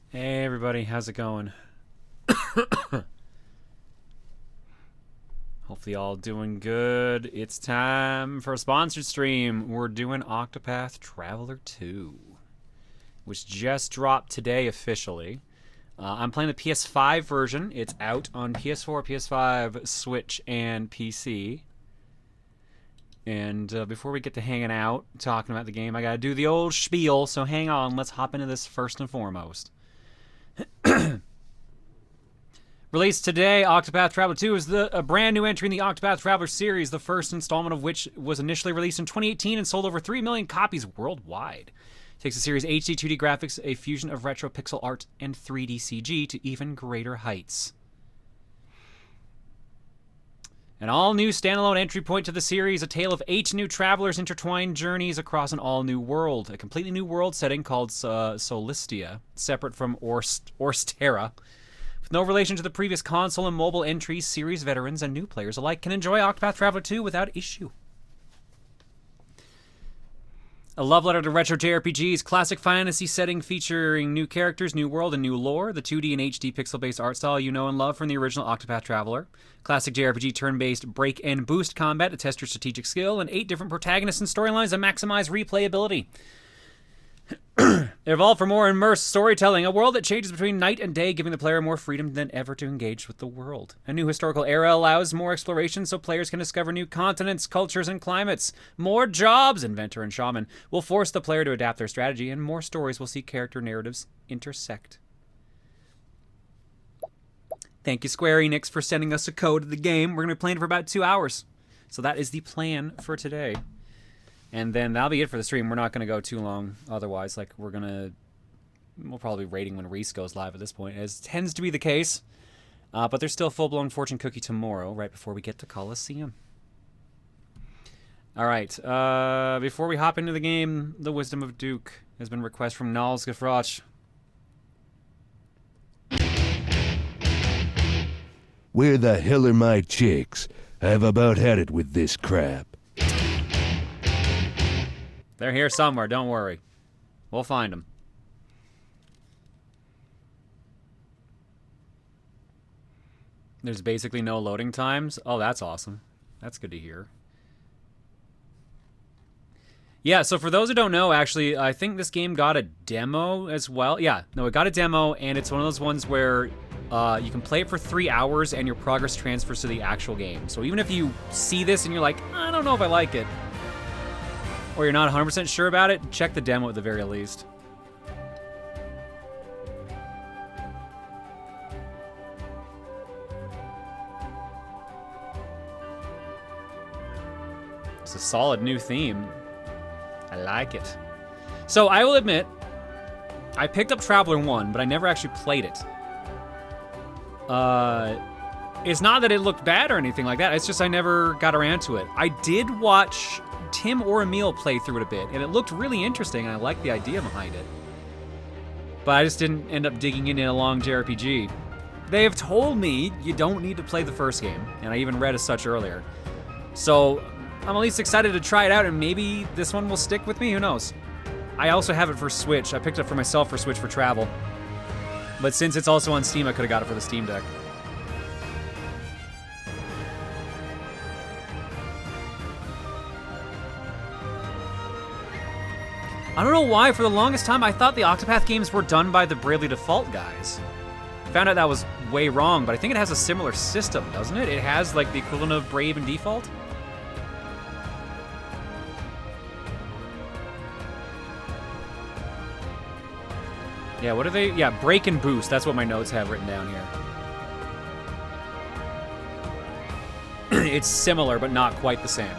Hey everybody, how's it going? Hopefully all doing good. It's time for a sponsored stream. We're doing Octopath Traveler 2, which just dropped today officially. I'm playing the PS5 version. It's out on PS4, PS5, Switch, and PC. And before we get to hanging out, talking about the game, I gotta do the old spiel, so hang on. Let's hop into this first and foremost. Released today, Octopath Traveler 2 is a brand new entry in the Octopath Traveler series, the first installment of which was initially released in 2018 and sold over 3 million copies worldwide. It takes the series' HD 2D graphics, a fusion of retro pixel art, and 3D CG to even greater heights. An all-new standalone entry point to the series, a tale of 8 new travelers' intertwined journeys across an all-new world. A completely new world setting called Solistia, separate from Orstera. With no relation to the previous console and mobile entries, series veterans and new players alike can enjoy Octopath Traveler 2 without issue. A love letter to retro JRPGs, classic fantasy setting featuring new characters, new world, and new lore. The 2D and HD pixel-based art style you know and love from the original Octopath Traveler. Classic JRPG turn-based break and boost combat to test your strategic skill, and 8 different protagonists and storylines to maximize replayability. Evolve for more immersed storytelling, a world that changes between night and day, giving the player more freedom than ever to engage with the world. A new historical era allows more exploration so players can discover new continents, cultures, and climates. More jobs, Inventor and Shaman, will force the player to adapt their strategy, and more stories will see character narratives intersect. Thank you, Square Enix, for sending us a code of the game. We're going to be playing for about 2 hours. So that is the plan for today. And then that'll be it for the stream. We're not going to go too long otherwise. Like, we'll probably be rating when Reese goes live at this point, as tends to be the case. But there's still full-blown Fortune Cookie tomorrow, right before we get to Coliseum. All right. Before we hop into the game, the Wisdom of Duke has been requested from Nals Gafroch. Where the hell are my chicks? I've about had it with this crap. They're here somewhere, don't worry. We'll find them. There's basically no loading times. Oh, that's awesome. That's good to hear. Yeah, so for those who don't know, actually, I think this game got a demo as well. Yeah, no, it got a demo, and it's one of those ones where you can play it for 3 hours, and your progress transfers to the actual game. So even if you see this and you're like, I don't know if I like it, or you're not 100% sure about it, check the demo at the very least. It's a solid new theme. I like it. So I will admit, I picked up Traveler 1, but I never actually played it. It's not that it looked bad or anything like that, it's just I never got around to it. I did watch Tim or Emil play through it a bit, and it looked really interesting, and I liked the idea behind it. But I just didn't end up digging into a long JRPG. They have told me you don't need to play the first game, and I even read as such earlier. So I'm at least excited to try it out, and maybe this one will stick with me, who knows. I also have it for Switch. I picked it up for myself for Switch for travel. But since it's also on Steam, I could have got it for the Steam Deck. I don't know why, for the longest time, I thought the Octopath games were done by the Bravely Default guys. Found out that was way wrong, but I think it has a similar system, doesn't it? It has, like, the equivalent of Brave and Default? Yeah, what are they? Yeah, Break and Boost. That's what my notes have written down here. It's similar, but not quite the same.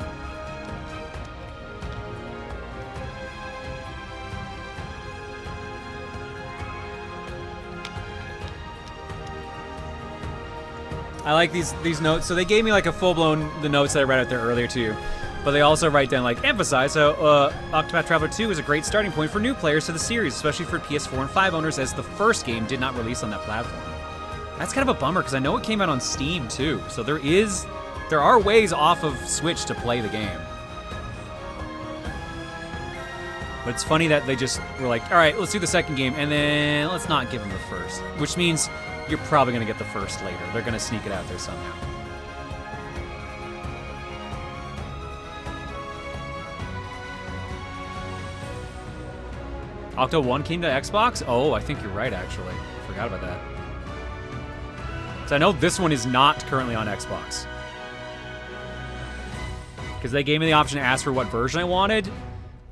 I like these notes. So they gave me like a full-blown, the notes that I read out there earlier too. But they also write down, like, emphasize, so Octopath Traveler 2 is a great starting point for new players to the series, especially for PS4 and 5 owners, as the first game did not release on that platform. That's kind of a bummer, because I know it came out on Steam, too. So there is There are ways off of Switch to play the game. But it's funny that they just were like, all right, let's do the second game, and then let's not give them the first. Which means you're probably going to get the first later. They're going to sneak it out there somehow. Octo 1 came to Xbox? Oh, I think you're right, actually. Forgot about that. So I know this one is not currently on Xbox. Because they gave me the option to ask for what version I wanted.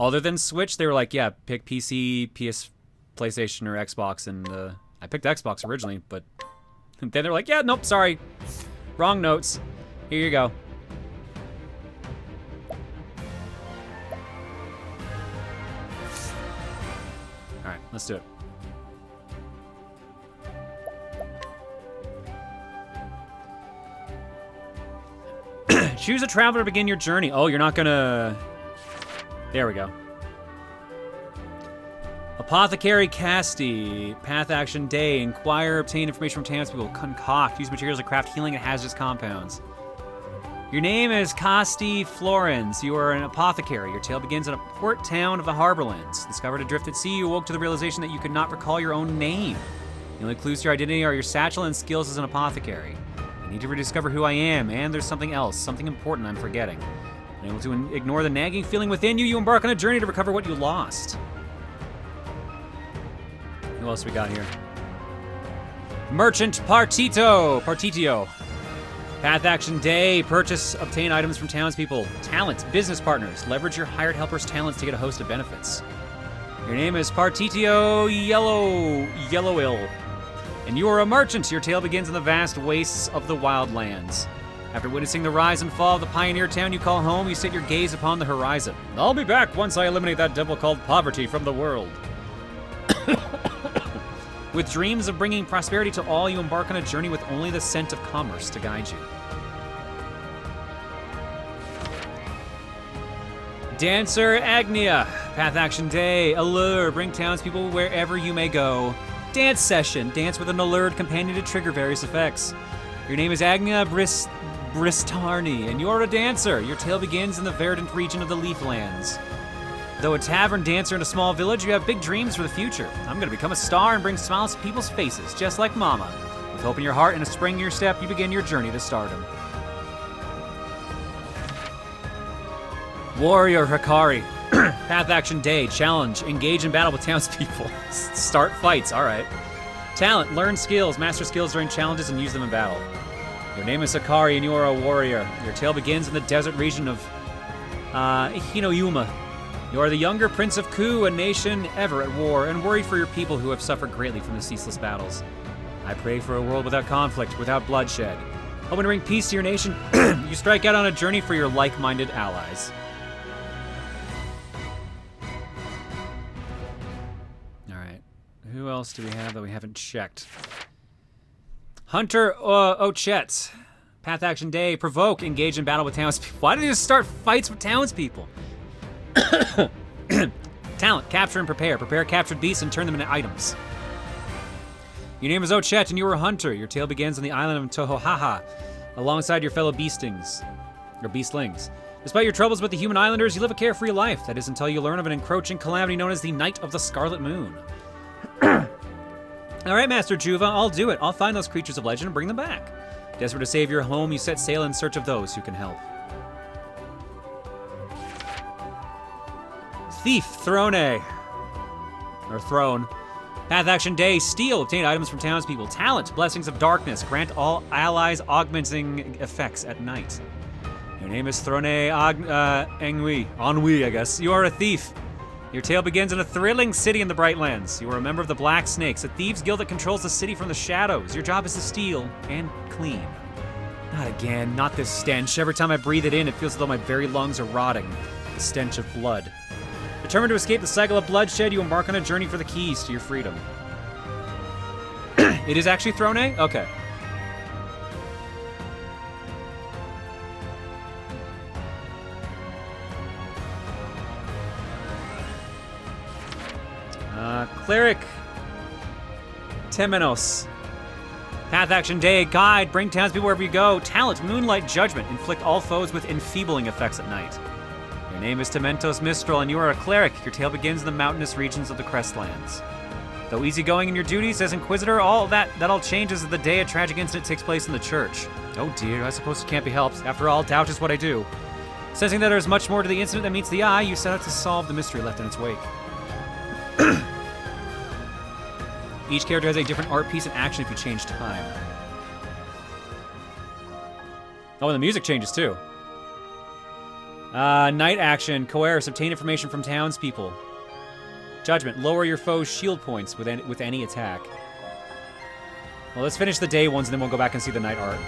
Other than Switch, they were like, yeah, pick PC, PlayStation, or Xbox. And I picked Xbox originally, but then they're like, yeah, nope, sorry. Wrong notes. Here you go. All right, let's do it. Choose a traveler to begin your journey. Oh, you're not gonna... There we go. Apothecary Casti. Path Action Day. Inquire, obtain information from townspeople. Concoct. Use materials to craft healing and hazardous compounds. Your name is Casti Florens. You are an apothecary. Your tale begins in a port town of the Harborlands. Discovered adrift at sea, you awoke to the realization that you could not recall your own name. The only clues to your identity are your satchel and skills as an apothecary. I need to rediscover who I am, and there's something else, something important I'm forgetting. Unable to ignore the nagging feeling within you, you embark on a journey to recover what you lost. Who else we got here? Merchant Partitio. Path Action Day. Purchase, obtain items from townspeople. Talent, business partners. Leverage your hired helper's talents to get a host of benefits. Your name is Partitio Yellowill. And you are a merchant. Your tale begins in the vast wastes of the wildlands. After witnessing the rise and fall of the pioneer town you call home, you set your gaze upon the horizon. I'll be back once I eliminate that devil called poverty from the world. With dreams of bringing prosperity to all, you embark on a journey with only the scent of commerce to guide you. Dancer Agnia. Path Action Day. Allure. Bring townspeople wherever you may go. Dance session. Dance with an allured companion to trigger various effects. Your name is Agnia Bristarni, and you're a dancer. Your tale begins in the verdant region of the Leaflands. Though a tavern dancer in a small village, you have big dreams for the future. I'm gonna become a star and bring smiles to people's faces, just like Mama. With hope in your heart and a spring in your step, you begin your journey to stardom. Warrior Hikari. Path Action Day. Challenge. Engage in battle with townspeople. Start fights. All right. Talent. Learn skills. Master skills during challenges and use them in battle. Your name is Hikari and you are a warrior. Your tale begins in the desert region of Hinoyuma. You are the younger Prince of Ku, a nation ever at war, and worried for your people who have suffered greatly from the ceaseless battles. I pray for a world without conflict, without bloodshed. Hoping to bring peace to your nation, you strike out on a journey for your like-minded allies. All right. Who else do we have that we haven't checked? Hunter Ochette. Path Action Day. Provoke. Engage in battle with townspeople. Why did you just start fights with townspeople? Talent. Capture and prepare. Prepare captured beasts and turn them into items. Your name is Ochette and you are a hunter. Your tale begins on the island of Tohohaha, alongside your fellow beastlings. Despite your troubles with the human islanders, you live a carefree life. That is until you learn of an encroaching calamity known as the Night of the Scarlet Moon. All right, Master Juva, I'll do it. I'll find those creatures of legend and bring them back. Desperate to save your home, you set sail in search of those who can help. Thief, Throne. Path Action Day, steal, obtain items from townspeople. Talent, Blessings of Darkness, grant all allies augmenting effects at night. Your name is Throne Ennui, I guess. You are a thief. Your tale begins in a thrilling city in the Brightlands. You are a member of the Black Snakes, a thieves guild that controls the city from the shadows. Your job is to steal and clean. Not again, not this stench. Every time I breathe it in, it feels as though my very lungs are rotting. The stench of blood. Determined to escape the cycle of bloodshed, you embark on a journey for the keys to your freedom. It is actually Throne? Okay. Cleric Temenos. Path Action Day, Guide, bring townspeople wherever you go. Talent, Moonlight Judgment, inflict all foes with enfeebling effects at night. Your name is Tementos Mistral, and you are a cleric. Your tale begins in the mountainous regions of the Crestlands. Though easygoing in your duties as Inquisitor, all that all changes the day a tragic incident takes place in the church. Oh dear, I suppose it can't be helped. After all, doubt is what I do. Sensing that there is much more to the incident than meets the eye, you set out to solve the mystery left in its wake. Each character has a different art piece and action if you change time. Oh, and the music changes too. Night action, coerce, obtain information from townspeople. Judgment, lower your foe's shield points with any attack. Well, let's finish the day ones and then we'll go back and see the night art.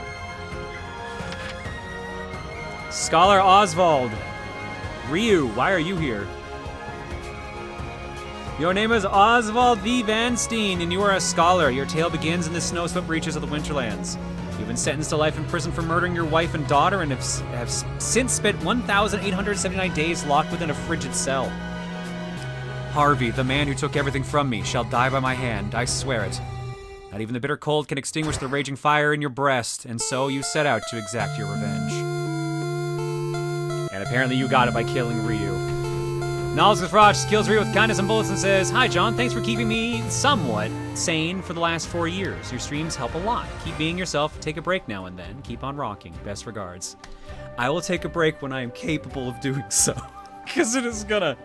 Scholar Oswald. Ryu, why are you here? Your name is Oswald V. Van Steen, and you are a scholar. Your tale begins in the snow-swept reaches of the Winterlands. You've been sentenced to life in prison for murdering your wife and daughter and have since spent 1,879 days locked within a frigid cell. Harvey, the man who took everything from me, shall die by my hand, I swear it. Not even the bitter cold can extinguish the raging fire in your breast, and so you set out to exact your revenge. And apparently you got it by killing Ryu. Knowledge with Frosh kills Ryu with kindness and bullets and says, "Hi John, thanks for keeping me somewhat sane for the last 4 years. Your streams help a lot. Keep being yourself, take a break now and then. Keep on rocking. Best regards." I will take a break when I am capable of doing so. Because it is gonna...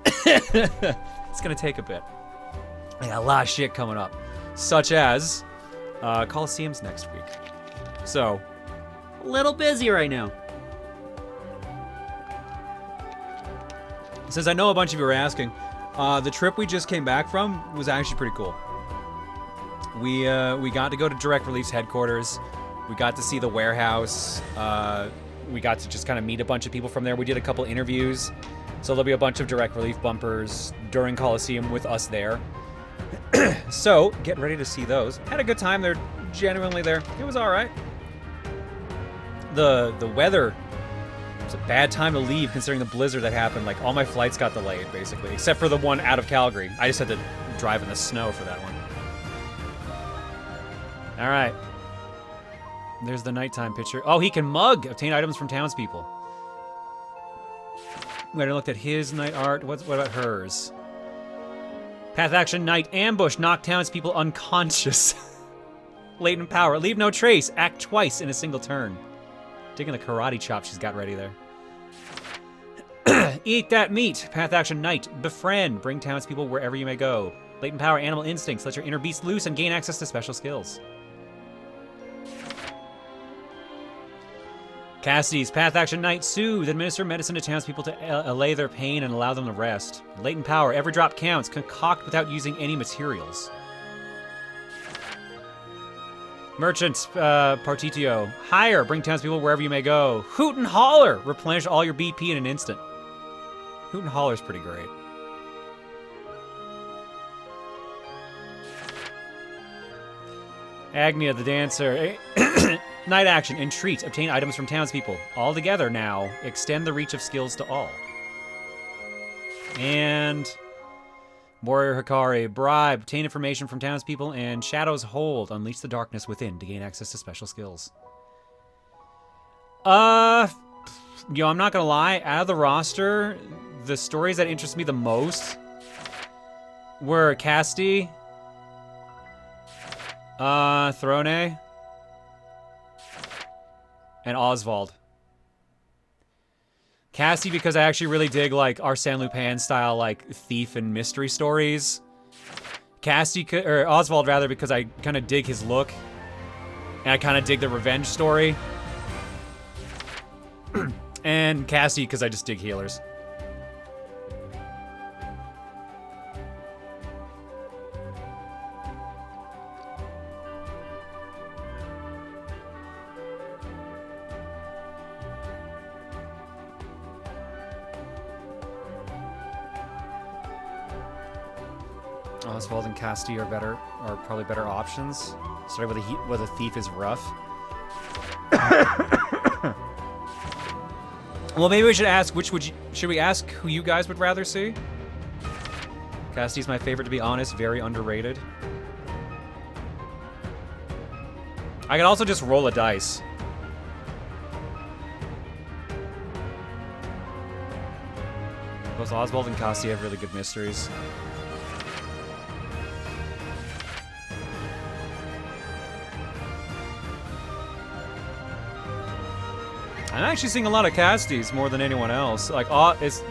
it's gonna take a bit. I got a lot of shit coming up. Such as Coliseum's next week. So, a little busy right now. Since I know a bunch of you were asking, the trip we just came back from was actually pretty cool. We got to go to Direct Relief's headquarters. We got to see the warehouse. We got to just kind of meet a bunch of people from there. We did a couple interviews. So there'll be a bunch of Direct Relief bumpers during Coliseum with us there. So get ready to see those. Had a good time. They're genuinely there. It was all right. The weather... It's a bad time to leave considering the blizzard that happened. Like, all my flights got delayed, basically. Except for the one out of Calgary. I just had to drive in the snow for that one. Alright. There's the nighttime picture. Oh, he can mug! Obtain items from townspeople. We hadn't looked at his night art. What about hers? Path action, night ambush. Knock townspeople unconscious. Latent power. Leave no trace. Act twice in a single turn. Digging the karate chop she's got ready there. Eat that meat. Path action, night. Befriend. Bring townspeople wherever you may go. Latent power, animal instincts. Let your inner beast loose and gain access to special skills. Cassidy's path action, night. Soothe. Administer medicine to townspeople to allay their pain and allow them to rest. Latent power. Every drop counts. Concoct without using any materials. Merchant, Partitio. Hire, bring townspeople wherever you may go. Hoot and holler, replenish all your BP in an instant. Hoot and holler's pretty great. Agnia the dancer. Night action, entreat, obtain items from townspeople. All together now, extend the reach of skills to all. And... Warrior Hikari, bribe, obtain information from townspeople, and Shadow's Hold, unleash the darkness within to gain access to special skills. I'm not gonna lie, out of the roster, the stories that interest me the most were Cassidy, Throne, and Oswald. Cassie, because I actually really dig, like, Arsène Lupin style, like, thief and mystery stories. Cassie, or Oswald, rather, because I kind of dig his look. And I kind of dig the revenge story. And Cassie, because I just dig healers. Oswald and Casti are probably better options. Starting with a thief is rough. Well, maybe we should ask should we ask who you guys would rather see? Casti's my favorite, to be honest. Very underrated. I could also just roll a dice. Both Oswald and Costi have really good mysteries. I'm actually seeing a lot of Casties more than anyone else. Like, it's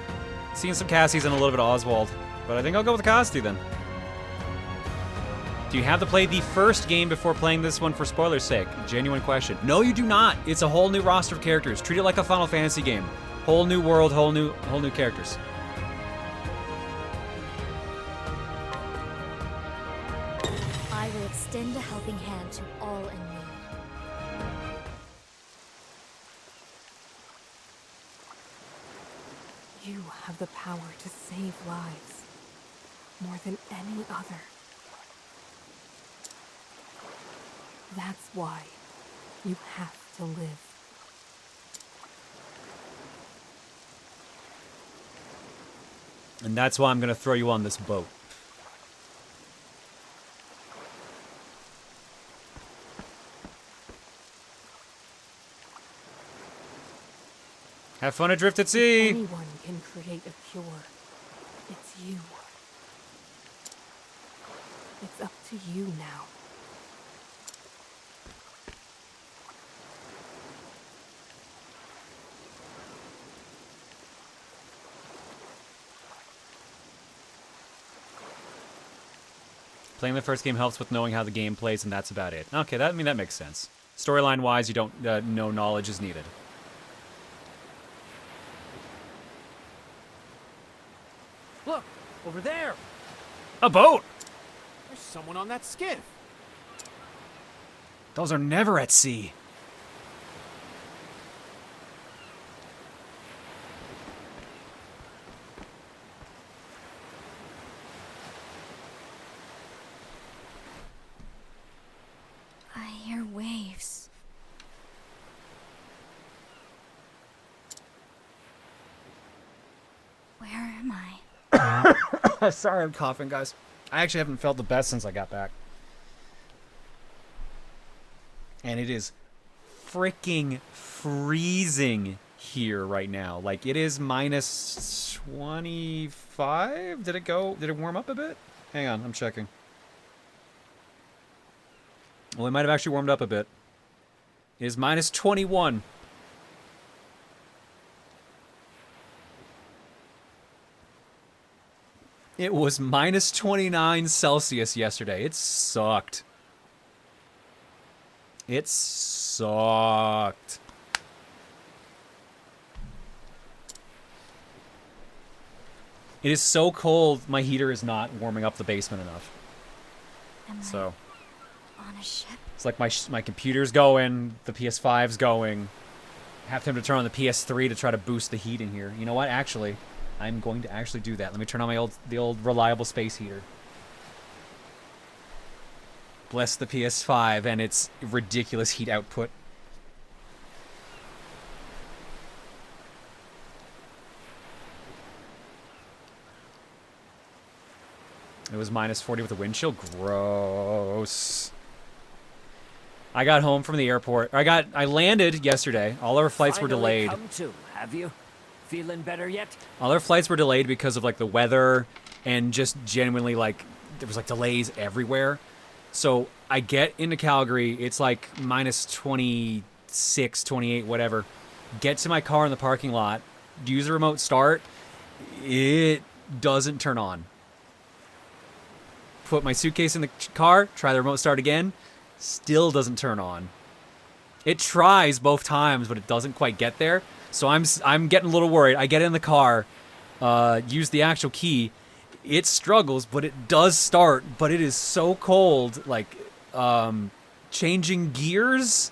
seeing some Casties and a little bit of Oswald. But I think I'll go with Costi then. Do you have to play the first game before playing this one for spoilers' sake? Genuine question. No, you do not. It's a whole new roster of characters. Treat it like a Final Fantasy game. Whole new world, whole new characters. I will extend a helping hand to all in need. You have the power to save lives, more than any other. That's why you have to live. And that's why I'm gonna throw you on this boat. Have fun adrift at sea! If anyone can create a cure, it's you. It's up to you now. Playing the first game helps with knowing how the game plays, and that's about it. Okay, that makes sense. Storyline-wise, you don't no knowledge is needed. Look, over there. A boat! There's someone on that skiff. Those are never at sea. I hear waves. Where am I? Sorry, I'm coughing, guys. I actually haven't felt the best since I got back. And it is freaking freezing here right now. Like, it is minus 25? Did it warm up a bit? Hang on, I'm checking. Well, it might have actually warmed up a bit. It is minus 21. It was minus 29 Celsius yesterday. It sucked. It sucked. It is so cold, my heater is not warming up the basement enough. So On a ship? it's like my computer's going, the PS5's going. I have time to turn on the PS3 to try to boost the heat in here. You know what? Actually, I'm going to actually do that. Let me turn on the old reliable space heater. Bless the PS5 and its ridiculous heat output. It was minus 40 with a wind chill. Gross. I got home from the airport. I landed yesterday. All our flights were delayed. Come to, have you? Feeling better yet? All our flights were delayed because of like the weather and just genuinely like there was like delays everywhere. So I get into Calgary. It's like minus 26, 28, whatever. Get to my car in the parking lot. Use the remote start. It doesn't turn on. Put my suitcase in the car. Try the remote start again. Still doesn't turn on. It tries both times, but it doesn't quite get there. So I'm getting a little worried. I get in the car, use the actual key. It struggles, but it does start. But it is so cold, like changing gears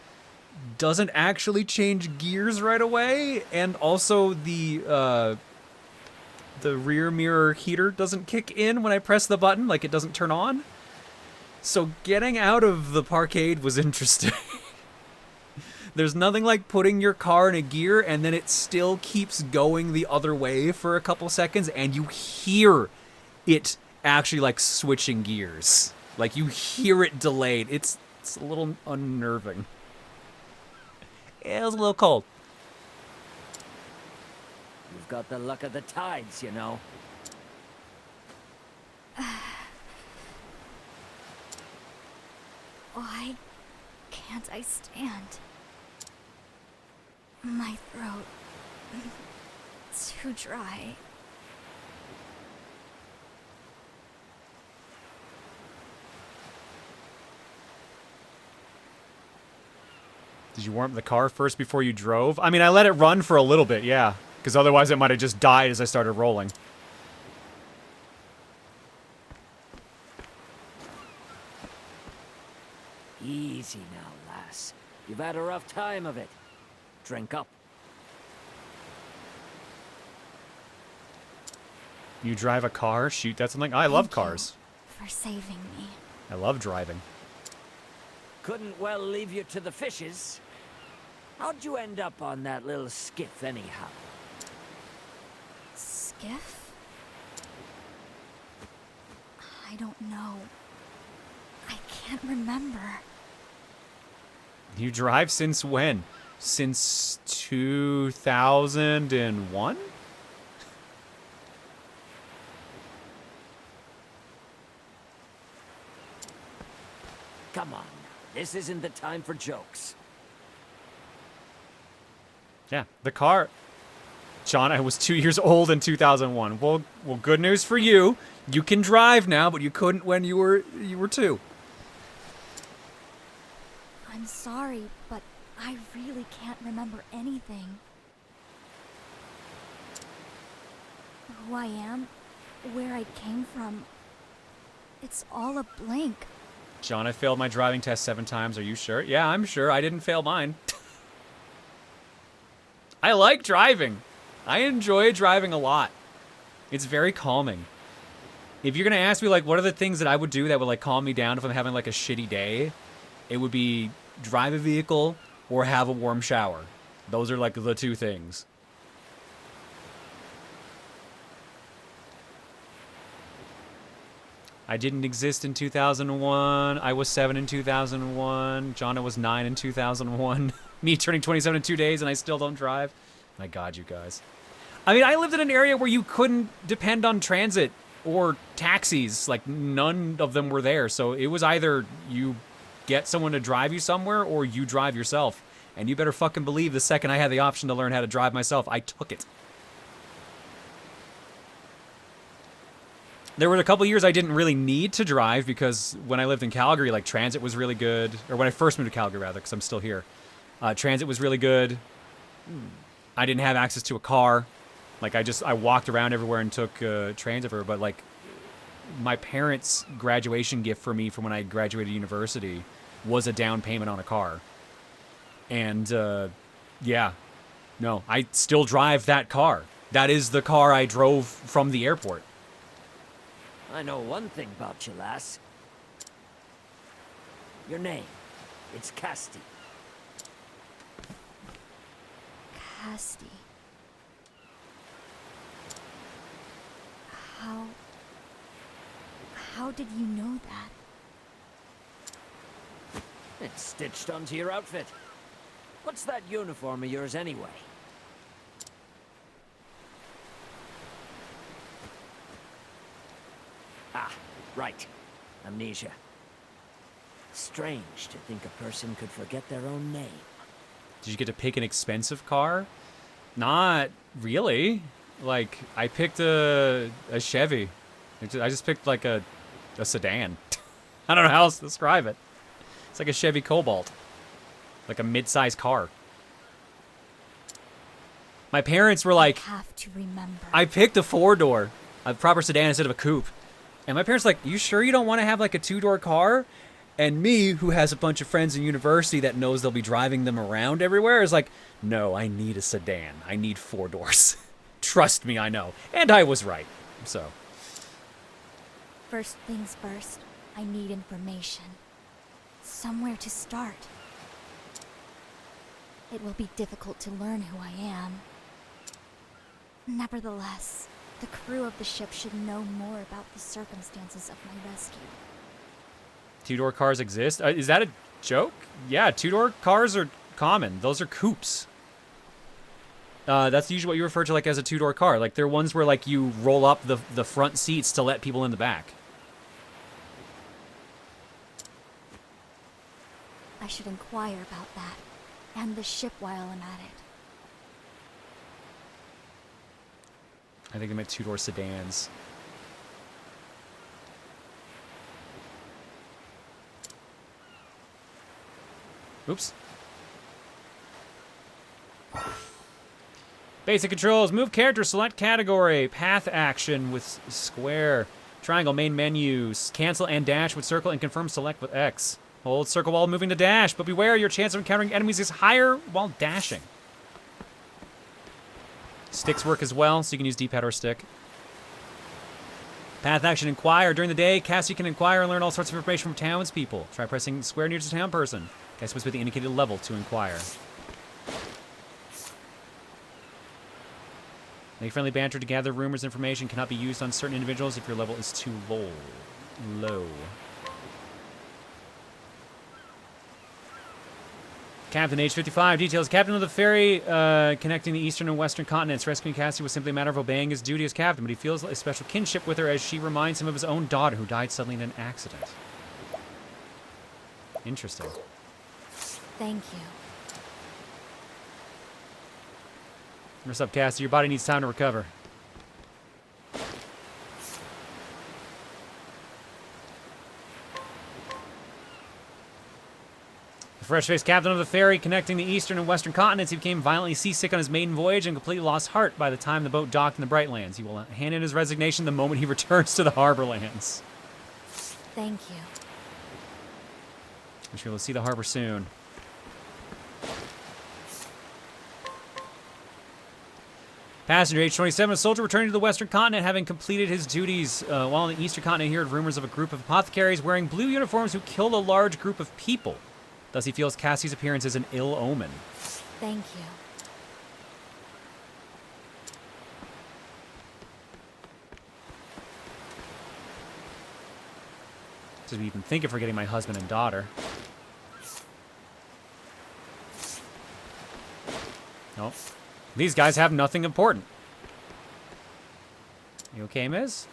doesn't actually change gears right away, and also the rear mirror heater doesn't kick in when I press the button, like it doesn't turn on. So getting out of the parkade was interesting. There's nothing like putting your car in a gear and then it still keeps going the other way for a couple seconds and you hear it actually like switching gears. Like you hear it delayed. It's It's a little unnerving. Yeah, it was a little cold. You've got the luck of the tides, you know. Why can't I stand? My throat... too dry. Did you warm up the car first before you drove? I mean, I let it run for a little bit, yeah. Because otherwise it might have just died as I started rolling. Easy now, lass. You've had a rough time of it. Drink up. You drive a car? Shoot, that's something. I love Thank you cars. for saving me. I love driving. Couldn't well leave you to the fishes. How'd you end up on that little skiff, anyhow? Skiff? I don't know. I can't remember. You drive since when? Since 2001? Come on now. This isn't the time for jokes. Yeah, the car. John, I was 2 years old in 2001. Well, good news for you. You can drive now, but you couldn't when you were 2. I'm sorry, but I really can't remember anything. Who I am, where I came from, it's all a blank. John, I failed my driving test 7 times. Are you sure? Yeah, I'm sure. I didn't fail mine. I like driving. I enjoy driving a lot. It's very calming. If you're going to ask me, like, what are the things that I would do that would, like, calm me down if I'm having, like, a shitty day, it would be drive a vehicle or have a warm shower. Those are, like, the 2 things. I didn't exist in 2001. I was 7 in 2001. Jonna was 9 in 2001. Me turning 27 in 2 days and I still don't drive. My God, you guys. I mean, I lived in an area where you couldn't depend on transit or taxis. Like, none of them were there. So it was either you get someone to drive you somewhere or you drive yourself. And you better fucking believe the second I had the option to learn how to drive myself, I took it. There were a couple years I didn't really need to drive because when I lived in Calgary, like, transit was really good. Or when I first moved to Calgary, rather, because I'm still here. Transit was really good. I didn't have access to a car. Like, I walked around everywhere and took trains everywhere. But, like, my parents' graduation gift for me from when I graduated university was a down payment on a car. And, yeah. No, I still drive that car. That is the car I drove from the airport. I know one thing about you, lass. Your name. It's Casti. Casti. How did you know that? It's stitched onto your outfit. What's that uniform of yours anyway? Ah, right. Amnesia. Strange to think a person could forget their own name. Did you get to pick an expensive car? Not really. Like, I picked a Chevy. I just picked, like, a sedan. I don't know how else to describe it. It's like a Chevy Cobalt. Like a mid-sized car. My parents were like, I have to remember. I picked a 4-door, a proper sedan instead of a coupe. And my parents were like, you sure you don't want to have, like, a 2-door car? And me, who has a bunch of friends in university that knows they'll be driving them around everywhere, is like, no, I need a sedan. I need 4 doors. Trust me, I know. And I was right. So. First things first, I need information. Somewhere to start. It will be difficult to learn who I am. Nevertheless, the crew of the ship should know more about the circumstances of my rescue. 2-door cars exist? Is that joke? Yeah, two-door cars are common. Those are coupes. That's usually what you refer to like as a two-door car. Like they're ones where like you roll up the front seats to let people in the back. I should inquire about that, and the ship while I'm at it. I think they meant two-door sedans. Oops. Basic controls. Move character, select category. Path action with square. Triangle, main menus. Cancel and dash with circle and confirm select with X. Hold circle while moving to dash, but beware, your chance of encountering enemies is higher while dashing. Sticks work as well, so you can use D-pad or stick. Path action, inquire. During the day, Cassie can inquire and learn all sorts of information from townspeople. Try pressing square near to town person. Guess what's with the indicated level to inquire. Make friendly banter to gather rumors. Information cannot be used on certain individuals if your level is too low. Captain, age 55. Details. Captain of the ferry connecting the eastern and western continents. Rescuing Cassie was simply a matter of obeying his duty as captain, but he feels a special kinship with her as she reminds him of his own daughter who died suddenly in an accident. Interesting. Thank you. What's up, Cassie? Your body needs time to recover. The fresh-faced captain of the ferry connecting the eastern and western continents, he became violently seasick on his maiden voyage and completely lost heart by the time the boat docked in the Bright Lands. He will hand in his resignation the moment he returns to the harbor lands. Thank you. We shall see the harbor soon. Passenger, age 27, a soldier returning to the western continent, having completed his duties while on the eastern continent. He heard rumors of a group of apothecaries wearing blue uniforms who killed a large group of people. Thus, he feels Cassie's appearance is an ill omen. Thank you. Doesn't even think of forgetting my husband and daughter. Nope. These guys have nothing important. You okay, Miz?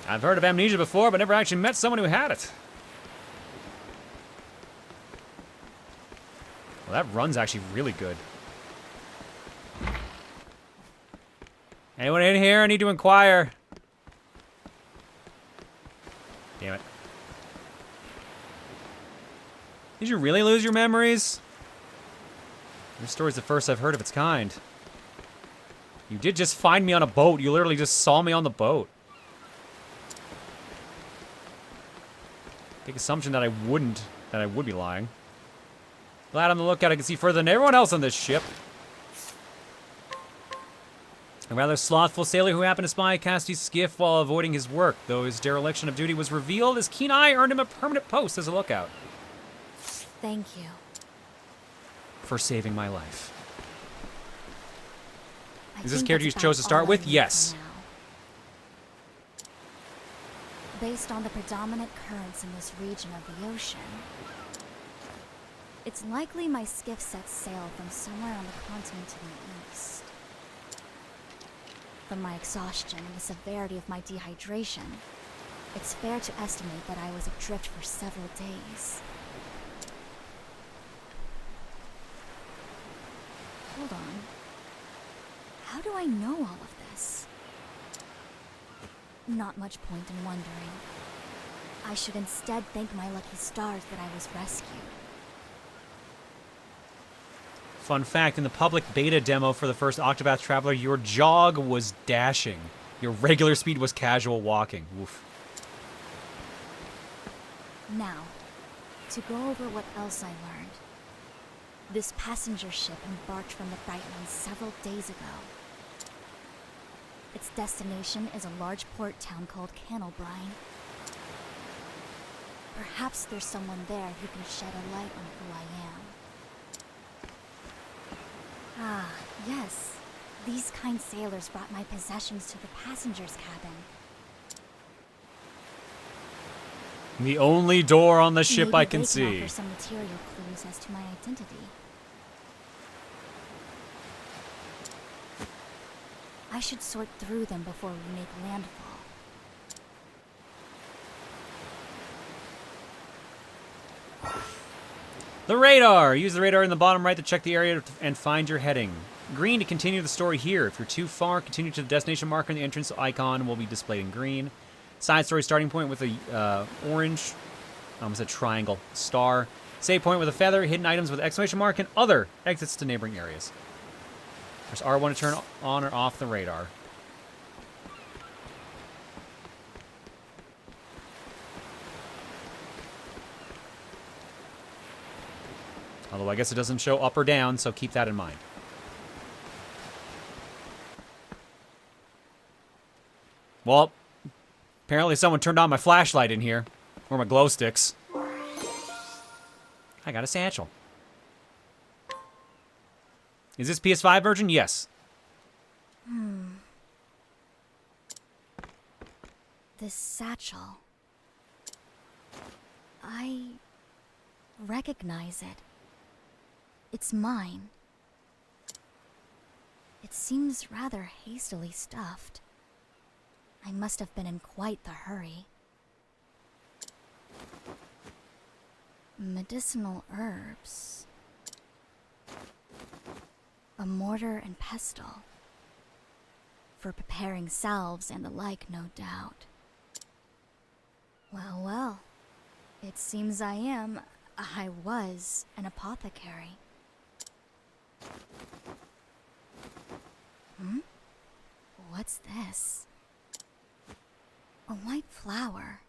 I've heard of amnesia before, but never actually met someone who had it. Well, that run's actually really good. Anyone in here? I need to inquire. Damn it. Did you really lose your memories? This story's the first I've heard of its kind. You did just find me on a boat. You literally just saw me on the boat. Big assumption that I would be lying. Glad on the lookout. I can see further than everyone else on this ship. A rather slothful sailor who happened to spy Cassie's skiff while avoiding his work. Though his dereliction of duty was revealed, his keen eye earned him a permanent post as a lookout. Thank you. For saving my life. I Is this think character you that's chose to about start all with? I need Yes. for now. Based on the predominant currents in this region of the ocean, it's likely my skiff sets sail from somewhere on the continent to the east. From my exhaustion and the severity of my dehydration, it's fair to estimate that I was adrift for several days. Hold on. How do I know all of this? Not much point in wondering. I should instead thank my lucky stars that I was rescued. Fun fact, in the public beta demo for the first Octopath Traveler, your jog was dashing. Your regular speed was casual walking. Woof. Now, to go over what else I learned. This passenger ship embarked from the Brightlands several days ago. Its destination is a large port town called Cannelbrine. Perhaps there's someone there who can shed a light on who I am. Ah, yes. These kind sailors brought my possessions to the passenger's cabin. The only door on the ship Maybe I can they see. offer some material clues as to my identity. I should sort through them before we make landfall. The radar! Use the radar in the bottom right to check the area and find your heading. Green to continue the story here. If you're too far, continue to the destination marker and the entrance icon will be displayed in green. Side story starting point with a orange, I almost said triangle, star. Save point with a feather, hidden items with exclamation mark, and other exits to neighboring areas. Press R1 to turn on or off the radar. Although I guess it doesn't show up or down, so keep that in mind. Well, apparently someone turned on my flashlight in here. Or my glow sticks. I got a satchel. Is this PS5 version? Yes. This satchel. I recognize it. It's mine. It seems rather hastily stuffed. I must have been in quite the hurry. Medicinal herbs. A mortar and pestle. For preparing salves and the like, no doubt. Well, well. It seems I was an apothecary. What's this? A white flower.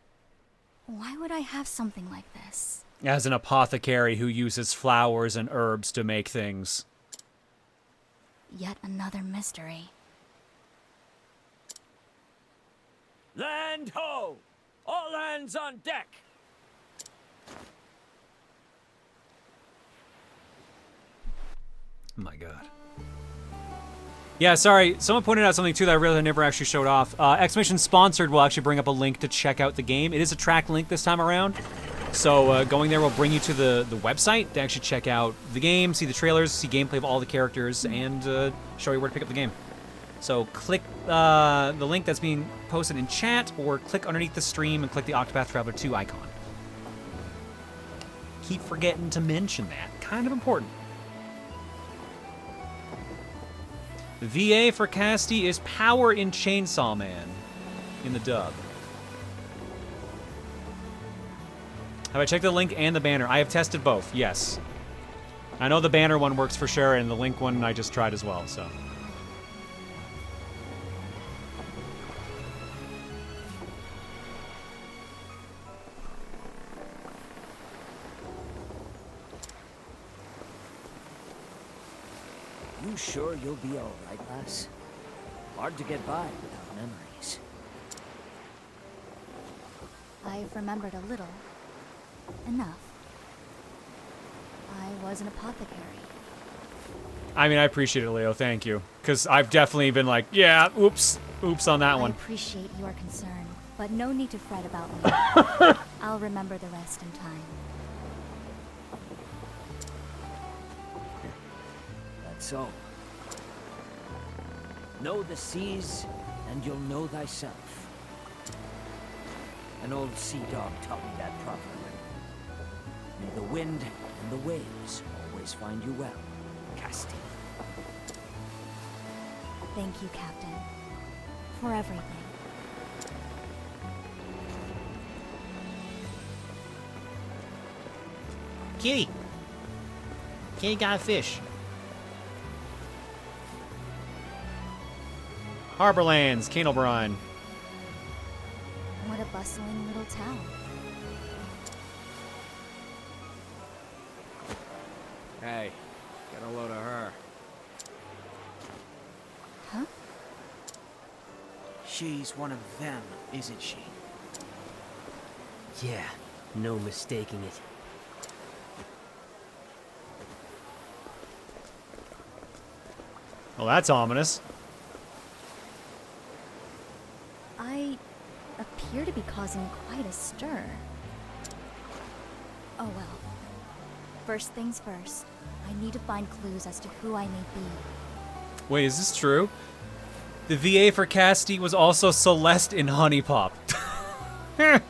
Why would I have something like this? As an apothecary who uses flowers and herbs to make things. Yet another mystery. Land ho! All hands on deck! Oh my god. Yeah, sorry. Someone pointed out something too that I really never actually showed off. Exclamation Sponsored will actually bring up a link to check out the game. It is a track link this time around. So going there will bring you to the website to actually check out the game, see the trailers, see gameplay of all the characters, and show you where to pick up the game. So click the link that's being posted in chat, or click underneath the stream and click the Octopath Traveler 2 icon. Keep forgetting to mention that. Kind of important. VA for Casty is Power in Chainsaw Man in the dub. Have I checked the link and the banner? I have tested both, yes. I know the banner one works for sure, and the link one I just tried as well, so. You sure you'll be all right, lass? Hard to get by without memories. I've remembered a little. Enough. I was an apothecary. I mean, I appreciate it, Leo, thank you. Because I've definitely been like, yeah, oops on that one. I appreciate your concern, but no need to fret about me. I'll remember the rest in time. That's so. Know the seas, and you'll know thyself. An old sea dog taught me that proverb. May the wind and the waves always find you well, Casty. Thank you, Captain, for everything. Kitty. Kitty got a fish. Harborlands, Canelbrine. What a bustling little town. Hey, get a load of her. Huh? She's one of them, isn't she? Yeah, no mistaking it. Well, that's ominous. I appear to be causing quite a stir. Oh well. First things first, I need to find clues as to who I may be. Wait, is this true? The VA for Casti was also Celeste in Honey Pop. I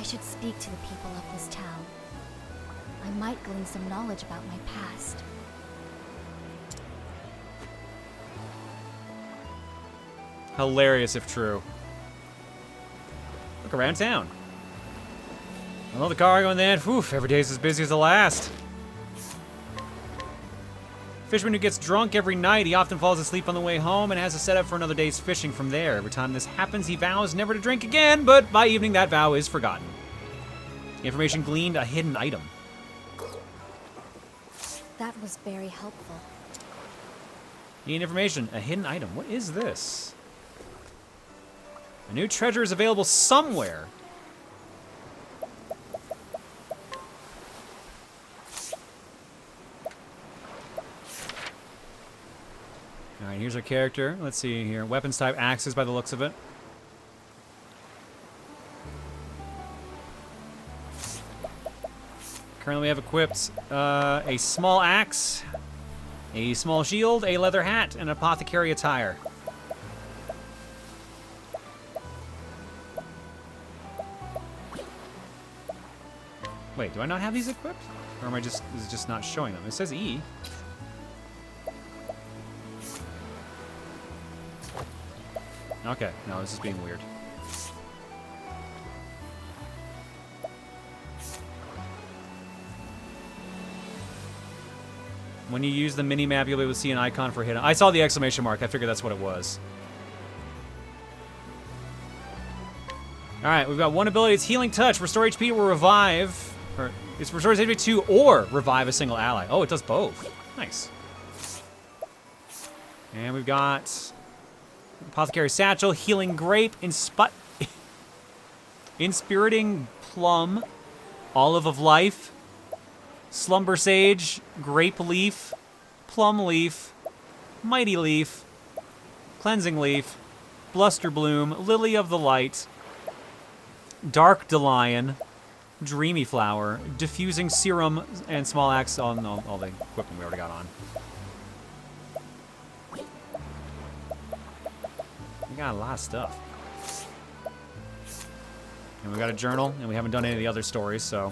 should speak to the people of this town. I might glean some knowledge about my past. Hilarious if true. Look around town. I love the cargo and then, whew, every day's as busy as the last. Fisherman who gets drunk every night, he often falls asleep on the way home and has a setup for another day's fishing from there. Every time this happens, he vows never to drink again, but by evening that vow is forgotten. Information gleaned, a hidden item. That was very helpful. Need information, a hidden item. What is this? A new treasure is available somewhere. Alright, here's our character. Let's see here. Weapons type axes by the looks of it. Currently we have equipped a small axe, a small shield, a leather hat, and apothecary attire. Wait, do I not have these equipped? Or am I just, is it just not showing them? It says E. Okay, no, this is being weird. When you use the mini-map, you'll be able to see an icon for hidden. I saw the exclamation mark. I figured that's what it was. Alright, we've got one ability. It's Healing Touch. Restore HP or revive. Or it's restores HP 2 or revive a single ally. Oh, it does both. Nice. And we've got Apothecary Satchel, Healing Grape, Inspiriting Plum, Olive of Life, Slumber Sage, Grape Leaf, Plum Leaf, Mighty Leaf, Cleansing Leaf, Bluster Bloom, Lily of the Light, Dark Delion, Dreamy Flower, Diffusing Serum, and Small Axe on all the equipment we already got on. We got a lot of stuff. And we got a journal, and we haven't done any of the other stories, so.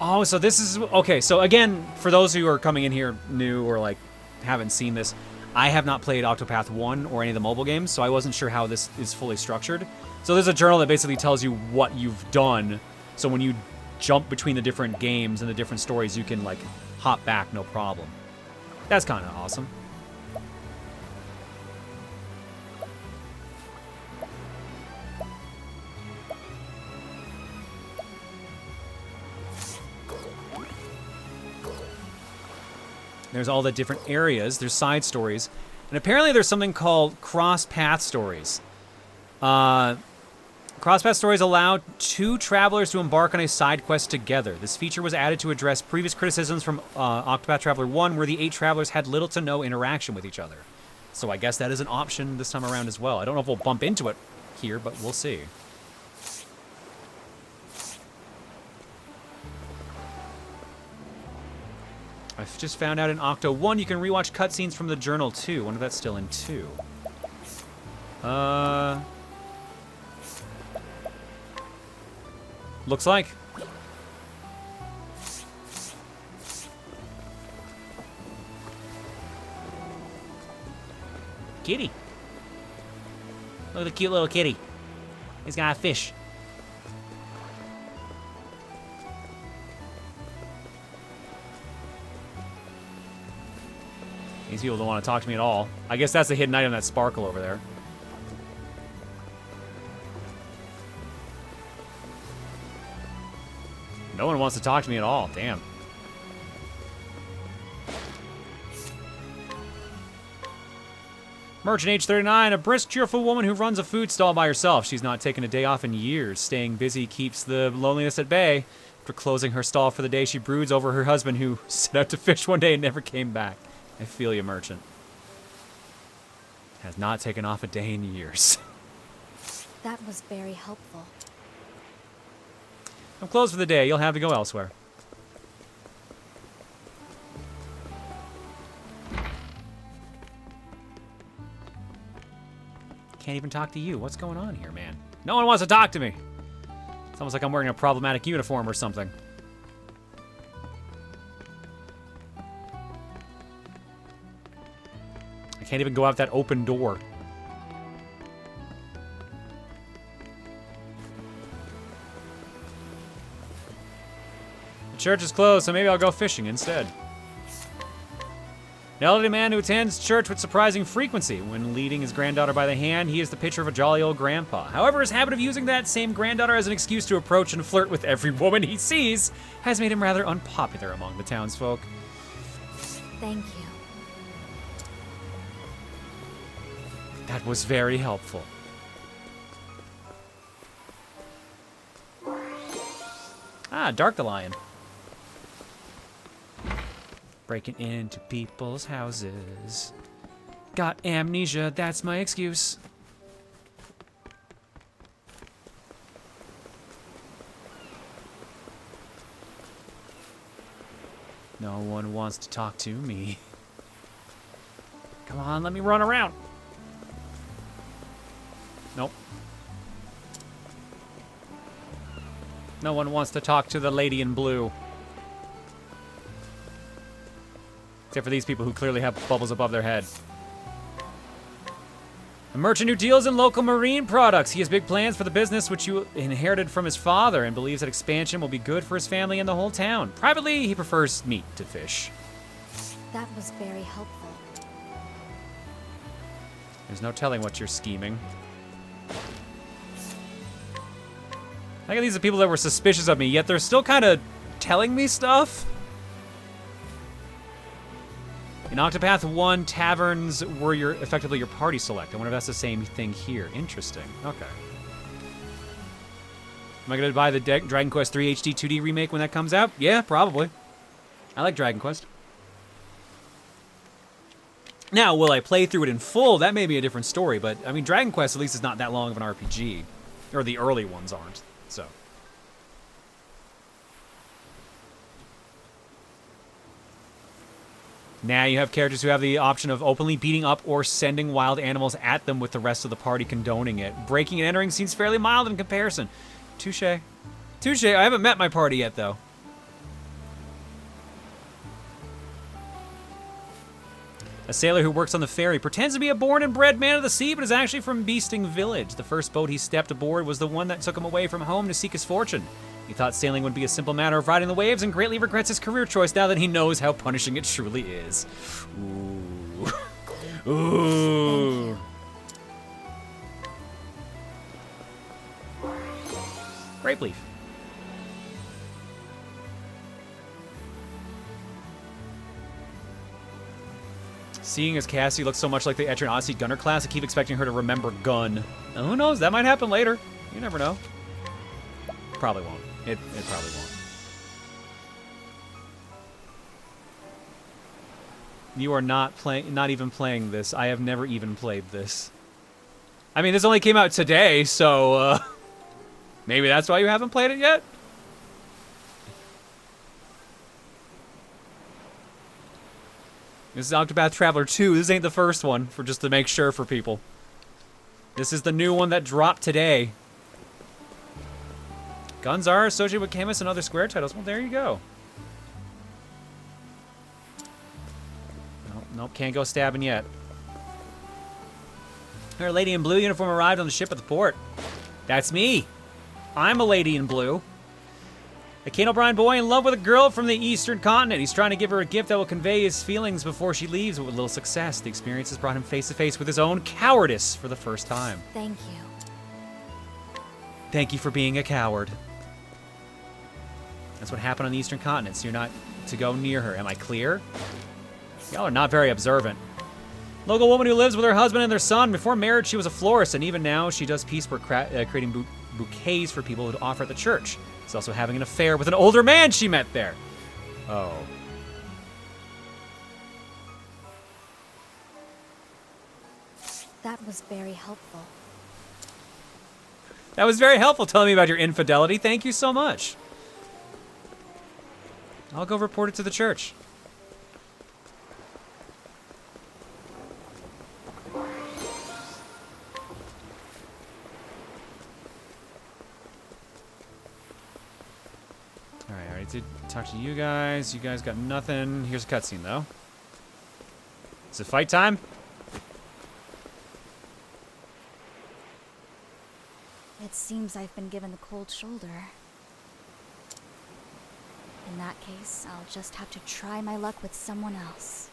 Oh, so this is, okay, so again, for those who are coming in here new or like haven't seen this, I have not played Octopath 1 or any of the mobile games, so I wasn't sure how this is fully structured. So there's a journal that basically tells you what you've done, so when you jump between the different games and the different stories, you can like hop back no problem. That's kind of awesome. There's all the different areas. There's side stories. And apparently there's something called cross-path stories. Cross-path stories allow two travelers to embark on a side quest together. This feature was added to address previous criticisms from Octopath Traveler 1, where the 8 travelers had little to no interaction with each other. So I guess that is an option this time around as well. I don't know if we'll bump into it here, but we'll see. I've just found out in Octo 1 you can rewatch cutscenes from the journal too. I wonder if that's still in 2. Looks like. Kitty. Look at the cute little kitty. He's got a fish. These people don't want to talk to me at all. I guess that's the hidden item, that sparkle over there. No one wants to talk to me at all. Damn. Merchant age 39, a brisk, cheerful woman who runs a food stall by herself. She's not taken a day off in years. Staying busy keeps the loneliness at bay. After closing her stall for the day, she broods over her husband who set out to fish one day and never came back. I feel you, merchant. Has not taken off a day in years. That was very helpful. I'm closed for the day. You'll have to go elsewhere. Can't even talk to you. What's going on here, man? No one wants to talk to me. It's almost like I'm wearing a problematic uniform or something. I can't even go out that open door. The church is closed, so maybe I'll go fishing instead. An elderly man who attends church with surprising frequency. When leading his granddaughter by the hand, he is the picture of a jolly old grandpa. However, his habit of using that same granddaughter as an excuse to approach and flirt with every woman he sees has made him rather unpopular among the townsfolk. Thank you. That was very helpful. Ah, Dark the Lion. Breaking into people's houses. Got amnesia, that's my excuse. No one wants to talk to me. Come on, let me run around. Nope. No one wants to talk to the lady in blue. Except for these people who clearly have bubbles above their head. A merchant who deals in local marine products. He has big plans for the business which you inherited from his father and believes that expansion will be good for his family and the whole town. Privately, he prefers meat to fish. That was very helpful. There's no telling what you're scheming. I think these are people that were suspicious of me, yet they're still kind of telling me stuff. In Octopath 1, taverns were effectively your party select. I wonder if that's the same thing here. Interesting. Okay. Am I going to buy the Dragon Quest 3 HD 2D remake when that comes out? Yeah, probably. I like Dragon Quest. Now, will I play through it in full? That may be a different story, but, I mean, Dragon Quest at least is not that long of an RPG. Or the early ones aren't, so. Now you have characters who have the option of openly beating up or sending wild animals at them with the rest of the party condoning it. Breaking and entering seems fairly mild in comparison. Touche. Touche. I haven't met my party yet, though. A sailor who works on the ferry pretends to be a born and bred man of the sea, but is actually from Beasting Village. The first boat he stepped aboard was the one that took him away from home to seek his fortune. He thought sailing would be a simple matter of riding the waves and greatly regrets his career choice now that he knows how punishing it truly is. Ooh. Ooh. Grape leaf. Seeing as Cassie looks so much like the Etrian Odyssey Gunner class, I keep expecting her to remember Gun. Now, who knows? That might happen later. You never know. Probably won't. It probably won't. You are not even playing this. I have never even played this. I mean, this only came out today, so maybe that's why you haven't played it yet? This is Octopath Traveler 2. This ain't the first one, just to make sure for people. This is the new one that dropped today. Guns are associated with chemists and other Square titles. Well, there you go. Nope, can't go stabbing yet. Her lady in blue uniform arrived on the ship at the port. That's me. I'm a lady in blue. A Kane O'Brien boy in love with a girl from the eastern continent. He's trying to give her a gift that will convey his feelings before she leaves, but with little success. The experience has brought him face to face with his own cowardice for the first time. Thank you. Thank you for being a coward. That's what happened on the eastern continent, so you're not to go near her. Am I clear? Y'all are not very observant. Local woman who lives with her husband and their son. Before marriage, she was a florist, and even now, she does piecework creating bouquets for people to offer at the church. She's also having an affair with an older man she met there. Oh. That was very helpful. That was very helpful telling me about your infidelity. Thank you so much. I'll go report it to the church. Alright, I already did talk to you guys. You guys got nothing. Here's a cutscene, though. Is it fight time? It seems I've been given the cold shoulder. In that case, I'll just have to try my luck with someone else.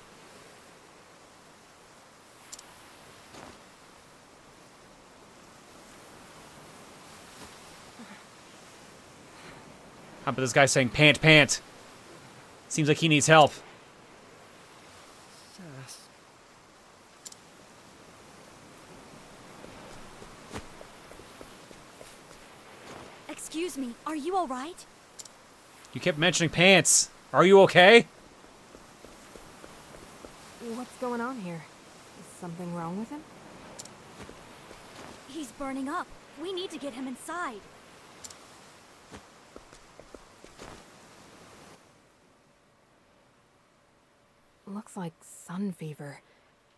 How about this guy saying pant, pant? Seems like he needs help. Excuse me, are you alright? You kept mentioning pants. Are you okay? What's going on here? Is something wrong with him? He's burning up. We need to get him inside. Looks like sun fever.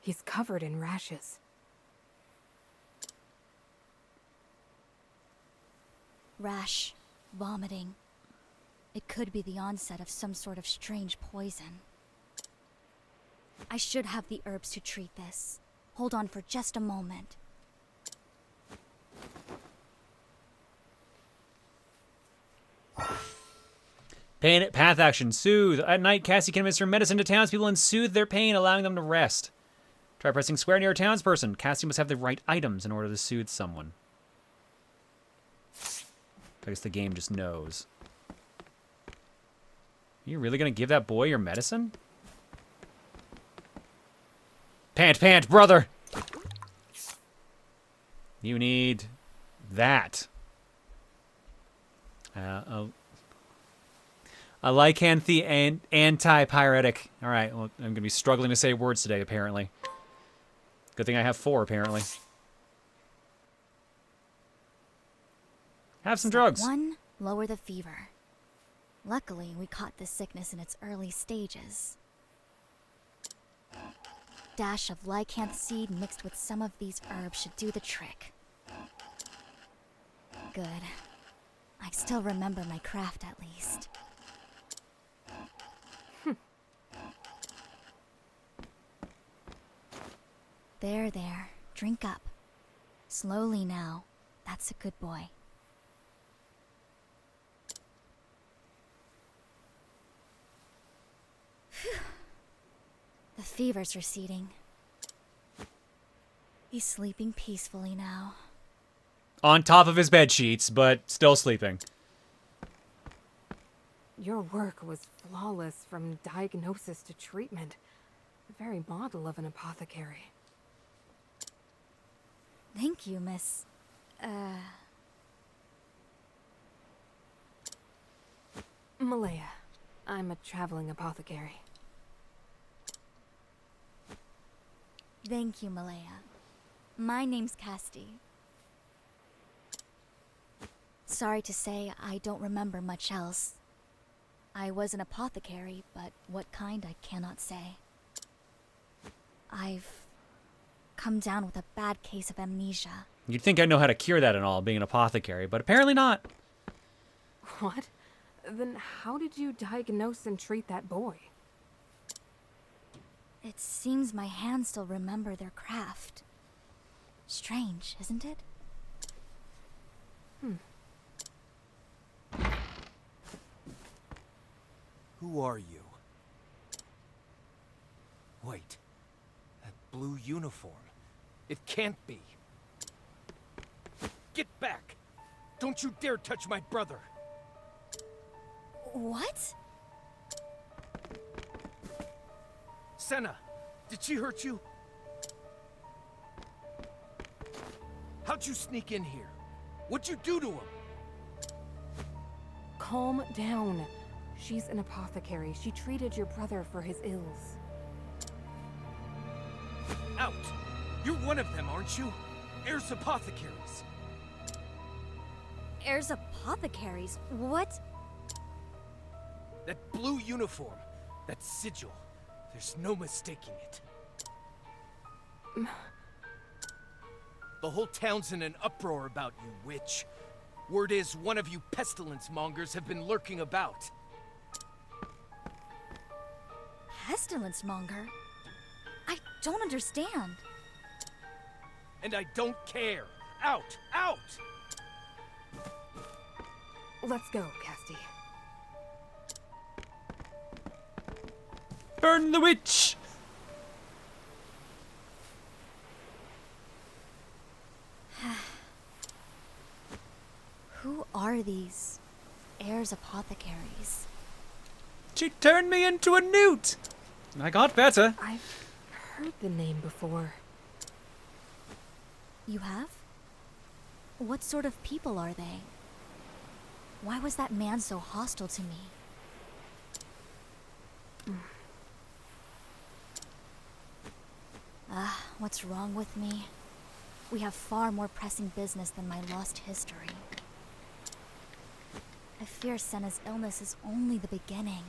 He's covered in rashes. Rash, vomiting. It could be the onset of some sort of strange poison. I should have the herbs to treat this. Hold on for just a moment. Pain, path action, soothe. At night, Cassie can administer medicine to townspeople and soothe their pain, allowing them to rest. Try pressing square near a townsperson. Cassie must have the right items in order to soothe someone. I guess the game just knows. Are you really gonna give that boy your medicine? Pant, pant, brother! You need that. A lycanthie and anti-pyretic. Alright, well, I'm gonna be struggling to say words today, apparently. Good thing I have 4, apparently. Have some drugs. 1, lower the fever. Luckily, we caught this sickness in its early stages. Dash of lycanth seed mixed with some of these herbs should do the trick. Good. I still remember my craft at least. There, there. Drink up. Slowly now. That's a good boy. The fever's receding. He's sleeping peacefully now. On top of his bed sheets, but still sleeping. Your work was flawless from diagnosis to treatment. The very model of an apothecary. Thank you, Miss... Malaya. I'm a traveling apothecary. Thank you, Malaya. My name's Casti. Sorry to say, I don't remember much else. I was an apothecary, but what kind I cannot say. I've come down with a bad case of amnesia. You'd think I know how to cure that and all, being an apothecary, but apparently not. What? Then how did you diagnose and treat that boy? It seems my hands still remember their craft. Strange, isn't it? Who are you? Wait. That blue uniform. It can't be. Get back! Don't you dare touch my brother! What? Senna, did she hurt you? How'd you sneak in here? What'd you do to him? Calm down. She's an apothecary. She treated your brother for his ills. Out! You're one of them, aren't you? Heirs apothecaries. Heirs apothecaries? What? That blue uniform, that sigil, there's no mistaking it. The whole town's in an uproar about you, witch. Word is one of you pestilence mongers have been lurking about. Pestilence monger? I don't understand. And I don't care. Out! Out! Let's go, Casty. Burn the witch! Who are these heirs apothecaries? She turned me into a newt! I got better. I've heard the name before. You have? What sort of people are they? Why was that man so hostile to me? What's wrong with me? We have far more pressing business than my lost history. I fear Senna's illness is only the beginning.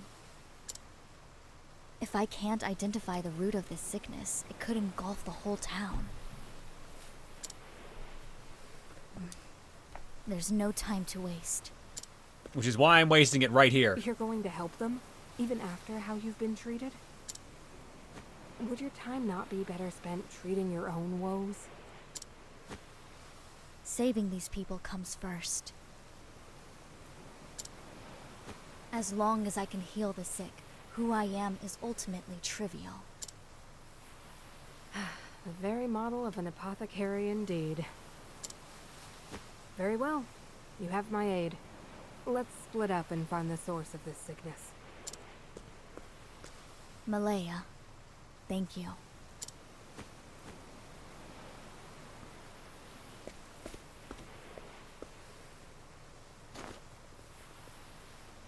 If I can't identify the root of this sickness, it could engulf the whole town. There's no time to waste. Which is why I'm wasting it right here. You're going to help them, even after how you've been treated? Would your time not be better spent treating your own woes? Saving these people comes first. As long as I can heal the sick, who I am is ultimately trivial. The very model of an apothecary indeed. Very well. You have my aid. Let's split up and find the source of this sickness. Malaya, thank you.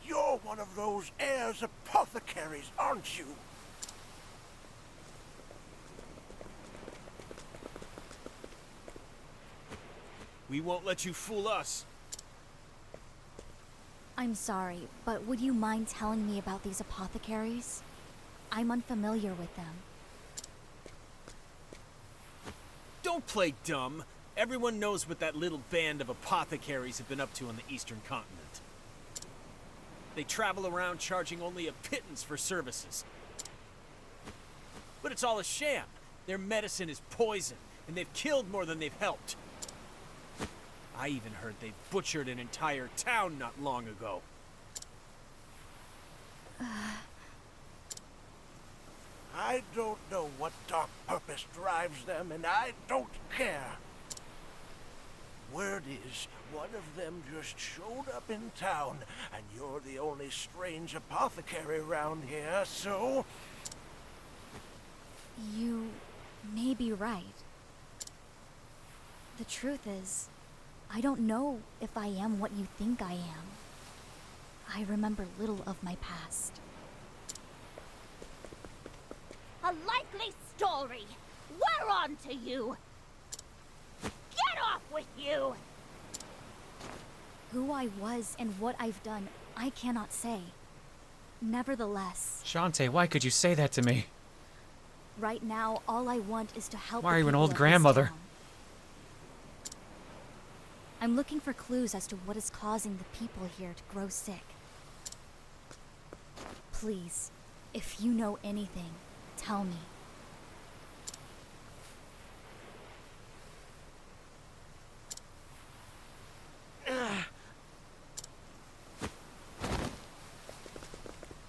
You're one of those heirs apothecaries, aren't you? We won't let you fool us. I'm sorry, but would you mind telling me about these apothecaries? I'm unfamiliar with them. Don't play dumb. Everyone knows what that little band of apothecaries have been up to on the eastern continent. They travel around charging only a pittance for services. But it's all a sham. Their medicine is poison, and they've killed more than they've helped. I even heard they butchered an entire town not long ago. I don't know what dark purpose drives them, and I don't care. Word is, one of them just showed up in town, and you're the only strange apothecary around here, so... You may be right. The truth is, I don't know if I am what you think I am. I remember little of my past. A likely story! We're on to you! Get off with you! Who I was and what I've done, I cannot say. Nevertheless, Shantae, why could you say that to me? right now, all I want is to help Why the are you an people old of this grandmother? town. I'm looking for clues as to what is causing the people here to grow sick. Please, if you know anything, tell me.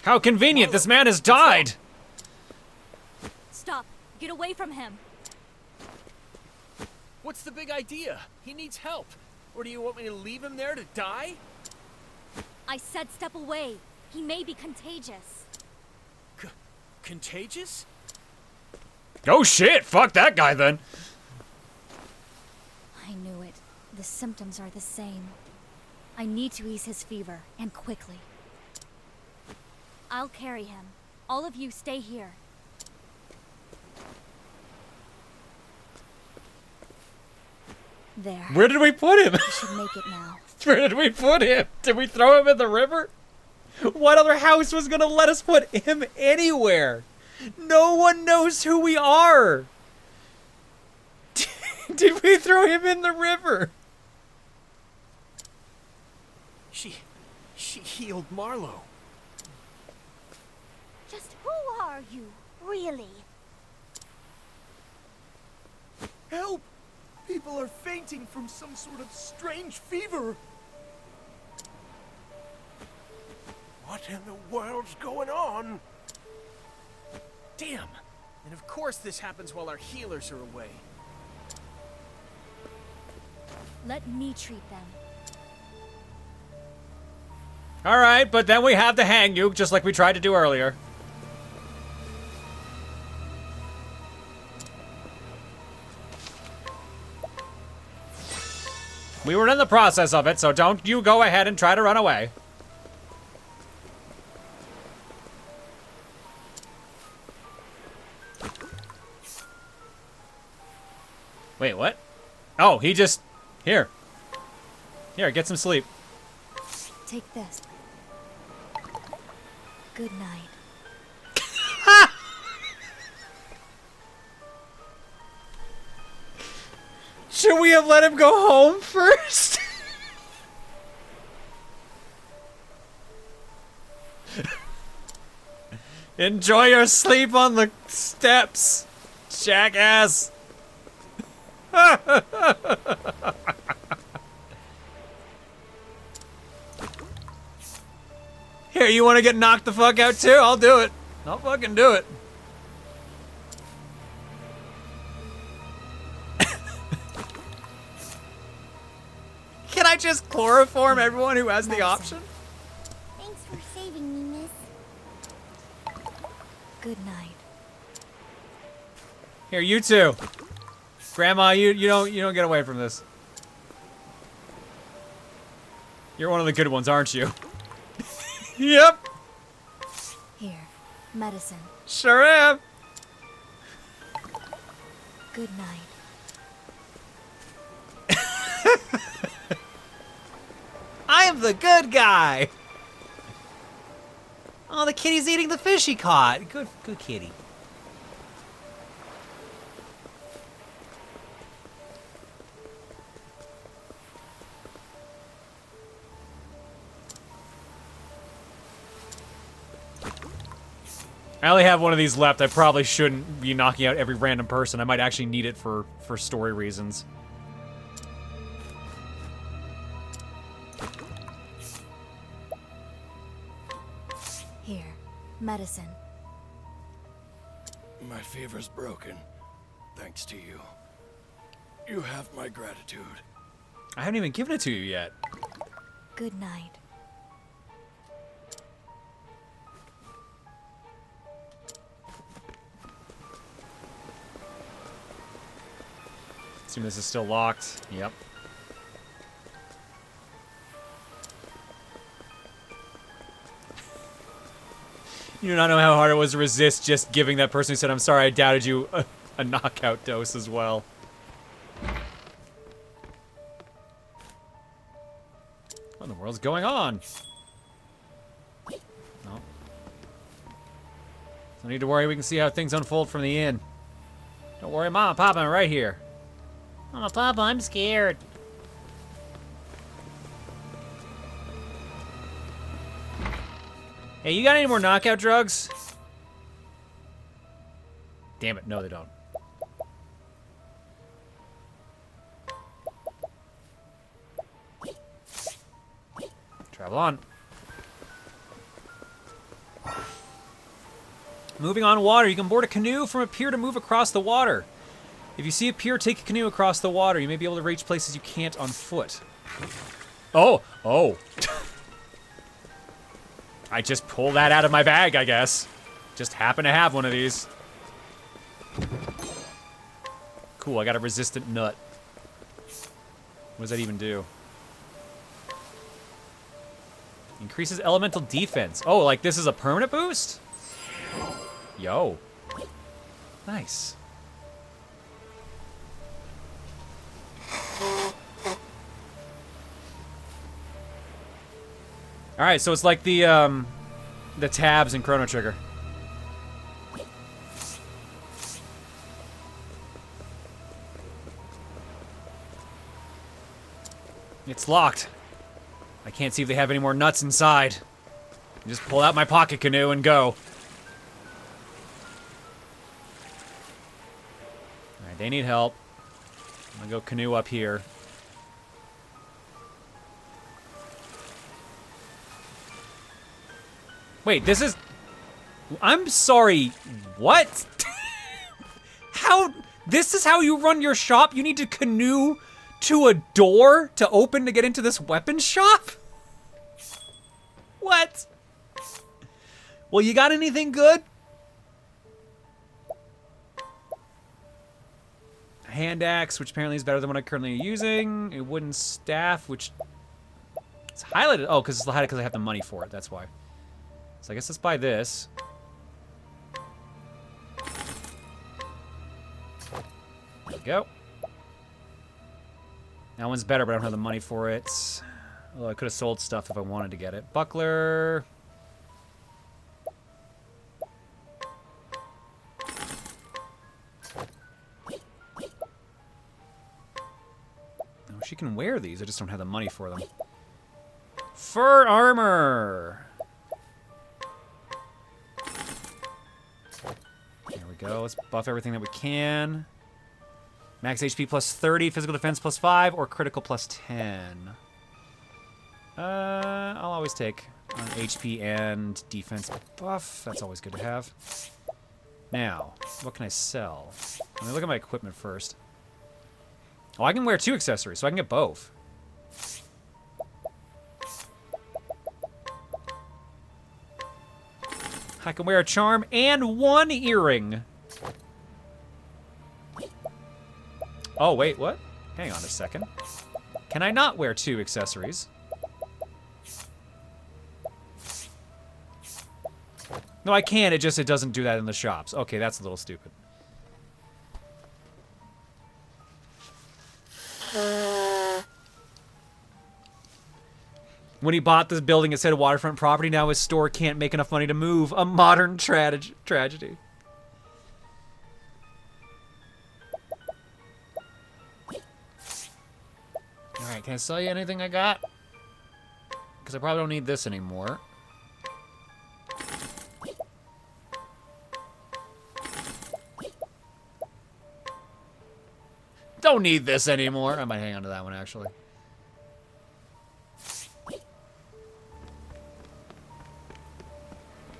How convenient, this man has died! Stop! Get away from him! What's the big idea? He needs help. Or do you want me to leave him there to die? I said step away. He may be contagious. Contagious? Oh shit, fuck that guy then. I knew it. The symptoms are the same. I need to ease his fever, and quickly. I'll carry him. All of you stay here. There. Where did we put him? We should make it now. Where did we put him? Did we throw him in the river? What other house was gonna let us put him anywhere? No one knows who we are. Did we throw him in the river? She healed Marlowe. Just who are you, really? Help! People are fainting from some sort of strange fever. What in the world's going on? Damn. And of course this happens while our healers are away. Let me treat them. All right, but then we have to hang you, just like we tried to do earlier. We were in the process of it, so don't you go ahead and try to run away. Wait, what? Oh, he just... Here. Here, get some sleep. Take this. Good night. Should we have let him go home first? Enjoy your sleep on the steps, jackass. Here, you want to get knocked the fuck out too? I'll do it. I'll fucking do it. Can I just chloroform everyone who has the option? Thanks for saving me, miss. Good night. Here, you two. Grandma, you don't get away from this. You're one of the good ones, aren't you? Yep. Here, medicine. Sure am. Good night. I am the good guy. Oh, the kitty's eating the fish he caught. Good kitty. I only have one of these left. I probably shouldn't be knocking out every random person. I might actually need it for story reasons. Here, medicine. My fever's broken, thanks to you. You have my gratitude. I haven't even given it to you yet. Good night. Assume this is still locked. Yep. You do not know how hard it was to resist just giving that person who said, I'm sorry, I doubted you, a knockout dose as well. What in the world's going on? No. No need to worry, we can see how things unfold from the inn. Don't worry, Mama and Papa are right here. Mama, Papa, I'm scared. Hey, you got any more knockout drugs? Damn it, no they don't. Travel on. Moving on water, you can board a canoe from a pier to move across the water. If you see a pier, take a canoe across the water. You may be able to reach places you can't on foot. Oh. I just pulled that out of my bag, I guess. Just happen to have one of these. Cool, I got a resistant nut. What does that even do? Increases elemental defense. Oh, like this is a permanent boost? Yo. Nice. All right, so it's like the tabs in Chrono Trigger. It's locked. I can't see if they have any more nuts inside. Just pull out my pocket canoe and go. Alright, they need help. I'm gonna go canoe up here. Wait, this is... I'm sorry, what? How... This is how you run your shop? You need to canoe to a door to open to get into this weapon shop? What? Well, you got anything good? A hand axe, which apparently is better than what I'm currently using. A wooden staff, which... It's highlighted. Oh, because it's highlighted because I have the money for it. That's why. So I guess let's buy this. There we go. That one's better, but I don't have the money for it. Although I could have sold stuff if I wanted to get it. Buckler. Oh, she can wear these. I just don't have the money for them. Fur armor. There we go. Let's buff everything that we can. Max HP plus 30, physical defense plus 5, or critical plus 10. I'll always take HP and defense buff. That's always good to have. Now, what can I sell? Let me look at my equipment first. Oh, I can wear 2 accessories, so I can get both. I can wear a charm and 1 earring. Oh, wait, what? Hang on a second. Can I not wear 2 accessories? No, I can. It doesn't do that in the shops. Okay, that's a little stupid. When he bought this building, it said waterfront property. Now his store can't make enough money to move. A modern tragedy. Alright, can I sell you anything I got? Because I probably don't need this anymore. Don't need this anymore. I might hang on to that one, actually.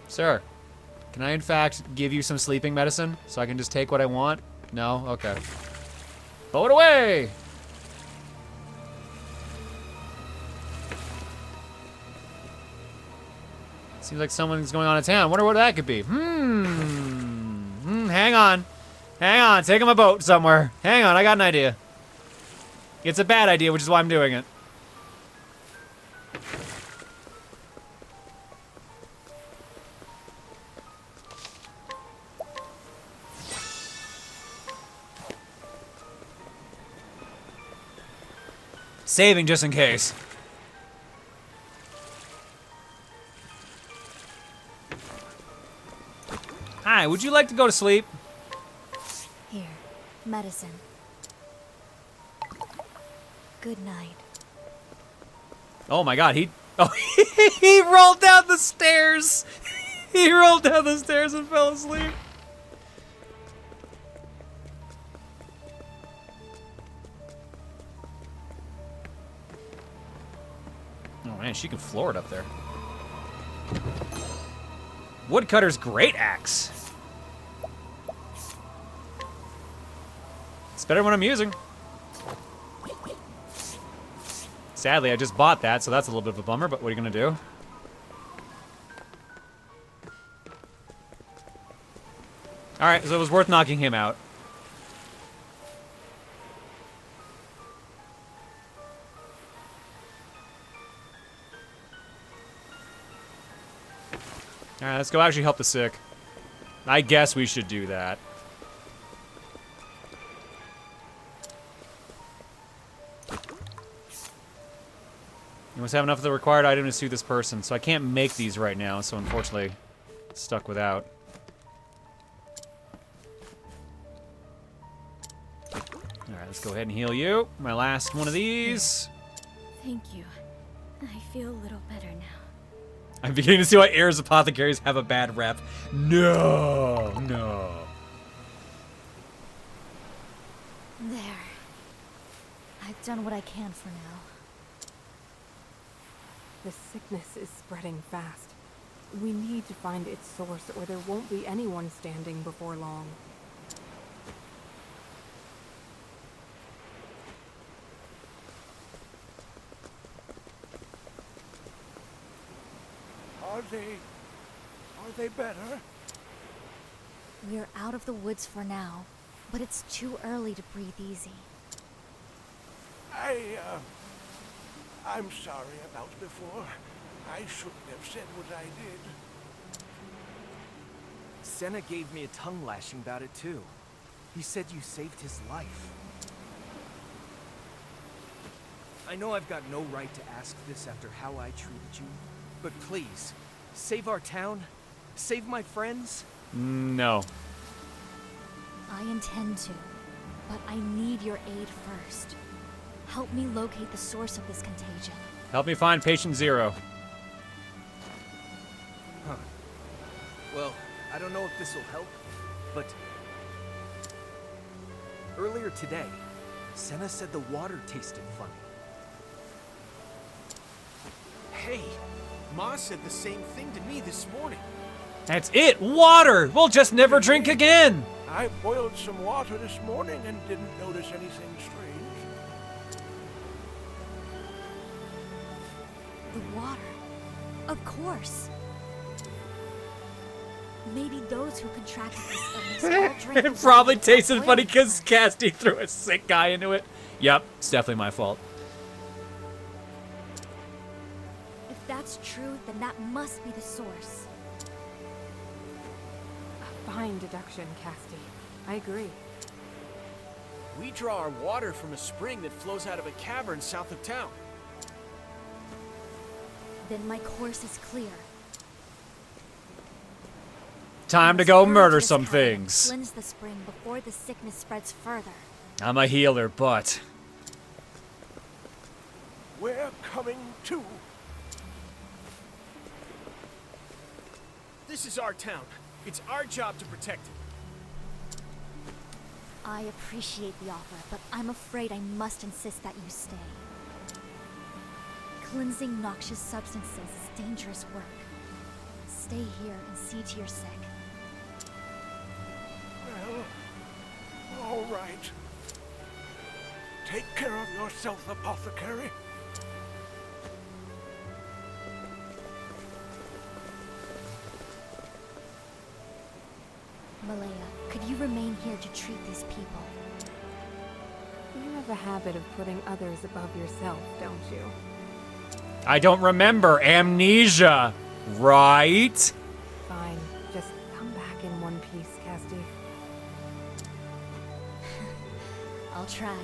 Sir, can I in fact give you some sleeping medicine so I can just take what I want? No? Okay. Throw it away! Seems like someone's going on to town. Wonder what that could be. Hang on. Hang on. Take him a boat somewhere. Hang on. I got an idea. It's a bad idea, which is why I'm doing it. Saving just in case. Hi, would you like to go to sleep? Here, medicine. Good night. Oh my god, he rolled down the stairs. He rolled down the stairs and fell asleep. Oh man, she can floor it up there. Woodcutter's great axe. It's better when I'm using. Sadly, I just bought that, so that's a little bit of a bummer, but what are you gonna do? Alright, so it was worth knocking him out. Alright, let's go actually help the sick. I guess we should do that. You must have enough of the required item to suit this person. So I can't make these right now, so unfortunately, stuck without. Alright, let's go ahead and heal you. My last one of these. Thank you. I feel a little better now. I'm beginning to see why heirs apothecaries have a bad rep. No, no. There. I've done what I can for now. The sickness is spreading fast. We need to find its source, or there won't be anyone standing before long. Are they better? We're out of the woods for now, but it's too early to breathe easy. I'm sorry about before. I shouldn't have said what I did. Senna gave me a tongue lashing about it too. He said you saved his life. I know I've got no right to ask this after how I treated you, but please, save our town, save my friends. No. I intend to, but I need your aid first. Help me locate the source of this contagion. Help me find patient 0. Huh. Well, I don't know if this will help, but earlier today, Senna said the water tasted funny. Hey, Ma said the same thing to me this morning. That's it! Water! We'll just never drink again! I boiled some water this morning and didn't notice anything strange. The water. Of course. Maybe those who contracted this illness all drank It probably tasted funny because Casty threw a sick guy into it. Yep, it's definitely my fault. If that's true, then that must be the source. A fine deduction, Casty. I agree. We draw our water from a spring that flows out of a cavern south of town. Then my course is clear. Time to go murder some things. Cleanse the spring before the sickness spreads further. I'm a healer, but... We're coming too. This is our town. It's our job to protect it. I appreciate the offer, but I'm afraid I must insist that you stay. Cleansing noxious substances is dangerous work. Stay here and see to your sick. Well, all right. Take care of yourself, apothecary. Malaya, could you remain here to treat these people? You have a habit of putting others above yourself, don't you? I don't remember. Amnesia, right? Fine. Just come back in one piece, Casty. I'll try.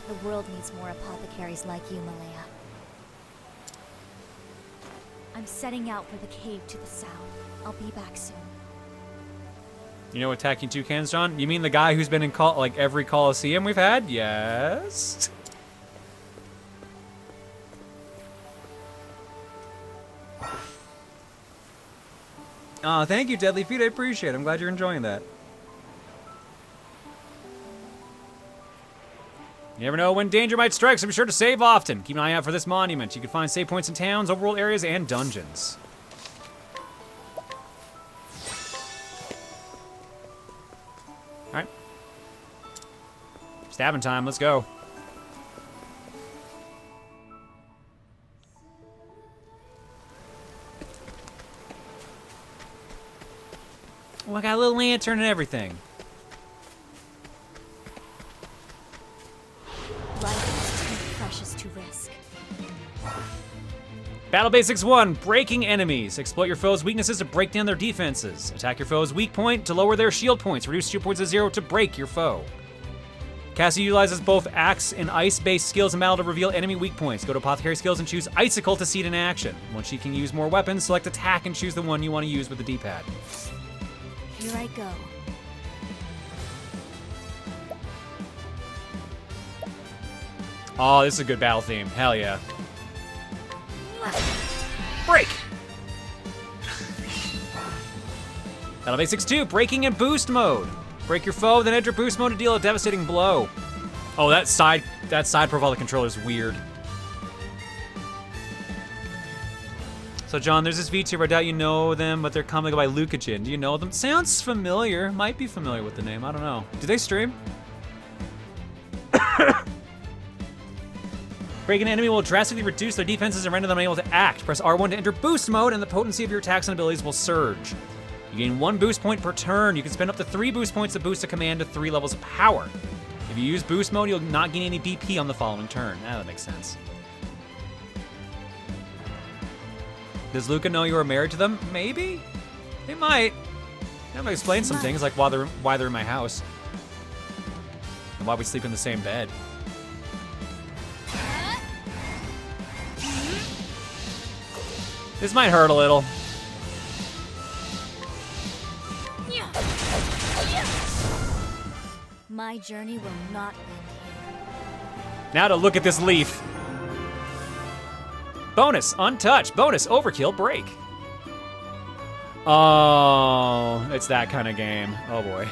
The world needs more apothecaries like you, Malaya. I'm setting out for the cave to the south. I'll be back soon. You know attacking toucans, John? You mean the guy who's been in like every Coliseum we've had? Yes. Aw, thank you, Deadly Feet. I appreciate it. I'm glad you're enjoying that. You never know when danger might strike, so be sure to save often. Keep an eye out for this monument. You can find save points in towns, overworld areas, and dungeons. Alright. Stabbing time, let's go. Oh, I got a little lantern and everything. Life is too precious to risk. Battle Basics 1, breaking enemies. Exploit your foes' weaknesses to break down their defenses. Attack your foe's weak point to lower their shield points. Reduce shield points to 0 to break your foe. Cassie utilizes both axe and ice-based skills in battle to reveal enemy weak points. Go to apothecary skills and choose icicle to see it in action. Once she can use more weapons, select attack and choose the one you want to use with the D-pad. Here I go. Oh, this is a good battle theme. Hell yeah. Break! Battle Basics 2, breaking in boost mode. Break your foe, then enter boost mode to deal a devastating blow. Oh, that side profile of the controller is weird. So, John, there's this VTuber. I doubt you know them, but they're coming by Lucajin. Do you know them? Sounds familiar. Might be familiar with the name. I don't know. Do they stream? Breaking an enemy will drastically reduce their defenses and render them unable to act. Press R1 to enter boost mode, and the potency of your attacks and abilities will surge. You gain 1 boost point per turn. You can spend up to 3 boost points to boost a command to 3 levels of power. If you use boost mode, you'll not gain any BP on the following turn. Ah, that makes sense. Does Luca know you are married to them? Maybe? They might. That might explain some things, like why they're in my house. And why we sleep in the same bed. This might hurt a little. My journey will not end here. Now to look at this leaf. Bonus, untouched. Bonus, overkill, break. Oh, it's that kind of game. Oh boy.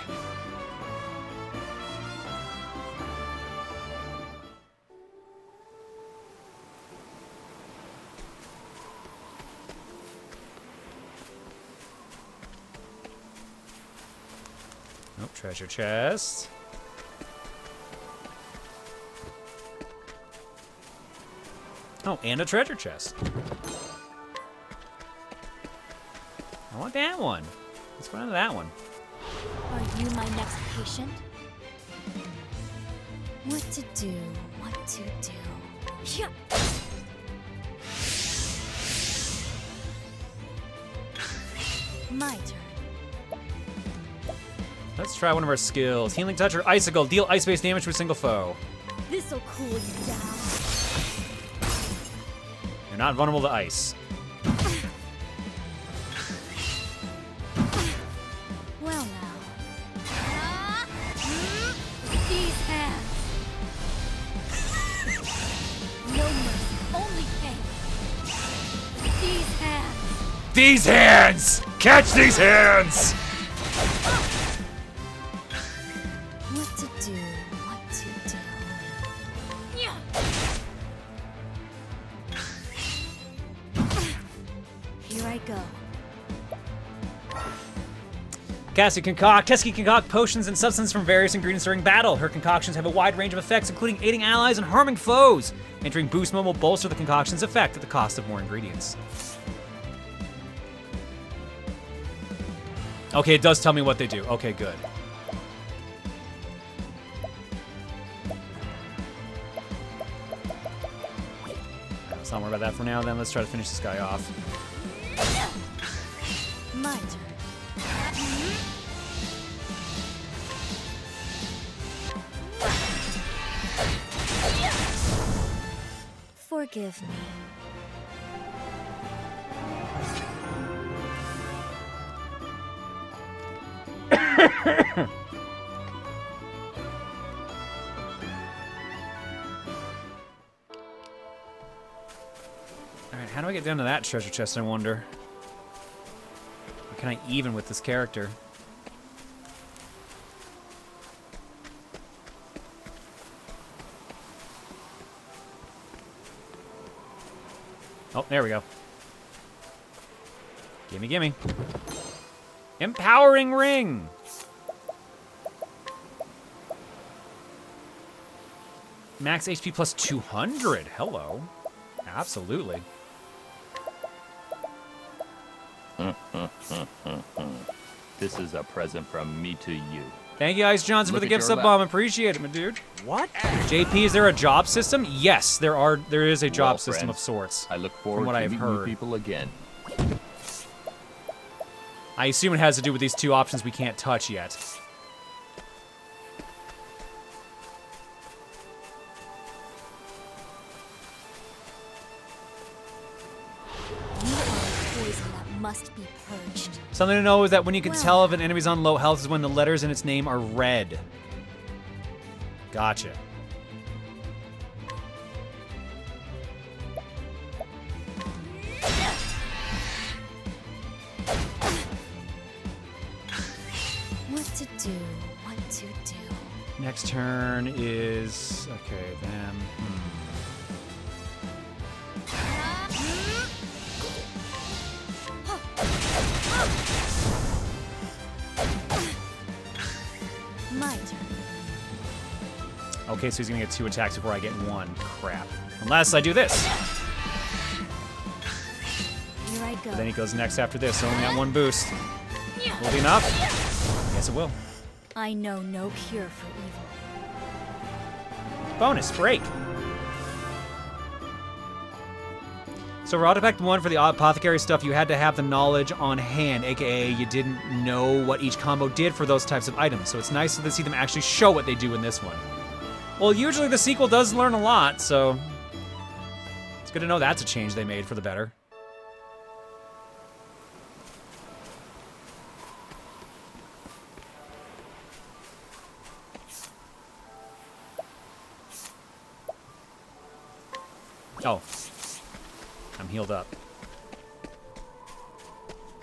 Nope, treasure chest. Oh, and a treasure chest. I want that one. Let's go down to that one. Are you my next patient? What to do? What to do? Yeah. My turn. Let's try one of our skills. Healing Touch or Icicle. Deal ice-based damage to a single foe. This'll cool you down. You're not vulnerable to ice. Well now. These hands. No mercy, only pain. These hands. These hands! Catch these hands! What to do? What to do? Here I go. Cassie can concoct potions and substances from various ingredients during battle. Her concoctions have a wide range of effects, including aiding allies and harming foes. Entering boost mode will bolster the concoction's effect at the cost of more ingredients. Okay, it does tell me what they do. Okay, good. Let's not worry about that for now, then. Let's try to finish this guy off. My turn. Forgive me. Alright, how do I get down to that treasure chest, I wonder? Or can I even with this character? Oh, there we go. Gimme, gimme. Empowering ring! Max HP plus 200. Hello. Absolutely. This is a present from me to you. Thank you, Ice Johnson, for the gift sub bomb. Appreciate it, my dude. What? JP, is there a job system? Yes, there is a job system of sorts. I look forward to meeting you people again. I assume it has to do with these two options we can't touch yet. must be purged. Something to know is that when you can Well. tell if an enemy's on low health is when the letters in its name are red. Gotcha. What to do? What to do? Next turn is okay. Them. My turn. Okay, so he's gonna get 2 attacks before I get 1. Crap. Unless I do this. Here I go. But then he goes next after this. So only got 1 boost. Will it be enough? Yes, it will. I know no cure for evil. Bonus break. So for Octopath 1, for the apothecary stuff, you had to have the knowledge on hand, aka you didn't know what each combo did for those types of items. So it's nice to see them actually show what they do in this one. Well, usually the sequel does learn a lot, so it's good to know that's a change they made for the better. Oh. I'm healed up.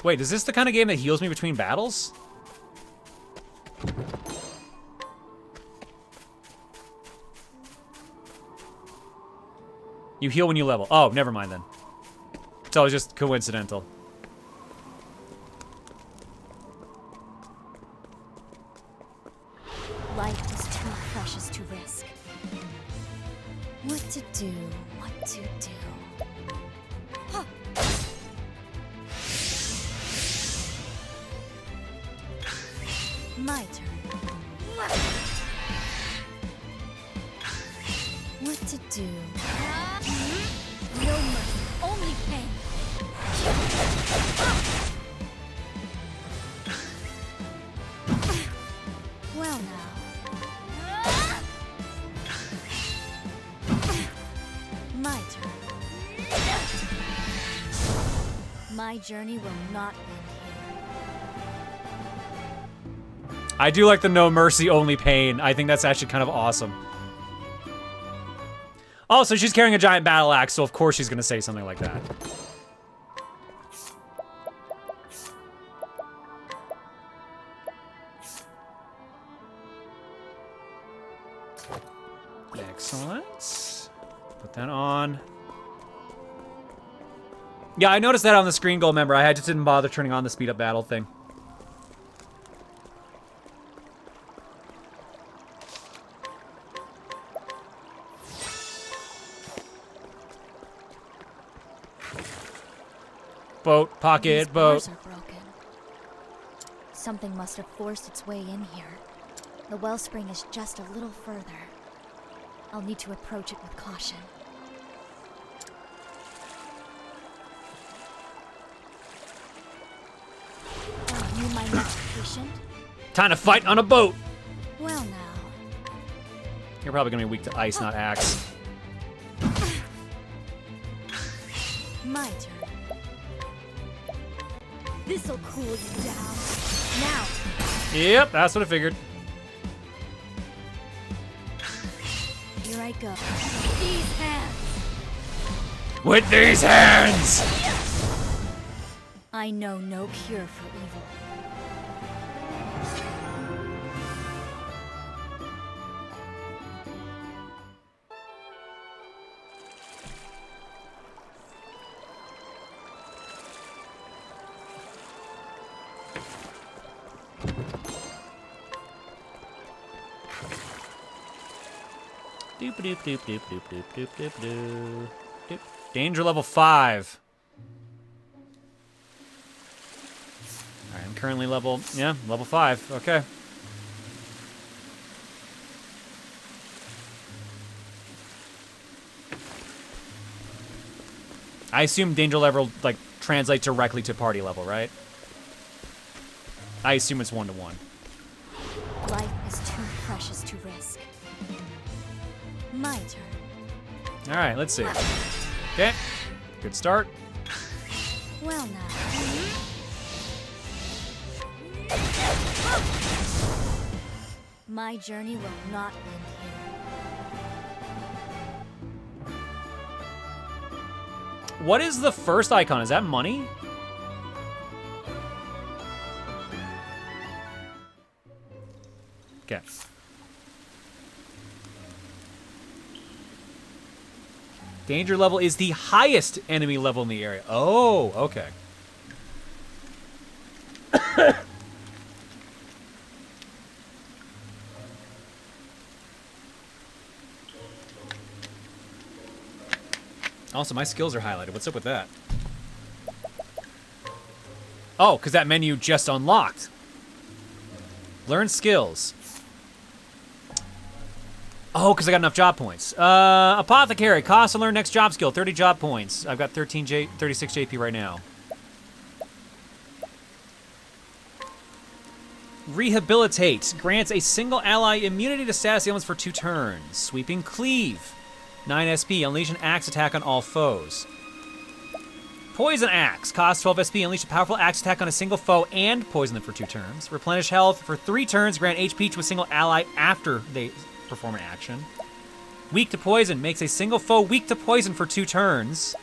Wait, is this the kind of game that heals me between battles? You heal when you level. Oh, never mind then. It's always just coincidental. Life is too precious to risk. What to do? What to do? Huh. My turn. What to do? No mercy, only pain. Well now. My turn. My journey will not end here. I do like the no mercy, only pain. I think that's actually kind of awesome. Also, she's carrying a giant battle axe, so of course she's gonna say something like that. Excellent. Put that on. Yeah, I noticed that on the screen goal, remember. I just didn't bother turning on the speed up battle thing. Boat, pocket, These boat. bars are broken. Something must have forced its way in here. The wellspring is just a little further. I'll need to approach it with caution. Oh, you my next patient? Time to fight on a boat. Well now. You're probably gonna be weak to ice, not axe. My turn. This'll cool you down. Now. Yep, that's what I figured. Here I go. These hands. With these hands! I know no cure for evil. Doop doop doop doop doop doop doop doop doop. Doop. Danger level 5. Alright, I'm currently level 5. Okay. I assume danger level, like, translates directly to party level, right? I assume it's 1-to-1. Life is too precious to risk. My turn. Alright, let's see. Okay. Good start. Well now. My journey will not end here. What is the first icon? Is that money? Okay. Danger level is the highest enemy level in the area. Oh, okay. Also, my skills are highlighted. What's up with that? Oh, because that menu just unlocked. Learn skills. Oh, because I got enough job points. Apothecary. Cost to learn next job skill. 30 job points. I've got 36 JP right now. Rehabilitate. Grants a single ally immunity to status ailments for 2 turns. Sweeping Cleave. 9 SP. Unleash an axe attack on all foes. Poison Axe. Cost 12 SP. Unleash a powerful axe attack on a single foe and poison them for 2 turns. Replenish health for 3 turns. Grant HP to a single ally after they perform an action. Weak to poison. Makes a single foe weak to poison for 2 turns.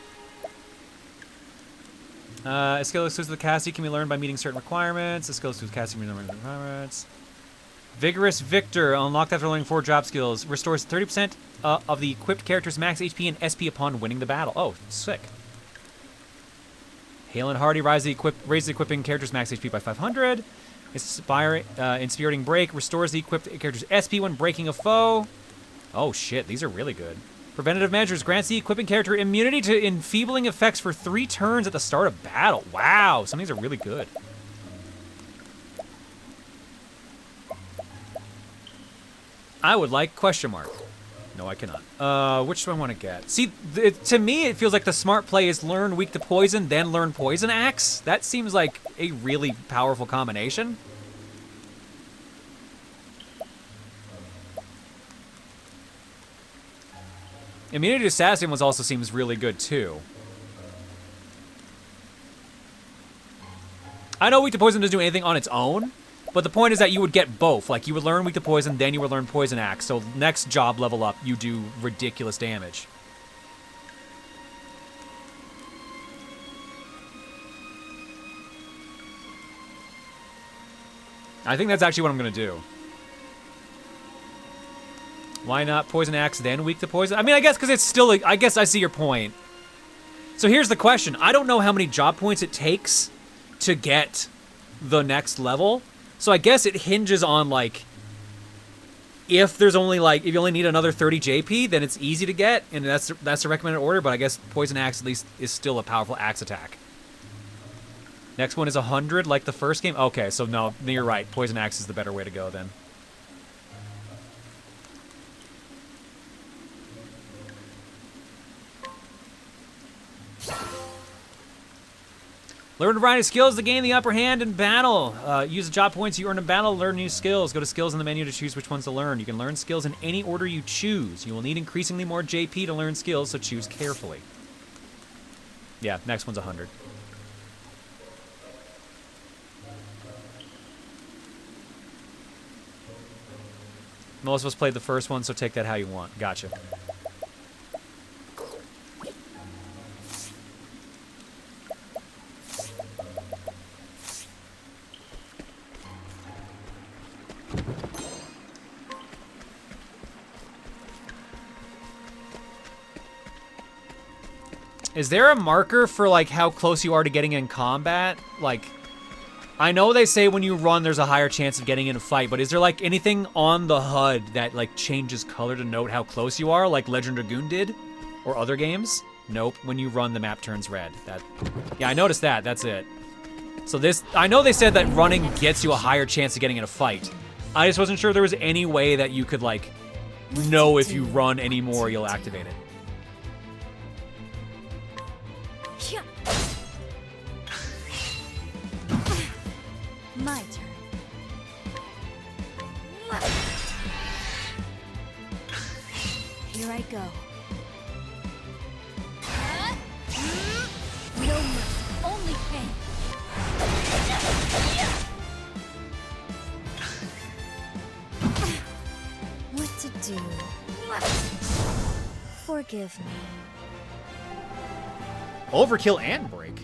A skill exclusive to the casting can be learned by meeting certain requirements. A skill exclusive to the casting can be learned by meeting requirements. Vigorous Victor. Unlocked after learning 4 job skills. Restores 30% of the equipped character's max HP and SP upon winning the battle. Oh, sick. Hale and Hardy raises the equipping character's max HP by 500. Inspiriting Break restores the equipped character's SP when breaking a foe. Oh shit, these are really good. Preventative Measures grants the equipping character immunity to enfeebling effects for 3 turns at the start of battle. Wow, some of these are really good. I would like question mark. No, I cannot. Which do I want to get? See, to me, it feels like the smart play is learn weak to poison, then learn poison axe. That seems like a really powerful combination. Immunity to Assassin also seems really good, too. I know weak to poison doesn't do anything on its own, but the point is that you would get both. Like, you would learn weak to poison, then you would learn poison axe. So next job level up, you do ridiculous damage. I think that's actually what I'm going to do. Why not poison axe, then weak to poison? I mean, I guess because it's still... I guess I see your point. So here's the question. I don't know how many job points it takes to get the next level. So I guess it hinges on, like, if there's only, like, if you only need another 30 JP, then it's easy to get, and that's the recommended order, but I guess Poison Axe at least is still a powerful axe attack. Next one is 100, like the first game? Okay, so no, you're right. Poison Axe is the better way to go, then. Learn a variety of skills to gain the upper hand in battle. Use the job points you earn in battle to learn new skills. Go to skills in the menu to choose which ones to learn. You can learn skills in any order you choose. You will need increasingly more JP to learn skills, so choose carefully. Yeah, next one's 100. Most of us played the first one, so take that how you want. Gotcha. Is there a marker for, like, how close you are to getting in combat? Like, I know they say when you run there's a higher chance of getting in a fight, but is there, like, anything on the HUD that, like, changes color to note how close you are, like Legend Dragoon did? Or other games? Nope. When you run, the map turns red. Yeah, I noticed that. That's it. So this... I know they said that running gets you a higher chance of getting in a fight. I just wasn't sure there was any way that you could, like, know if you run anymore, you'll activate it. My turn. Here I go. No mercy, only pain. to do? Forgive me. Overkill and break.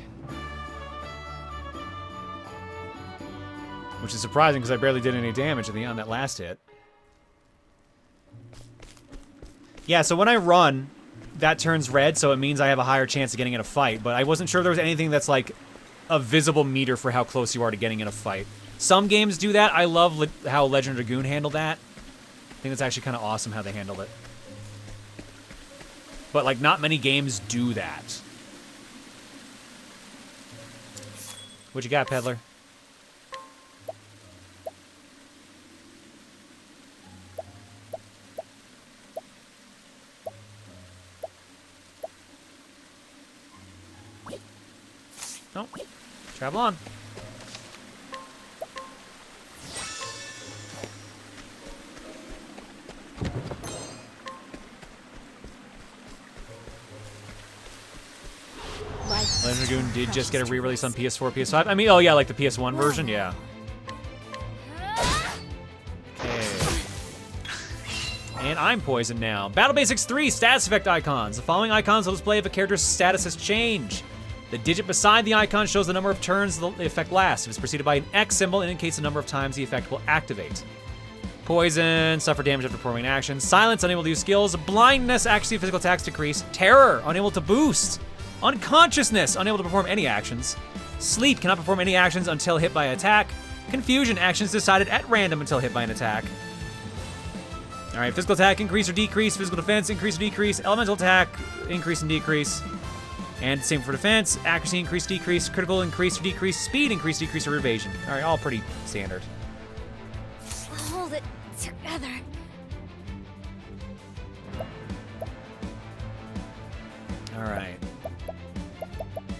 Which is surprising because I barely did any damage on that last hit. Yeah, so when I run, that turns red, so it means I have a higher chance of getting in a fight. But I wasn't sure there was anything that's like a visible meter for how close you are to getting in a fight. Some games do that. I love how Legend of Dragoon handled that. I think it's actually kind of awesome how they handled it. But like, not many games do that. What you got, Peddler? Nope. Travel on. Legend of Dragoon did just get a re-release on PS4, PS5. I mean, oh yeah, like the PS1 version, yeah. Okay. And I'm poisoned now. Battle Basics 3 status effect icons. The following icons will display if a character's status has changed. The digit beside the icon shows the number of turns the effect lasts. If it's preceded by an X symbol, it indicates the number of times the effect will activate. Poison, suffer damage after performing an action. Silence, unable to use skills. Blindness, accuracy, physical attacks decrease. Terror, unable to boost. Unconsciousness, unable to perform any actions. Sleep, cannot perform any actions until hit by an attack. Confusion, actions decided at random until hit by an attack. All right, physical attack, increase or decrease. Physical defense, increase or decrease. Elemental attack, increase and decrease. And same for defense, accuracy, increase, decrease. Critical, increase or decrease. Speed, increase, decrease, or evasion. All right, all pretty standard. Hold it together. All right.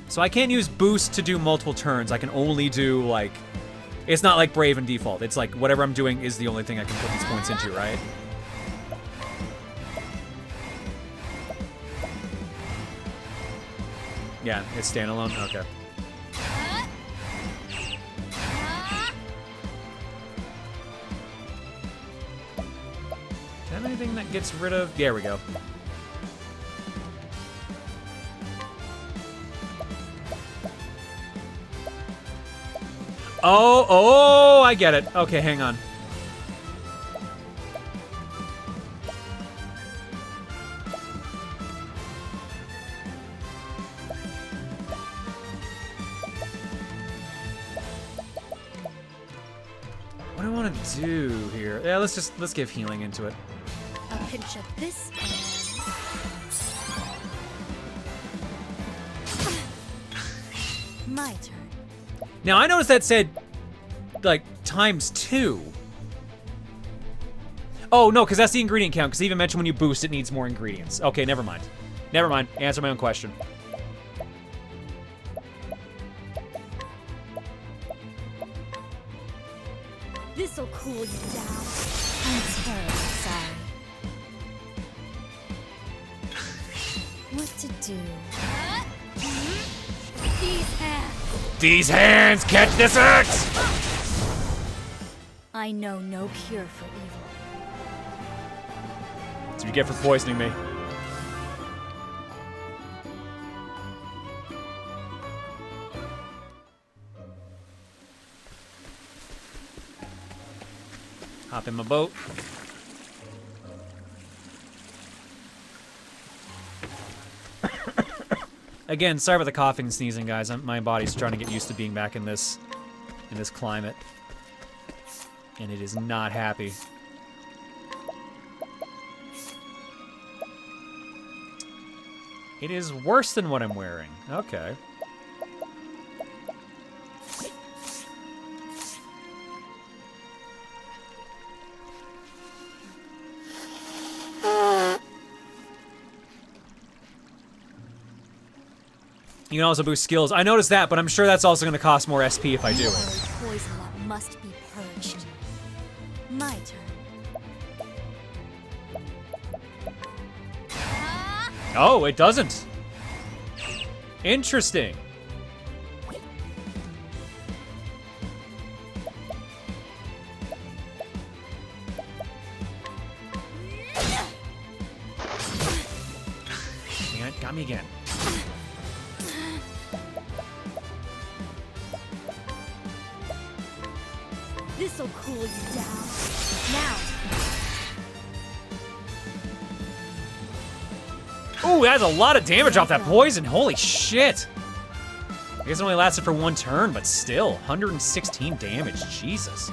So I can't use boost to do multiple turns. I can only do, like... It's not like Brave and Default. It's like whatever I'm doing is the only thing I can put these points into, right? Yeah, it's standalone? Okay. Do I have anything that gets rid of... There we go. Oh, I get it. Okay, hang on. What do I want to do here? Yeah, let's give healing into it. A pinch of this and... My turn. Now, I noticed that said, like, ×2. Oh, no, because that's the ingredient count, because even mentioned when you boost, it needs more ingredients. Okay, never mind. Never mind. Answer my own question. This'll cool you down. I'm terribly sorry. What to do? These hands. These hands catch this axe! I know no cure for evil. That's what you get for poisoning me. Hop in my boat. Again, sorry about the coughing and sneezing, guys. My body's trying to get used to being back in this climate. And it is not happy. It is worse than what I'm wearing. Okay. You can also boost skills. I noticed that, but I'm sure that's also going to cost more SP if I do it. Poison that must be purged. My turn. Oh, it doesn't. Interesting. got me again. This'll cool you down. Now. Ooh, that's a lot of damage off that poison. Holy shit. I guess it only lasted for 1 turn, but still, 116 damage. Jesus.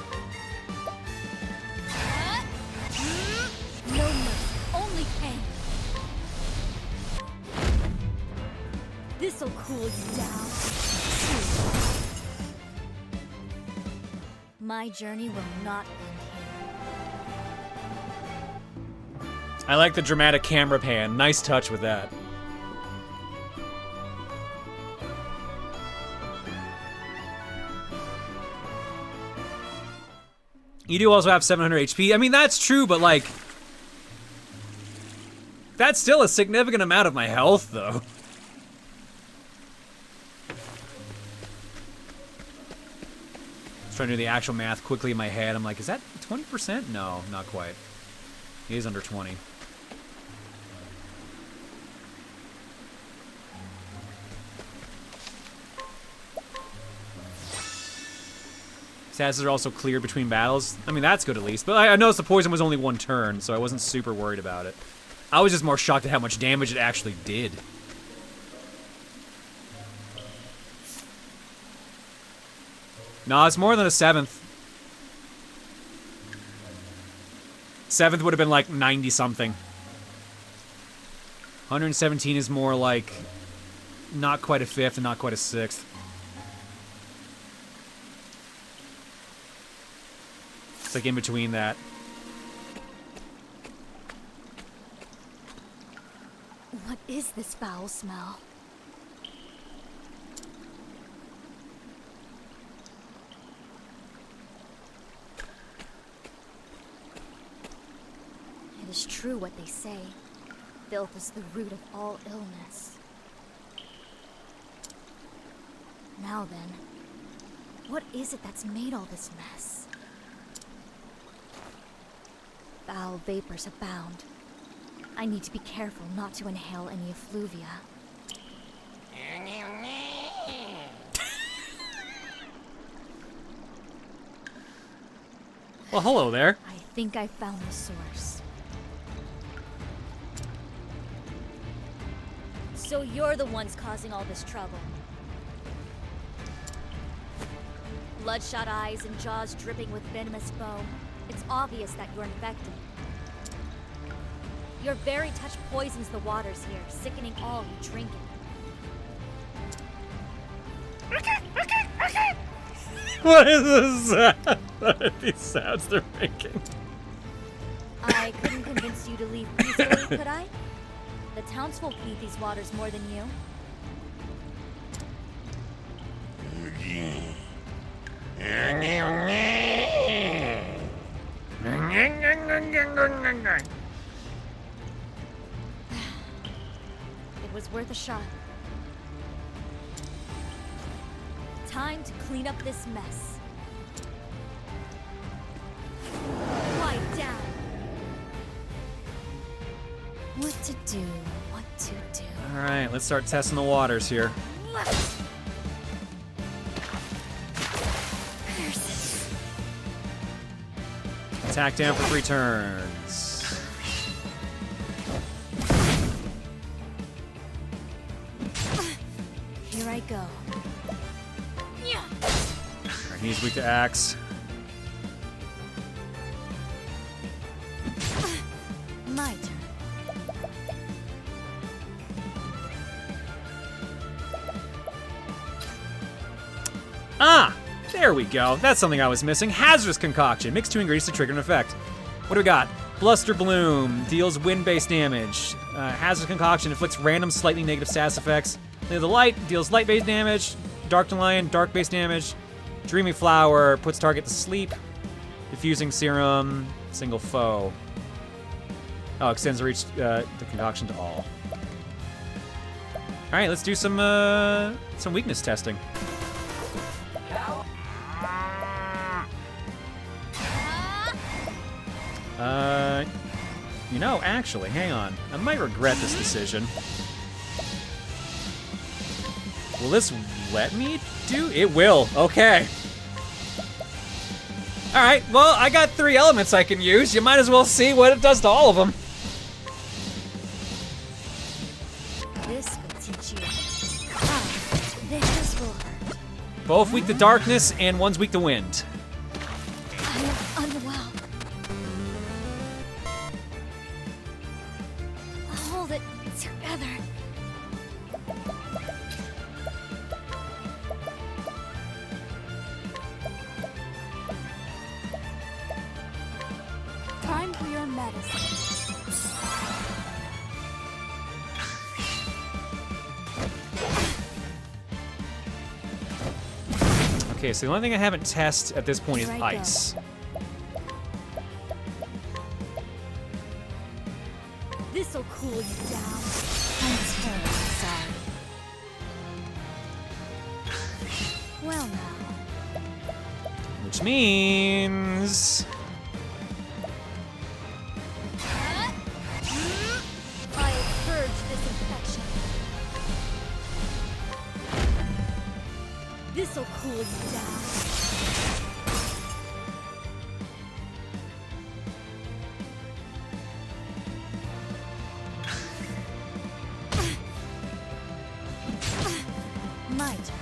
No mercy, only pain. This'll cool you down. My journey will not end here. I like the dramatic camera pan. Nice touch with that. You do also have 700 HP. I mean, that's true, but like... That's still a significant amount of my health, though. I was trying to do the actual math quickly in my head. I'm like, is that 20%? No, not quite. He is under 20. Stats are also cleared between battles. I mean, that's good at least. But I noticed the poison was only 1 turn, so I wasn't super worried about it. I was just more shocked at how much damage it actually did. No, it's more than a 7th. 7th would have been like 90-something. 117 is more like not quite a 5th and not quite a 6th. It's like in between that. What is this foul smell? It is true what they say. Filth is the root of all illness. Now then, what is it that's made all this mess? Foul vapors abound. I need to be careful not to inhale any effluvia. Well, hello there. I think I found the source. So you're the ones causing all this trouble. Bloodshot eyes and jaws dripping with venomous foam. It's obvious that you're infected. Your very touch poisons the waters here, sickening all who drink it. What is this? What are these sounds they're making? I couldn't convince you to leave peacefully, could I? The townsfolk need these waters more than you. It was worth a shot. Time to clean up this mess. Quiet down. What to do, what to do. All right, let's start testing the waters here. Curses. Attack down for 3 turns. Here I go. Alright, he's weak to axe. My turn. Ah! There we go. That's something I was missing. Hazardous concoction. Mix 2 ingredients to trigger an effect. What do we got? Bluster Bloom. Deals wind-based damage. Hazardous concoction inflicts random slightly negative status effects. Lay of the Light deals light-based damage. Dark to Lion, dark-based damage. Dreamy Flower puts target to sleep. Diffusing Serum, single foe. Oh, extends the reach, the concoction to all. All right, let's do some weakness testing. You know, actually, hang on. I might regret this decision. Will this let me do? It will. Okay. All right. Well, I got 3 elements I can use. You might as well see what it does to all of them. This will teach you. This will hurt. Both weak to darkness, and one's weak to wind. I am unwell. Hold it together. Time for your medicine. Okay, so the only thing I haven't tested at this point is Here I go. ice. This'll cool you down. I'm terribly sorry. Well now. Which means... I'll purge this infection. This'll cool you down. My turn.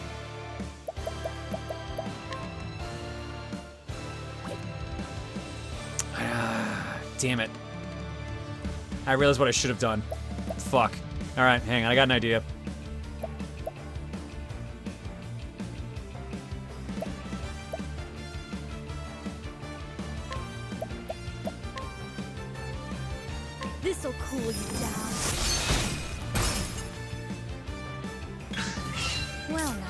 Damn it. I realized what I should have done. Fuck. Alright, hang on, I got an idea. This'll cool you down. Well now.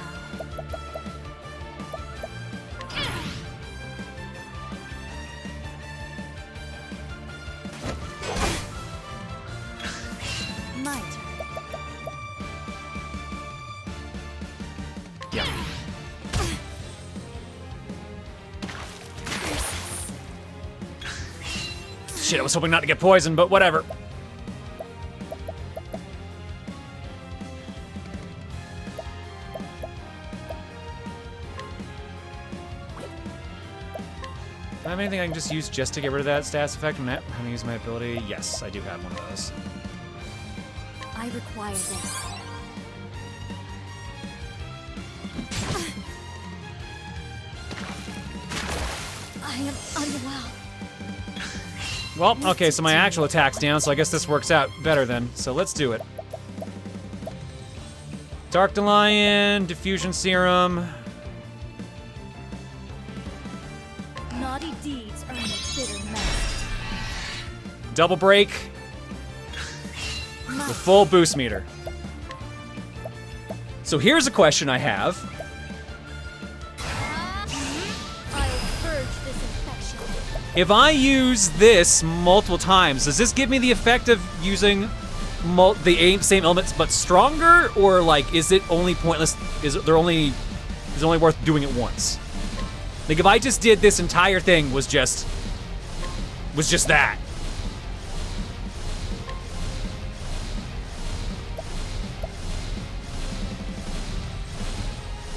My turn. Yeah. Shit, I was hoping not to get poisoned, but whatever. Do I have anything I can just use just to get rid of that status effect? I'm not going to use my ability. Yes, I do have one of those. I require this. I am unwell. Well, okay, so my actual attack's down, so I guess this works out better then. So let's do it. Dark Lion, Diffusion Serum. Naughty deeds earn a bitter medicine. Double break. The full boost meter. So here's a question I have. I'll purge this infection. If I use this multiple times, does this give me the effect of using the same elements but stronger, or like is it only pointless? Is it only worth doing it once? Like if I just did this entire thing was just that.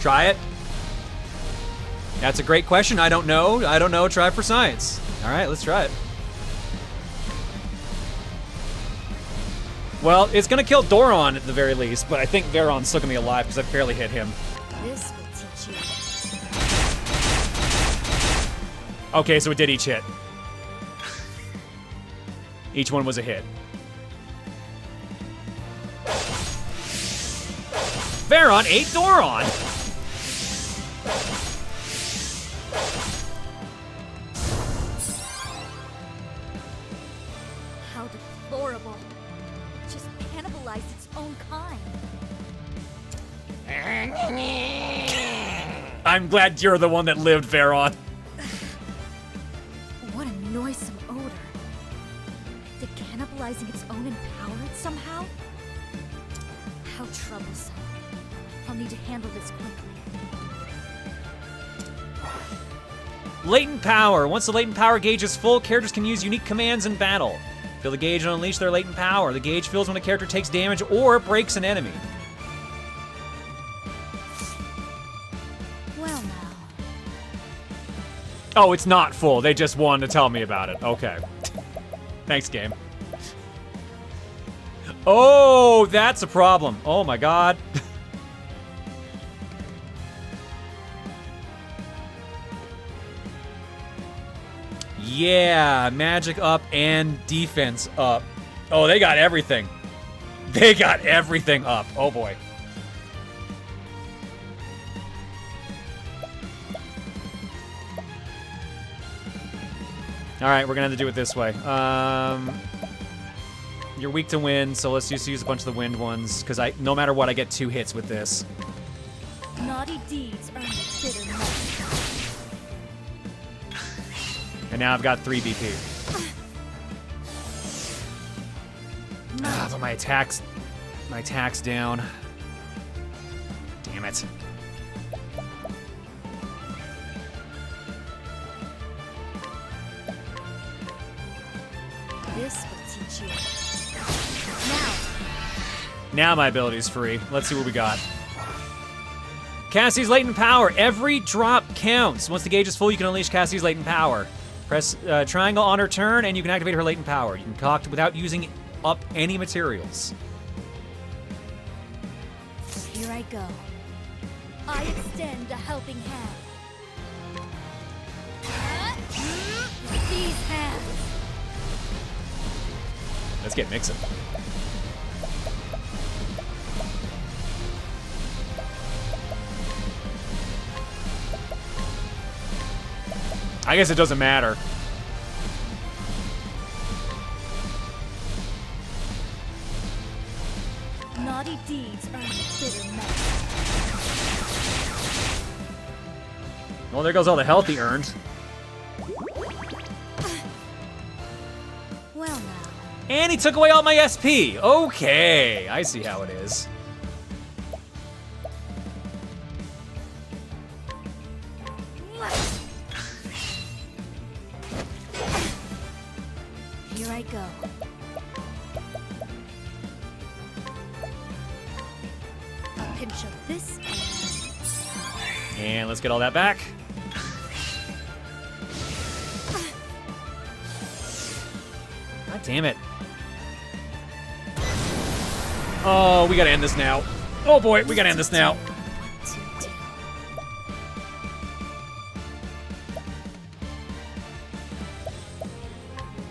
Try it. That's a great question. I don't know. I don't know. Try for science. All right, let's try it. Well, it's gonna kill Doron at the very least, but I think Veron's still gonna be alive because I barely hit him. This will teach you. Okay, so it did each hit. Each one was a hit. Veron ate Doron! How deplorable. Just cannibalized its own kind. I'm glad you're the one that lived, Veron. What a noisome odor. Did cannibalizing its own empower it somehow? How troublesome. I'll need to handle this quickly. Latent power. Once the latent power gauge is full, characters can use unique commands in battle. Fill the gauge and unleash their latent power. The gauge fills when a character takes damage or breaks an enemy. Oh, it's not full. They just wanted to tell me about it. Okay. Thanks, game. Oh, that's a problem. Oh my god. Yeah, magic up and defense up. Oh, they got everything. They got everything up. Oh boy. All right, we're gonna have to do it this way. You're weak to wind, so let's just use a bunch of the wind ones, because no matter what, I get 2 hits with this. Naughty deeds earn a bitter medicine. And now I've got 3 BP. But my attack's down. Damn it. This will teach you. Now my ability's free. Let's see what we got. Cassie's latent power. Every drop counts. Once the gauge is full, you can unleash Cassie's latent power. Press triangle on her turn, and you can activate her latent power. You can concoct without using up any materials. Here I go. I extend a helping hand. With these hands. Let's get mixing. I guess it doesn't matter. Naughty deeds earn a bitter medicine. Well, there goes all the health he earned. Well now. And he took away all my SP. Okay, I see how it is. Here I go. A pinch of this And let's get all that back. God damn it. Oh, we gotta end this now. Oh boy, we gotta end this now.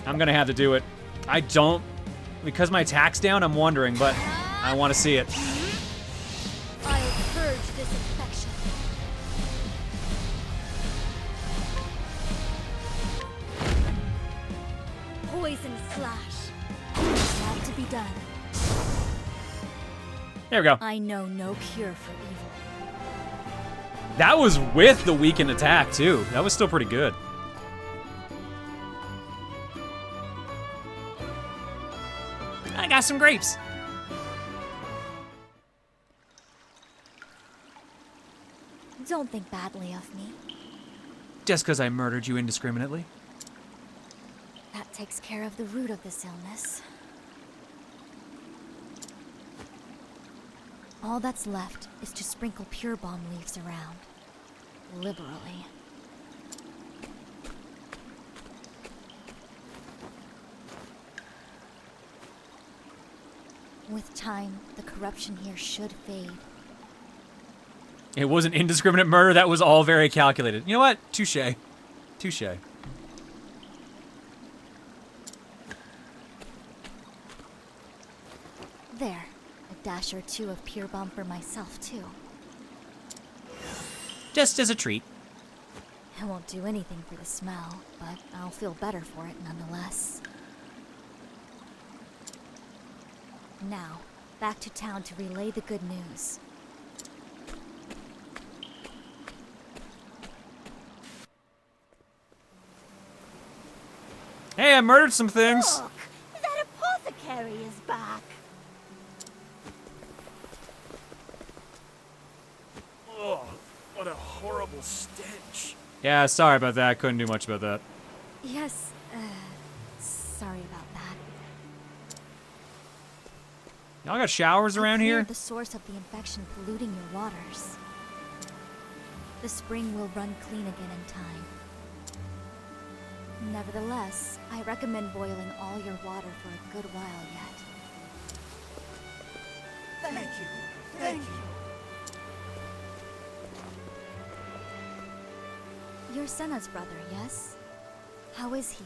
I'm gonna have to do it. I don't, because my attack's down, I'm wondering, but I want to see it. I'll purge this infection. Poison slash. Not to be done. There we go. I know no cure for evil. That was with the weakened attack, too. That was still pretty good. I got some grapes. Don't think badly of me. Just because I murdered you indiscriminately. That takes care of the root of this illness. All that's left is to sprinkle pure balm leaves around. Liberally. With time, the corruption here should fade. It wasn't indiscriminate murder. That was all very calculated. You know what? Touche. Touche. There. A dash or two of pure balm for myself, too. Just as a treat. It won't do anything for the smell, but I'll feel better for it nonetheless. Now, back to town to relay the good news. Hey, I murdered some things. Look, that apothecary is back. Oh, what a horrible stench. Yeah, sorry about that. Couldn't do much about that. Yes, sorry about that. Y'all got showers around I here? cleared the source of the infection polluting your waters. The spring will run clean again in time. Nevertheless, I recommend boiling all your water for a good while yet. Thank you. Thank you. You're Senna's brother, yes? How is he?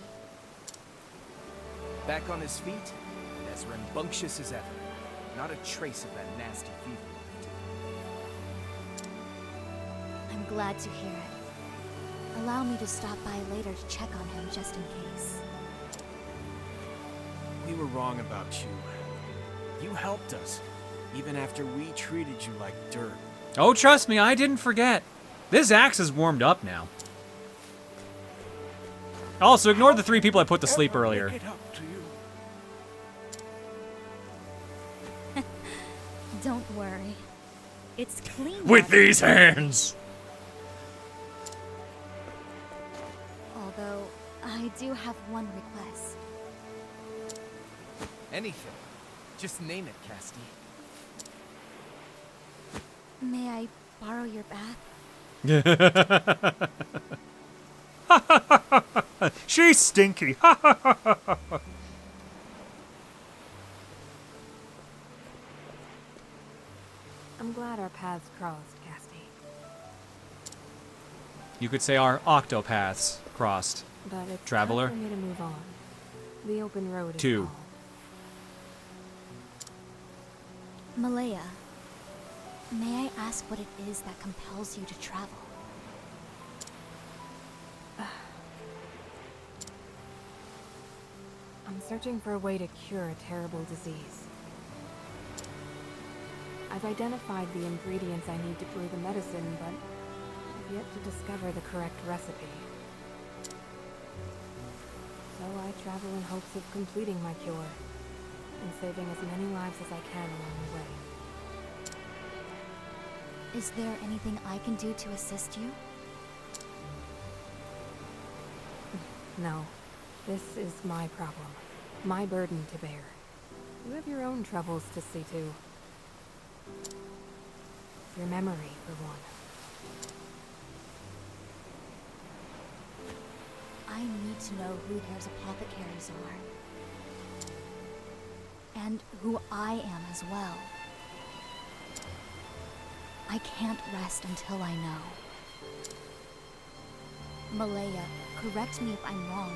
Back on his feet, and as rambunctious as ever. Not a trace of that nasty fever left. I'm glad to hear it. Allow me to stop by later to check on him just in case. We were wrong about you. You helped us, even after we treated you like dirt. Oh, trust me, I didn't forget. This axe is warmed up now. Also, ignore the 3 people I put to sleep earlier. Make it up to you. Don't worry. It's clean. With now. these hands! Although, I do have one request. Anything. Just name it, Casti. May I borrow your bath? She's stinky. I'm glad our paths crossed, Casti. You could say our octopaths crossed. But it's Traveler. time for me to move on. The open road is 2. called. Malaya, may I ask what it is that compels you to travel? I'm searching for a way to cure a terrible disease. I've identified the ingredients I need to brew the medicine, but I've yet to discover the correct recipe. So I travel in hopes of completing my cure, and saving as many lives as I can along the way. Is there anything I can do to assist you? No. This is my problem. My burden to bear. You have your own troubles to see to. Your memory, for one. I need to know who there's apothecaries are. And who I am as well. I can't rest until I know. Malaya, correct me if I'm wrong,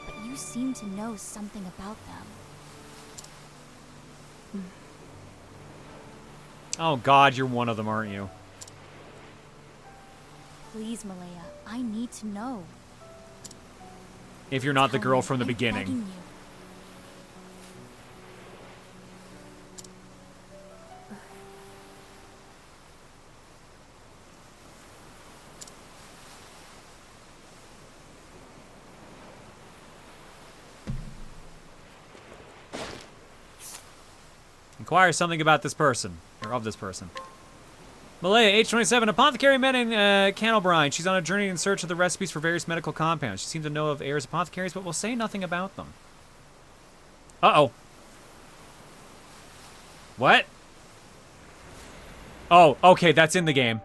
but you seem to know something about them. Oh god, you're one of them, aren't you? Please, Malaya, I need to know. If you're not the Tell girl me, from the I'm beginning. begging you. Inquire something about this person, or of this person. Malaya, age 27, apothecary met in Candlebrine. She's on a journey in search of the recipes for various medical compounds. She seems to know of Ayer's apothecaries, but will say nothing about them. Uh-oh. What? Oh, okay, that's in the game.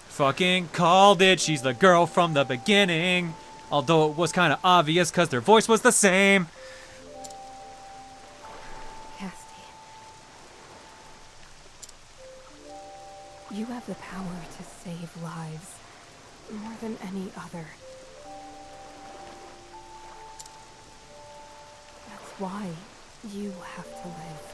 Fucking called it. She's the girl from the beginning. Although it was kind of obvious because their voice was the same. Casti. You have the power to save lives. More than any other. That's why you have to live.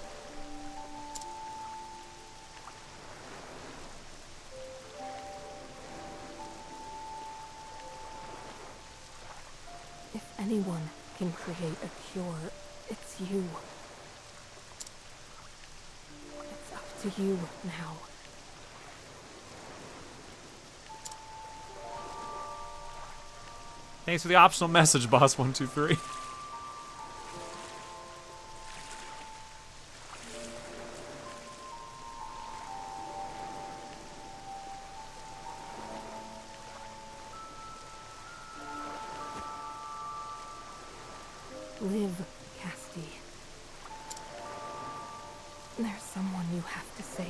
If anyone can create a cure, it's you. It's up to you now. Thanks for the optional message, Boss 123. Live, Casti. There's someone you have to save.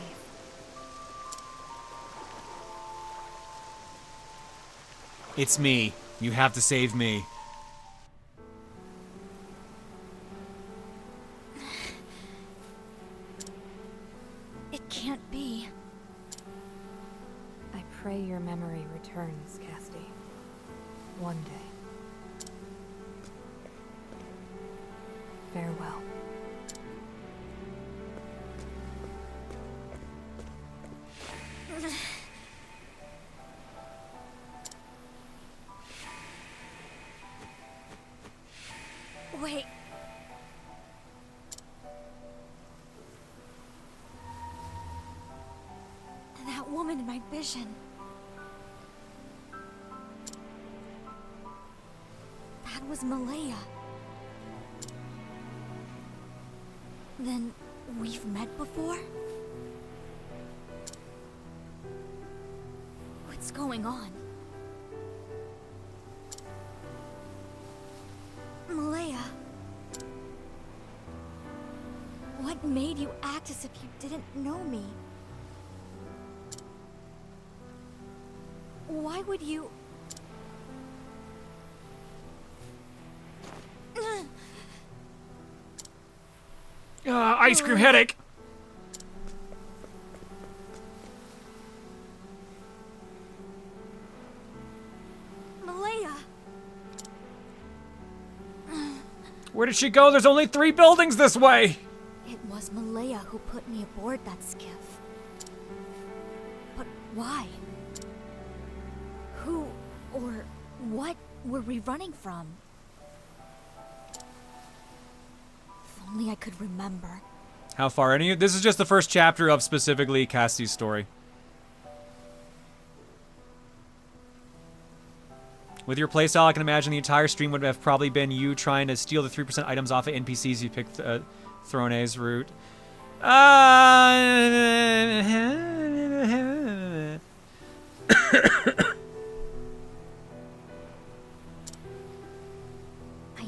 It's me. You have to save me. It can't be. I pray your memory returns, Casti. One day. Farewell. Wait. That woman in my vision. That was Malaya. Then we've met before? What's going on? Malaya. What made you act as if you didn't know me? Why would you... Ice cream headache! Malaya! Where did she go? There's only 3 buildings this way! It was Malaya who put me aboard that skiff. But why? Who or what were we running from? If only I could remember. How far are you? This is just the first chapter of specifically Cassie's story. With your playstyle, I can imagine the entire stream would have probably been you trying to steal the 3% items off of NPCs you picked Throne's route. I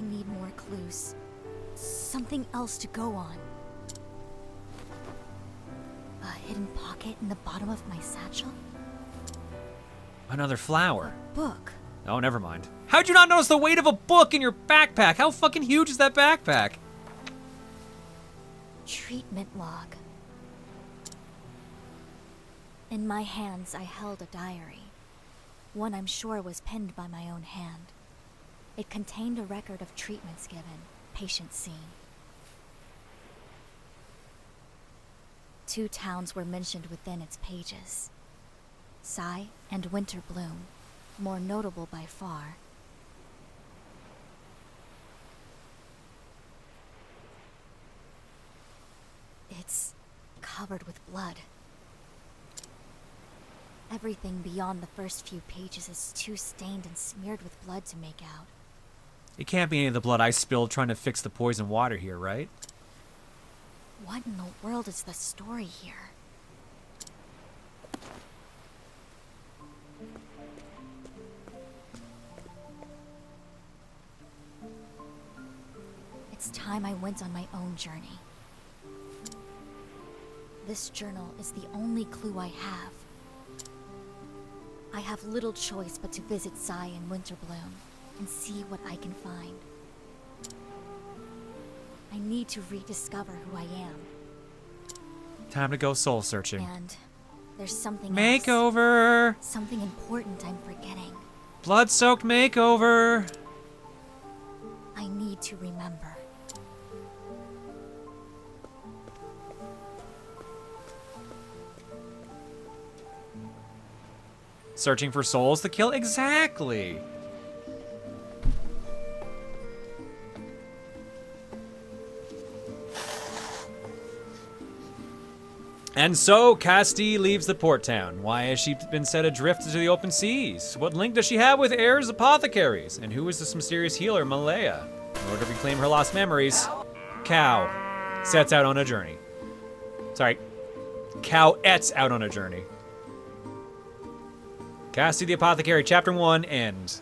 need more clues. Something else to go on. A hidden pocket in the bottom of my satchel? Another flower. Book. Oh, never mind. How'd you not notice the weight of a book in your backpack? How fucking huge is that backpack? Treatment log. In my hands, I held a diary. One I'm sure was penned by my own hand. It contained a record of treatments given, patients seen. 2 towns were mentioned within its pages. Sai and Winter Bloom, more notable by far. It's covered with blood. Everything beyond the first few pages is too stained and smeared with blood to make out. It can't be any of the blood I spilled trying to fix the poison water here, right? What in the world is the story here? It's time I went on my own journey. This journal is the only clue I have. I have little choice but to visit Sai and Winterbloom and see what I can find. I need to rediscover who I am. Time to go soul searching. And there's something makeover. else. Something important I'm forgetting. Blood-soaked makeover. I need to remember. Searching for souls to kill? Exactly. And so, Casti leaves the port town. Why has she been set adrift to the open seas? What link does she have with Air's apothecaries? And who is this mysterious healer, Malaya? In order to reclaim her lost memories, Cow sets out on a journey. Sorry, Cow-ettes out on a journey. Casti the Apothecary, Chapter 1, end.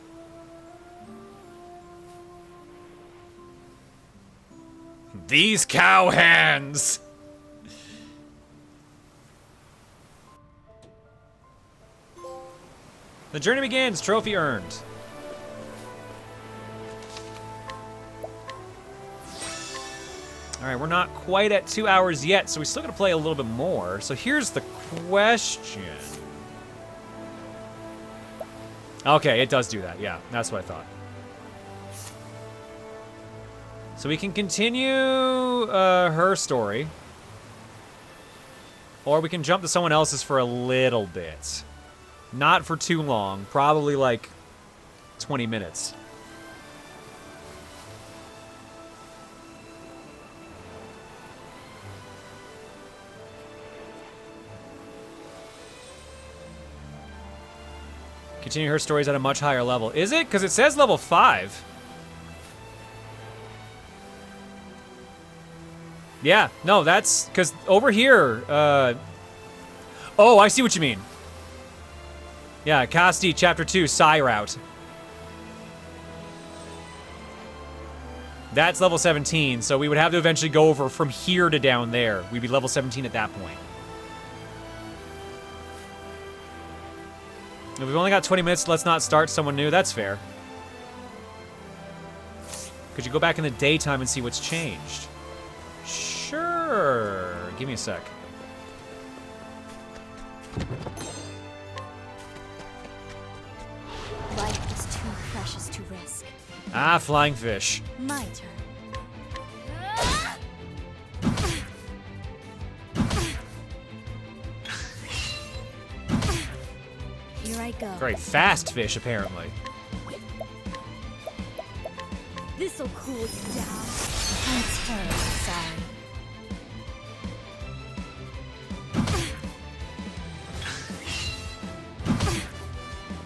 These cow hands! The journey begins. Trophy earned. All right, we're not quite at 2 hours yet, so we still got to play a little bit more. So here's the question. Okay, it does do that. Yeah, that's what I thought. So we can continue her story. Or we can jump to someone else's for a little bit. Not for too long. Probably like 20 minutes. Continue her stories at a much higher level. Is it? Because it says level 5. Yeah, no, that's... Because over here... Oh, I see what you mean. Yeah, Casti, Chapter 2, Psy Route. That's level 17, so we would have to eventually go over from here to down there. We'd be level 17 at that point. If we've only got 20 minutes, let's not start someone new. That's fair. Could you go back in the daytime and see what's changed? Sure. Give me a sec. Life is too precious to risk. Ah, flying fish. My turn. Here I go. Very fast fish, apparently. This'll cool you down. I'm terribly sorry.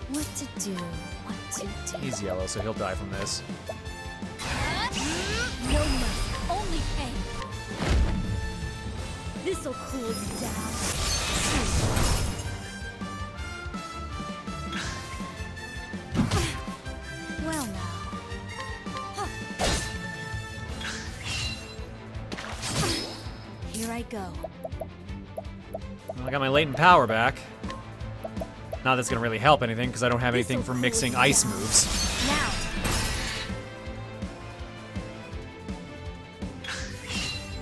What to do? What to do? He's yellow, so he'll die from this. No mercy, only pain. This'll cool you down. Well now. Here I go. Well, I got my latent power back. Not that's gonna really help anything, because I don't have anything for mixing ice moves. Now.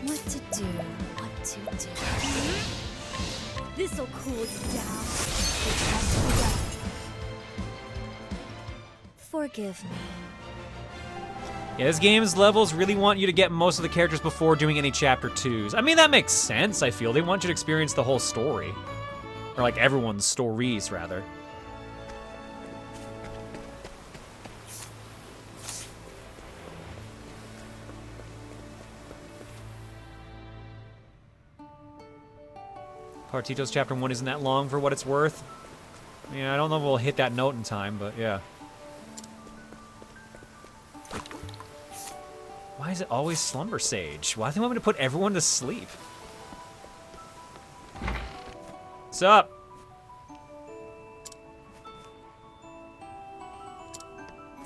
What to do? What to do? This'll cool you down. It has to be done. Forgive me. Yeah, this game's levels really want you to get most of the characters before doing any chapter 2s. I mean, that makes sense, I feel. They want you to experience the whole story. Or like everyone's stories, rather. Partito's chapter 1 isn't that long for what it's worth. Yeah, I don't know if we'll hit that note in time, but yeah. Why is it always Slumber Sage? Why do they want me to put everyone to sleep? What's up?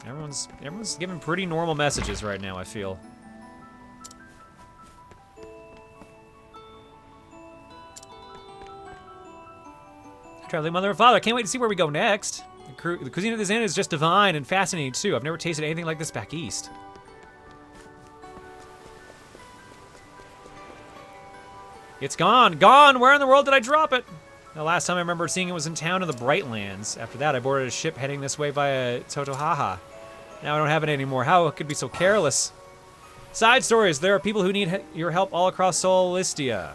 Everyone's giving pretty normal messages right now, I feel. Traveling mother and father, I can't wait to see where we go next. The cuisine at this inn is just divine and fascinating too. I've never tasted anything like this back east. It's gone! Gone! Where in the world did I drop it? The last time I remember seeing it was in town in the Brightlands. After that, I boarded a ship heading this way via Totohaha. Now I don't have it anymore. How it could be so careless? Side stories. There are people who need your help all across Solistia.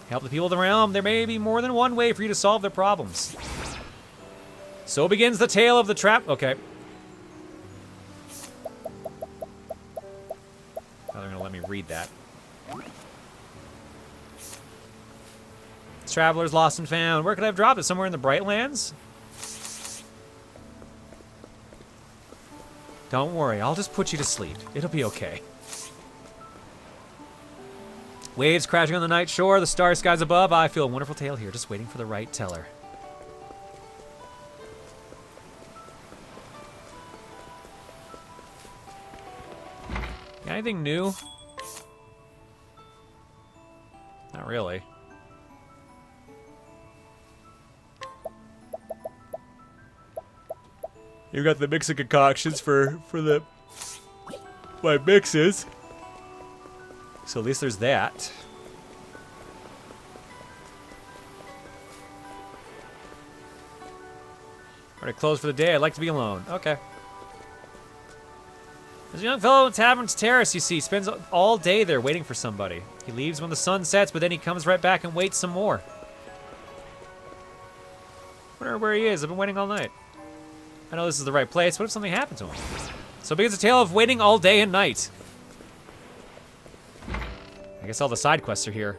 Help the people of the realm. There may be more than one way for you to solve their problems. So begins the tale of the trap. Okay. Oh, they're gonna let me read that. Travelers lost and found. Where could I have dropped it? Somewhere in the Brightlands? Don't worry, I'll just put you to sleep. It'll be okay. Waves crashing on the night shore, the star skies above. I feel a wonderful tale here, just waiting for the right teller. Got anything new? Not really. You got the mixing concoctions for my mixes. So at least there's that. Already closed for the day. I'd like to be alone. Okay. There's a young fellow in Tavern's Terrace, you see. Spends all day there waiting for somebody. He leaves when the sun sets, but then he comes right back and waits some more. Wonder where he is. I've been waiting all night. I know this is the right place. What if something happened to him? So begins a tale of waiting all day and night. I guess all the side quests are here.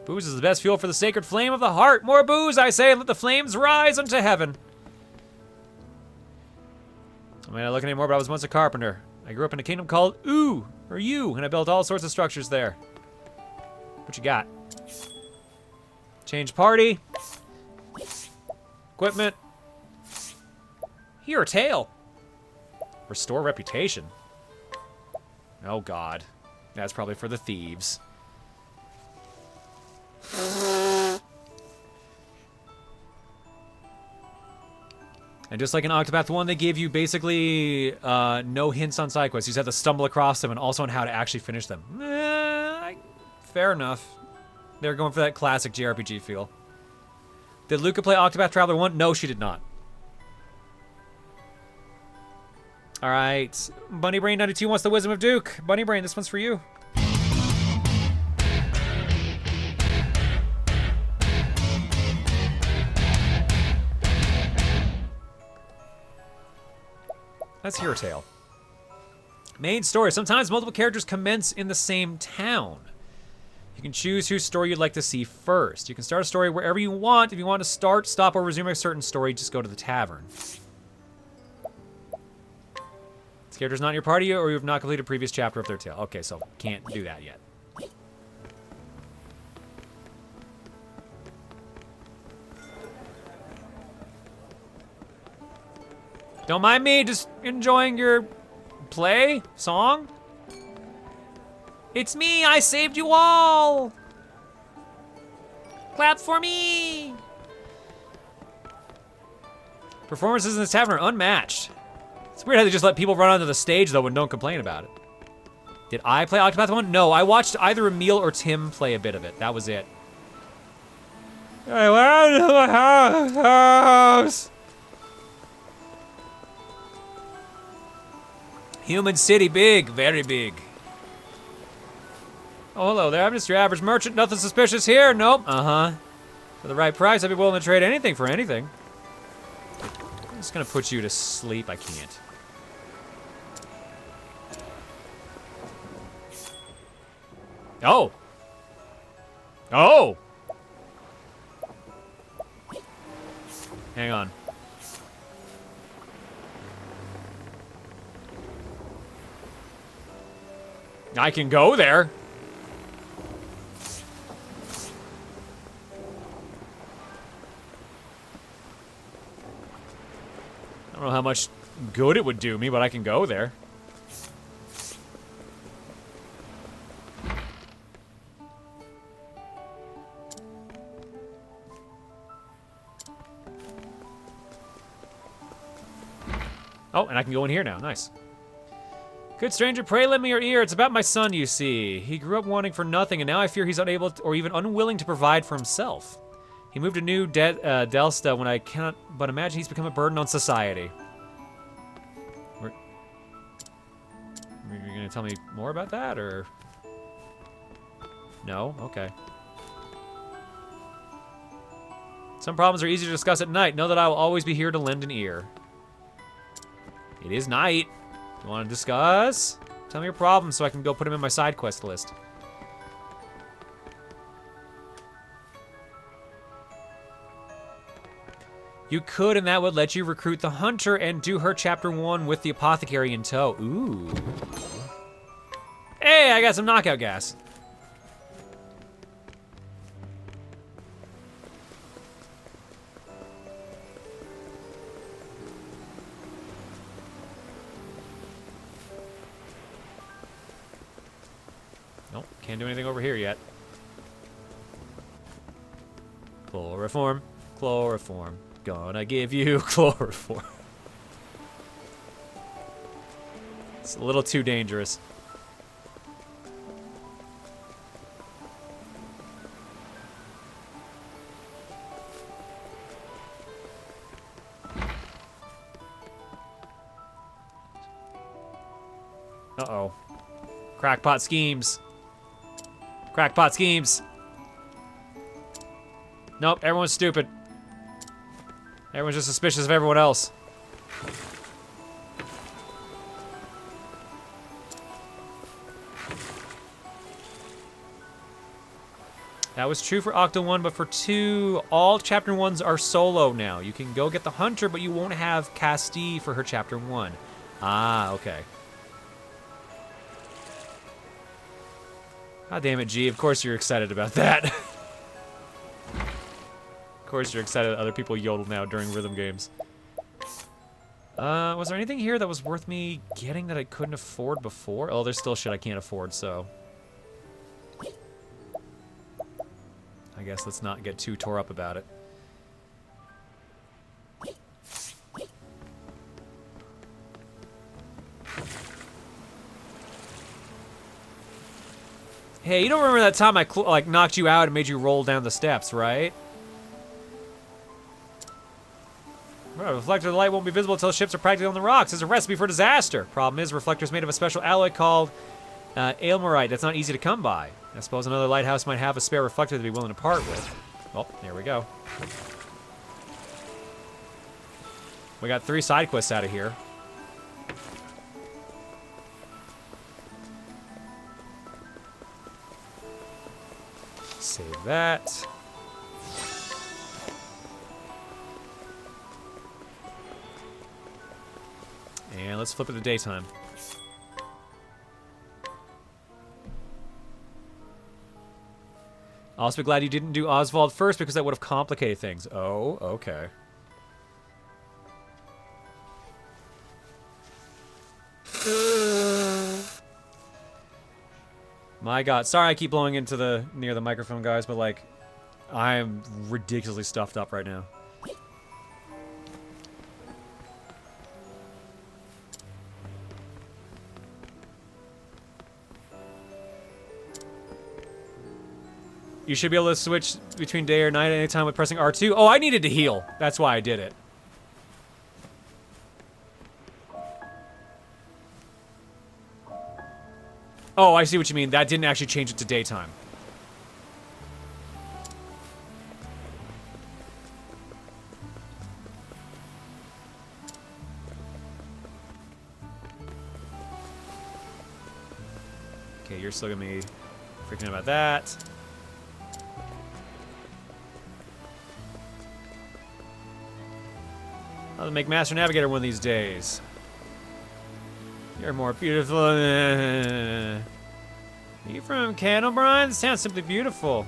Booze is the best fuel for the sacred flame of the heart. More booze, I say, and let the flames rise unto heaven. I may not look anymore, but I was once a carpenter. I grew up in a kingdom called Ooh, or You, and I built all sorts of structures there. What you got? Change party. Equipment. Here, tail. Restore reputation. Oh, God. That's probably for the thieves. And just like in Octopath 1, they gave you basically no hints on side quests. You just have to stumble across them and also on how to actually finish them. Fair enough. They're going for that classic JRPG feel. Did Luca play Octopath Traveler 1? No, she did not. All right. Bunny Brain 92 wants the Wisdom of Duke. Bunny Brain, this one's for you. Let's hear a tale. Main story. Sometimes multiple characters commence in the same town. You can choose whose story you'd like to see first. You can start a story wherever you want. If you want to start, stop, or resume a certain story, just go to the tavern. This character's not in your party, or you have not completed a previous chapter of their tale. Okay, so can't do that yet. Don't mind me, just enjoying your song. It's me, I saved you all! Clap for me! Performances in this tavern are unmatched. It's weird how they just let people run onto the stage, though, and don't complain about it. Did I play Octopath 1? No, I watched either Emil or Tim play a bit of it. That was it. I went to my house! Human city, big, very big. Oh, hello there. I'm just your average merchant. Nothing suspicious here. Nope. Uh-huh. For the right price, I'd be willing to trade anything for anything. I'm just gonna put you to sleep. I can't. Oh. Oh. Hang on. I can go there. I don't know how much good it would do me, but I can go there. Oh, and I can go in here now. Nice. Good stranger, pray lend me your ear. It's about my son, you see. He grew up wanting for nothing, and now I fear he's unable to, or even unwilling to provide for himself. He moved to New Delsta when I cannot but imagine he's become a burden on society. Are you going to tell me more about that, or? No? Okay. Some problems are easier to discuss at night. Know that I will always be here to lend an ear. It is night. You want to discuss? Tell me your problems so I can go put them in my side quest list. You could, and that would let you recruit the hunter and do her chapter 1 with the apothecary in tow. Ooh. Hey, I got some knockout gas. Nope, can't do anything over here yet. Chloroform. chloroform. Gonna give you chloroform. It's a little too dangerous. Uh-oh. Crackpot schemes. Crackpot schemes. Nope, everyone's stupid. Everyone's just suspicious of everyone else. That was true for Octo 1, but for 2, all Chapter 1s are solo now. You can go get the Hunter, but you won't have Castille for her Chapter 1. Ah, okay. God damn it, G. Of course you're excited about that. Of course you're excited that other people yodel now during rhythm games. Was there anything here that was worth me getting that I couldn't afford before? Oh, there's still shit I can't afford, so... I guess let's not get too tore up about it. Hey, you don't remember that time I like knocked you out and made you roll down the steps, right? Well, reflector of the light won't be visible until ships are practically on the rocks. It's a recipe for disaster. Problem is, reflector's made of a special alloy called ailmerite that's not easy to come by. I suppose another lighthouse might have a spare reflector to be willing to part with. Well, there we go. We got 3 side quests out of here. Save that. And let's flip it to daytime. I'll also be glad you didn't do Oswald first because that would have complicated things. Oh, okay. My God. Sorry I keep blowing into near the microphone, guys, but like, I am ridiculously stuffed up right now. You should be able to switch between day or night at any time with pressing R2. Oh, I needed to heal. That's why I did it. Oh, I see what you mean. That didn't actually change it to daytime. Okay, you're still gonna be freaking out about that. I'll make Master Navigator one of these days. You're more beautiful. Are you from Candlebrine? This sounds simply beautiful.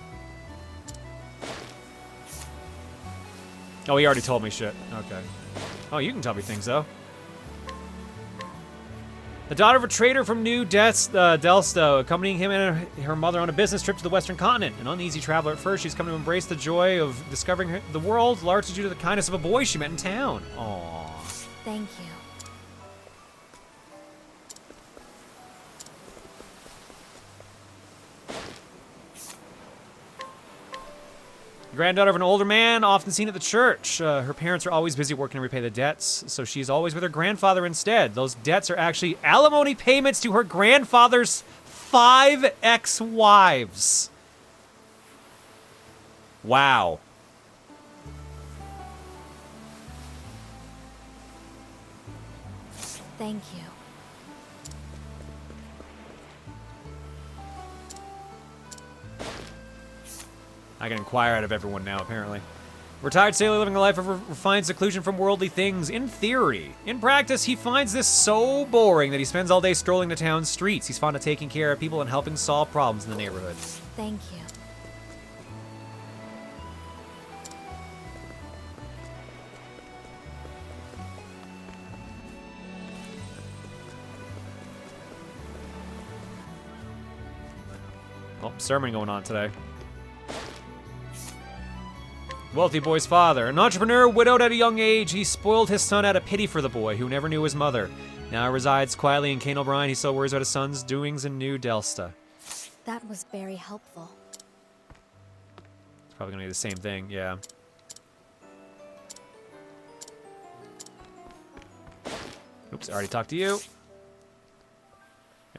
Oh, he already told me shit. Okay. Oh, you can tell me things, though. The daughter of a trader from New Delsto, accompanying him and her mother on a business trip to the Western Continent. An uneasy traveler at first, she's come to embrace the joy of discovering the world, largely due to the kindness of a boy she met in town. Aww. Thank you. Granddaughter of an older man, often seen at the church. Her parents are always busy working to repay the debts, so she's always with her grandfather instead. Those debts are actually alimony payments to her grandfather's 5 ex-wives. Wow. Thank you. I can inquire out of everyone now, apparently. Retired sailor living a life of refined seclusion from worldly things, in theory. In practice, he finds this so boring that he spends all day strolling the town's streets. He's fond of taking care of people and helping solve problems in the neighborhood. Thank you. Oh, sermon going on today. Wealthy boy's father. An entrepreneur widowed at a young age, he spoiled his son out of pity for the boy, who never knew his mother. Now resides quietly in Cane O'Brien. He still worries about his son's doings in New Delsta. That was very helpful. It's probably gonna be the same thing, yeah. Oops, I already talked to you.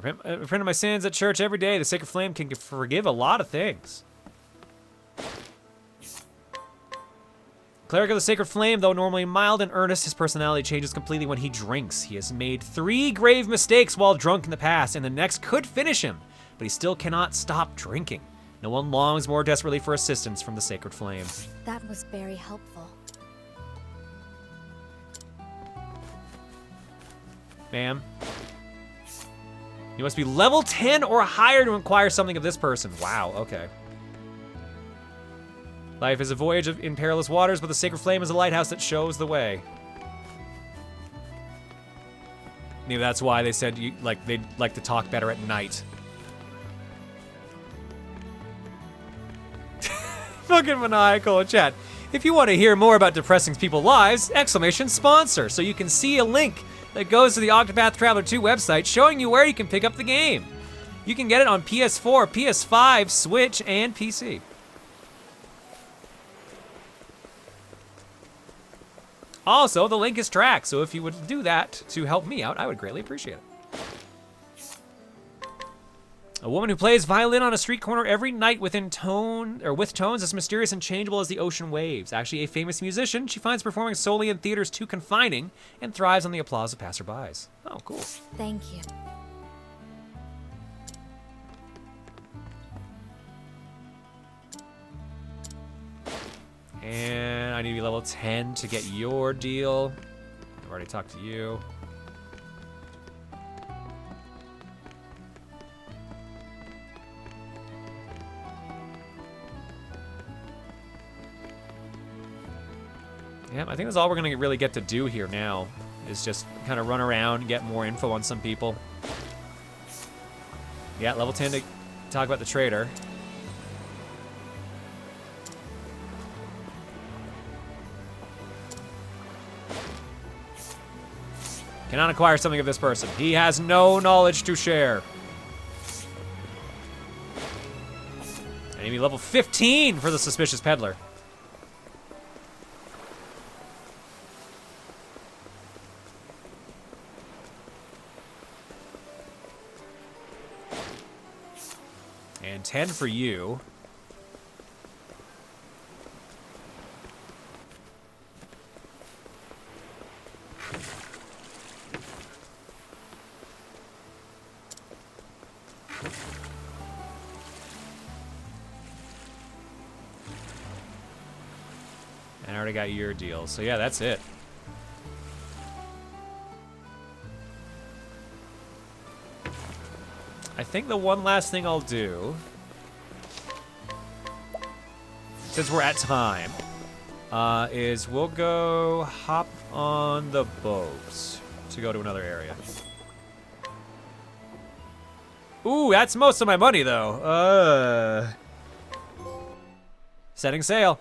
I repent of my sins at church every day. The Sacred Flame can forgive a lot of things. Cleric of the Sacred Flame, though normally mild and earnest, his personality changes completely when he drinks. He has made 3 grave mistakes while drunk in the past, and the next could finish him, but he still cannot stop drinking. No one longs more desperately for assistance from the Sacred Flame. That was very helpful. Ma'am. You must be level 10 or higher to inquire something of this person. Wow, okay. Life is a voyage in perilous waters, but the Sacred Flame is a lighthouse that shows the way. Maybe that's why they said they'd like to talk better at night. Fucking maniacal in chat. If you want to hear more about depressing people's lives, !sponsor, so you can see a link that goes to the Octopath Traveler 2 website showing you where you can pick up the game. You can get it on PS4, PS5, Switch, and PC. Also, the link is tracked, so if you would do that to help me out, I would greatly appreciate it. A woman who plays violin on a street corner every night with tones as mysterious and changeable as the ocean waves. Actually a famous musician, she finds performing solely in theaters too confining and thrives on the applause of passerbys. Oh, cool. Thank you. And I need to be level 10 to get your deal. I've already talked to you. Yeah, I think that's all we're gonna really get to do here now, is just kind of run around, get more info on some people. Yeah, level 10 to talk about the trader. Cannot acquire something of this person. He has no knowledge to share. Enemy level 15 for the suspicious peddler. And 10 for you. And I already got your deal. So yeah, that's it. I think the one last thing I'll do, since we're at time, is we'll go hop on the boat to go to another area. Ooh, that's most of my money, though. Setting sail.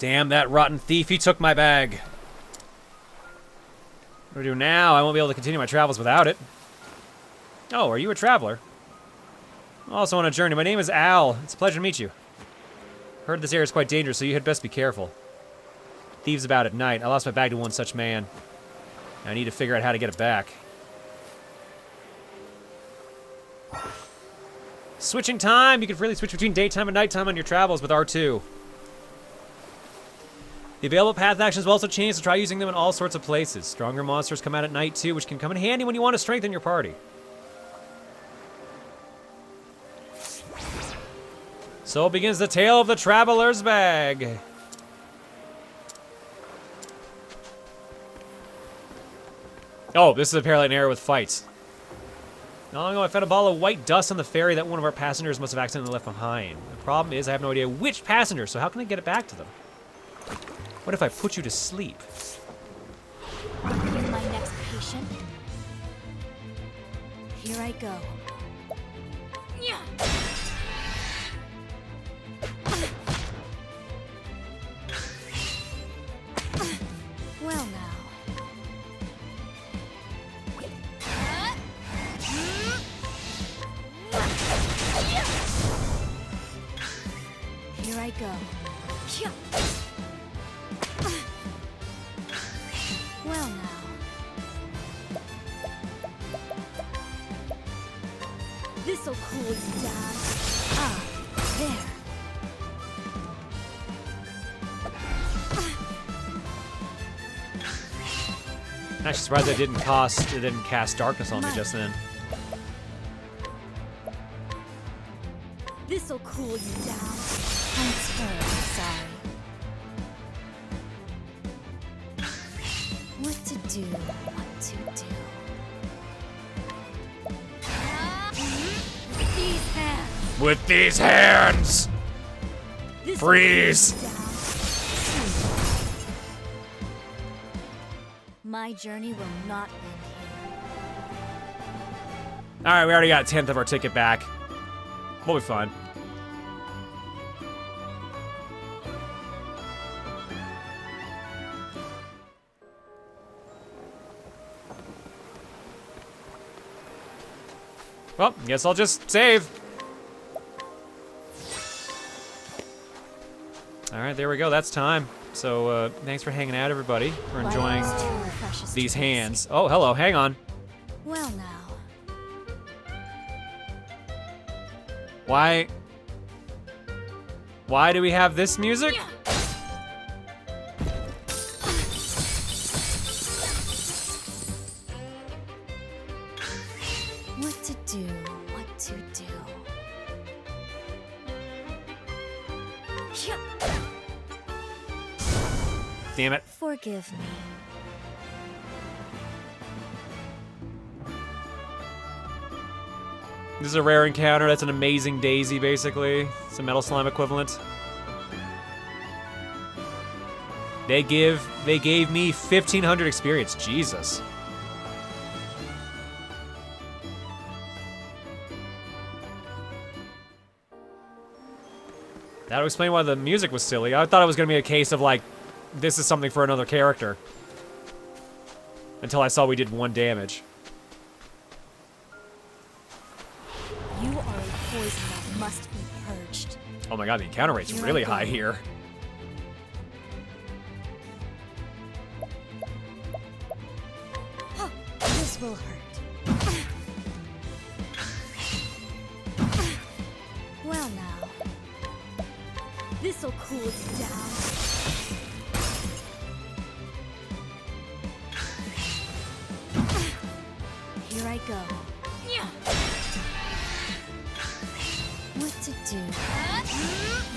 Damn that rotten thief, he took my bag. What do I do now? I won't be able to continue my travels without it. Oh, are you a traveler? Also on a journey. My name is Al. It's a pleasure to meet you. Heard this area is quite dangerous, so you had best be careful. Thieves about at night. I lost my bag to one such man. I need to figure out how to get it back. Switching time! You can freely switch between daytime and nighttime on your travels with R2. The available path actions will also change, so try using them in all sorts of places. Stronger monsters come out at night too, which can come in handy when you want to strengthen your party. So begins the tale of the traveler's bag. Oh, this is apparently an area with fights. Not long ago, I found a ball of white dust on the ferry that one of our passengers must have accidentally left behind. The problem is I have no idea which passenger, so how can I get it back to them? What if I put you to sleep? Are you my next patient? Here I go. Well now. Here I go. Well now. This'll cool you down. Ah, there. I'm actually surprised it didn't cast darkness on me just then. This'll cool you down. I'm terribly sorry. What to do, what to do. These hands. With these hands! This'll Freeze! cool you down. My journey will not end here. Alright, we already got a 10th of our ticket back. We'll be fine. Well, guess I'll just save. Alright, there we go. That's time. So, thanks for hanging out, everybody. For enjoying these hands. Oh, hello. Hang on. Well now. Why do we have this music? What to do, what to do. Damn it. Forgive me. This is a rare encounter. That's an amazing daisy, basically. It's a metal slime equivalent. They gave me 1,500 experience. Jesus. That would explain why the music was silly. I thought it was going to be a case of, like, this is something for another character. Until I saw we did 1 damage. You are a poison that must be purged. Oh my god, the encounter rate's really high here. This will hurt. Well now. This'll cool you down. Here I go. What to do?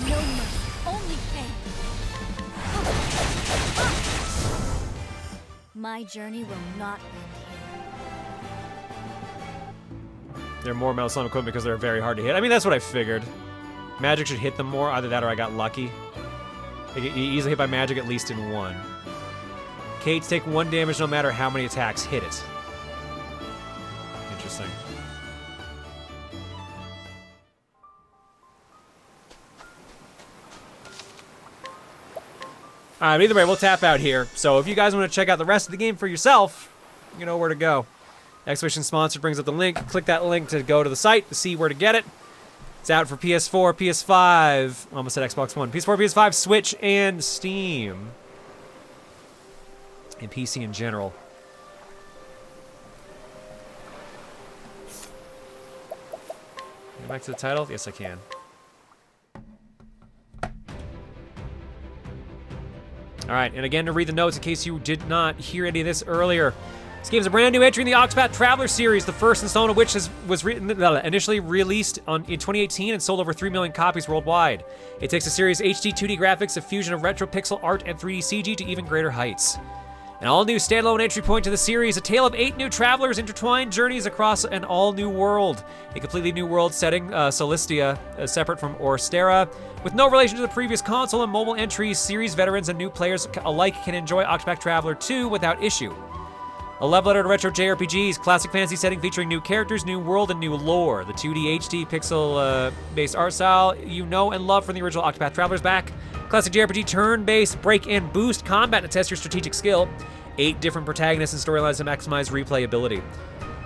No mercy, only pain. My journey will not end here. They're more metal slime equipment because they're very hard to hit. I mean, that's what I figured. Magic should hit them more. Either that or I got lucky. They get easily hit by magic at least in 1. Kates take 1 damage no matter how many attacks hit it. Interesting. Alright, either way, we'll tap out here. So if you guys want to check out the rest of the game for yourself, you know where to go. Expedition Sponsored brings up the link. Click that link to go to the site to see where to get it. It's out for PS4, PS5, almost said Xbox One, PS4, PS5, Switch, and Steam. And PC in general. Go back to the title? Yes, I can. Alright, and again to read the notes in case you did not hear any of this earlier. This game is a brand new entry in the Octopath Traveler series, the first installment of which was initially released in 2018 and sold over 3 million copies worldwide. It takes the series' HD 2D graphics, a fusion of retro pixel art and 3D CG to even greater heights. An all-new standalone entry point to the series, a tale of 8 new travelers intertwined journeys across an all-new world. A completely new world setting, Solistia, separate from Orstera. With no relation to the previous console and mobile entries, series veterans and new players alike can enjoy Octopath Traveler 2 without issue. A love letter to retro JRPGs, classic fantasy setting featuring new characters, new world, and new lore. The 2D HD pixel-based art style you know and love from the original Octopath Traveler's back. Classic JRPG turn-based break and boost combat to test your strategic skill. 8 different protagonists and storylines to maximize replayability.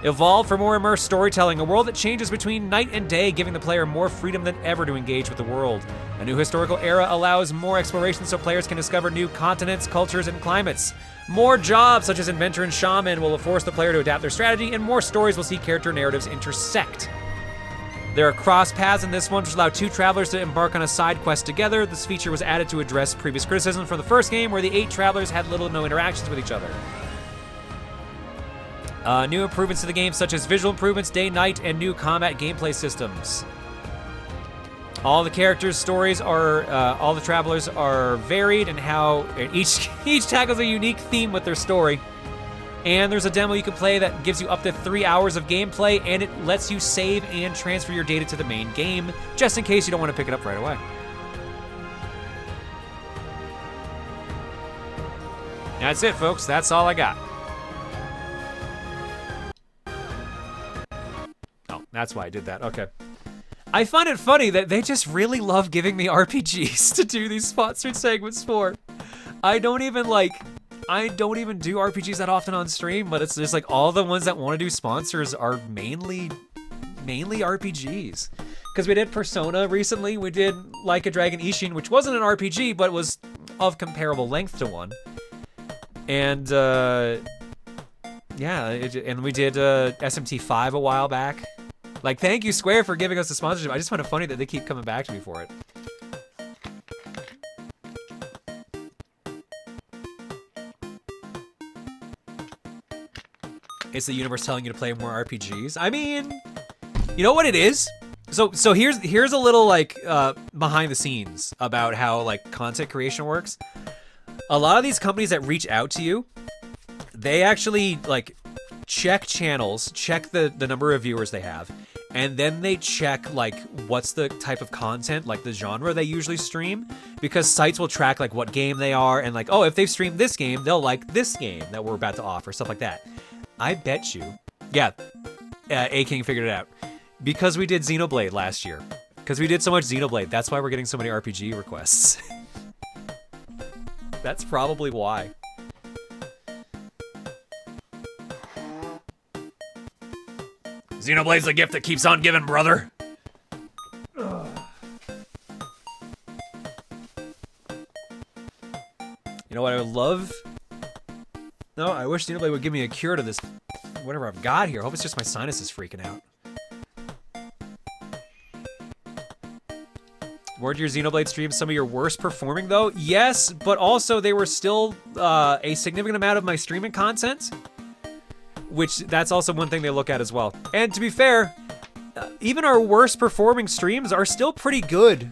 Evolve for more immersed storytelling, a world that changes between night and day, giving the player more freedom than ever to engage with the world. A new historical era allows more exploration so players can discover new continents, cultures, and climates. More jobs, such as Inventor and Shaman, will force the player to adapt their strategy, and more stories will see character narratives intersect. There are cross paths in this one, which allow 2 travelers to embark on a side quest together. This feature was added to address previous criticism from the first game, where the 8 travelers had little to no interactions with each other. New improvements to the game, such as visual improvements, day-night, and new combat gameplay systems. All the characters' stories are, all the travelers are varied in how each tackles a unique theme with their story. And there's a demo you can play that gives you up to 3 hours of gameplay, and it lets you save and transfer your data to the main game, just in case you don't want to pick it up right away. That's it, folks. That's all I got. Oh, that's why I did that. Okay. I find it funny that they just really love giving me RPGs to do these sponsored segments for. I don't even do RPGs that often on stream, but it's just like all the ones that want to do sponsors are mainly RPGs. Because we did Persona recently, we did Like a Dragon Ishin, which wasn't an RPG, but was of comparable length to one. And yeah, and we did SMT5 a while back. Like, thank you, Square, for giving us the sponsorship. I just find it funny that they keep coming back to me for it. It's the universe telling you to play more RPGs. I mean, you know what it is? So here's a little like behind the scenes about how like content creation works. A lot of these companies that reach out to you, they actually like check channels, check the number of viewers they have, and then they check like what's the type of content, like the genre they usually stream, because sites will track like what game they are and like, oh, if they've streamed this game, they'll like this game that we're about to offer, stuff like that. I bet you, yeah, A-King figured it out. Because we did Xenoblade last year. Because we did so much Xenoblade, that's why we're getting so many RPG requests. That's probably why. Xenoblade's the gift that keeps on giving, brother. Ugh. You know what I would love? No, I wish Xenoblade would give me a cure to this, whatever I've got here. I hope it's just my sinuses freaking out. Were your Xenoblade streams some of your worst performing though? Yes, but also they were still a significant amount of my streaming content, which that's also one thing they look at as well. And to be fair, even our worst performing streams are still pretty good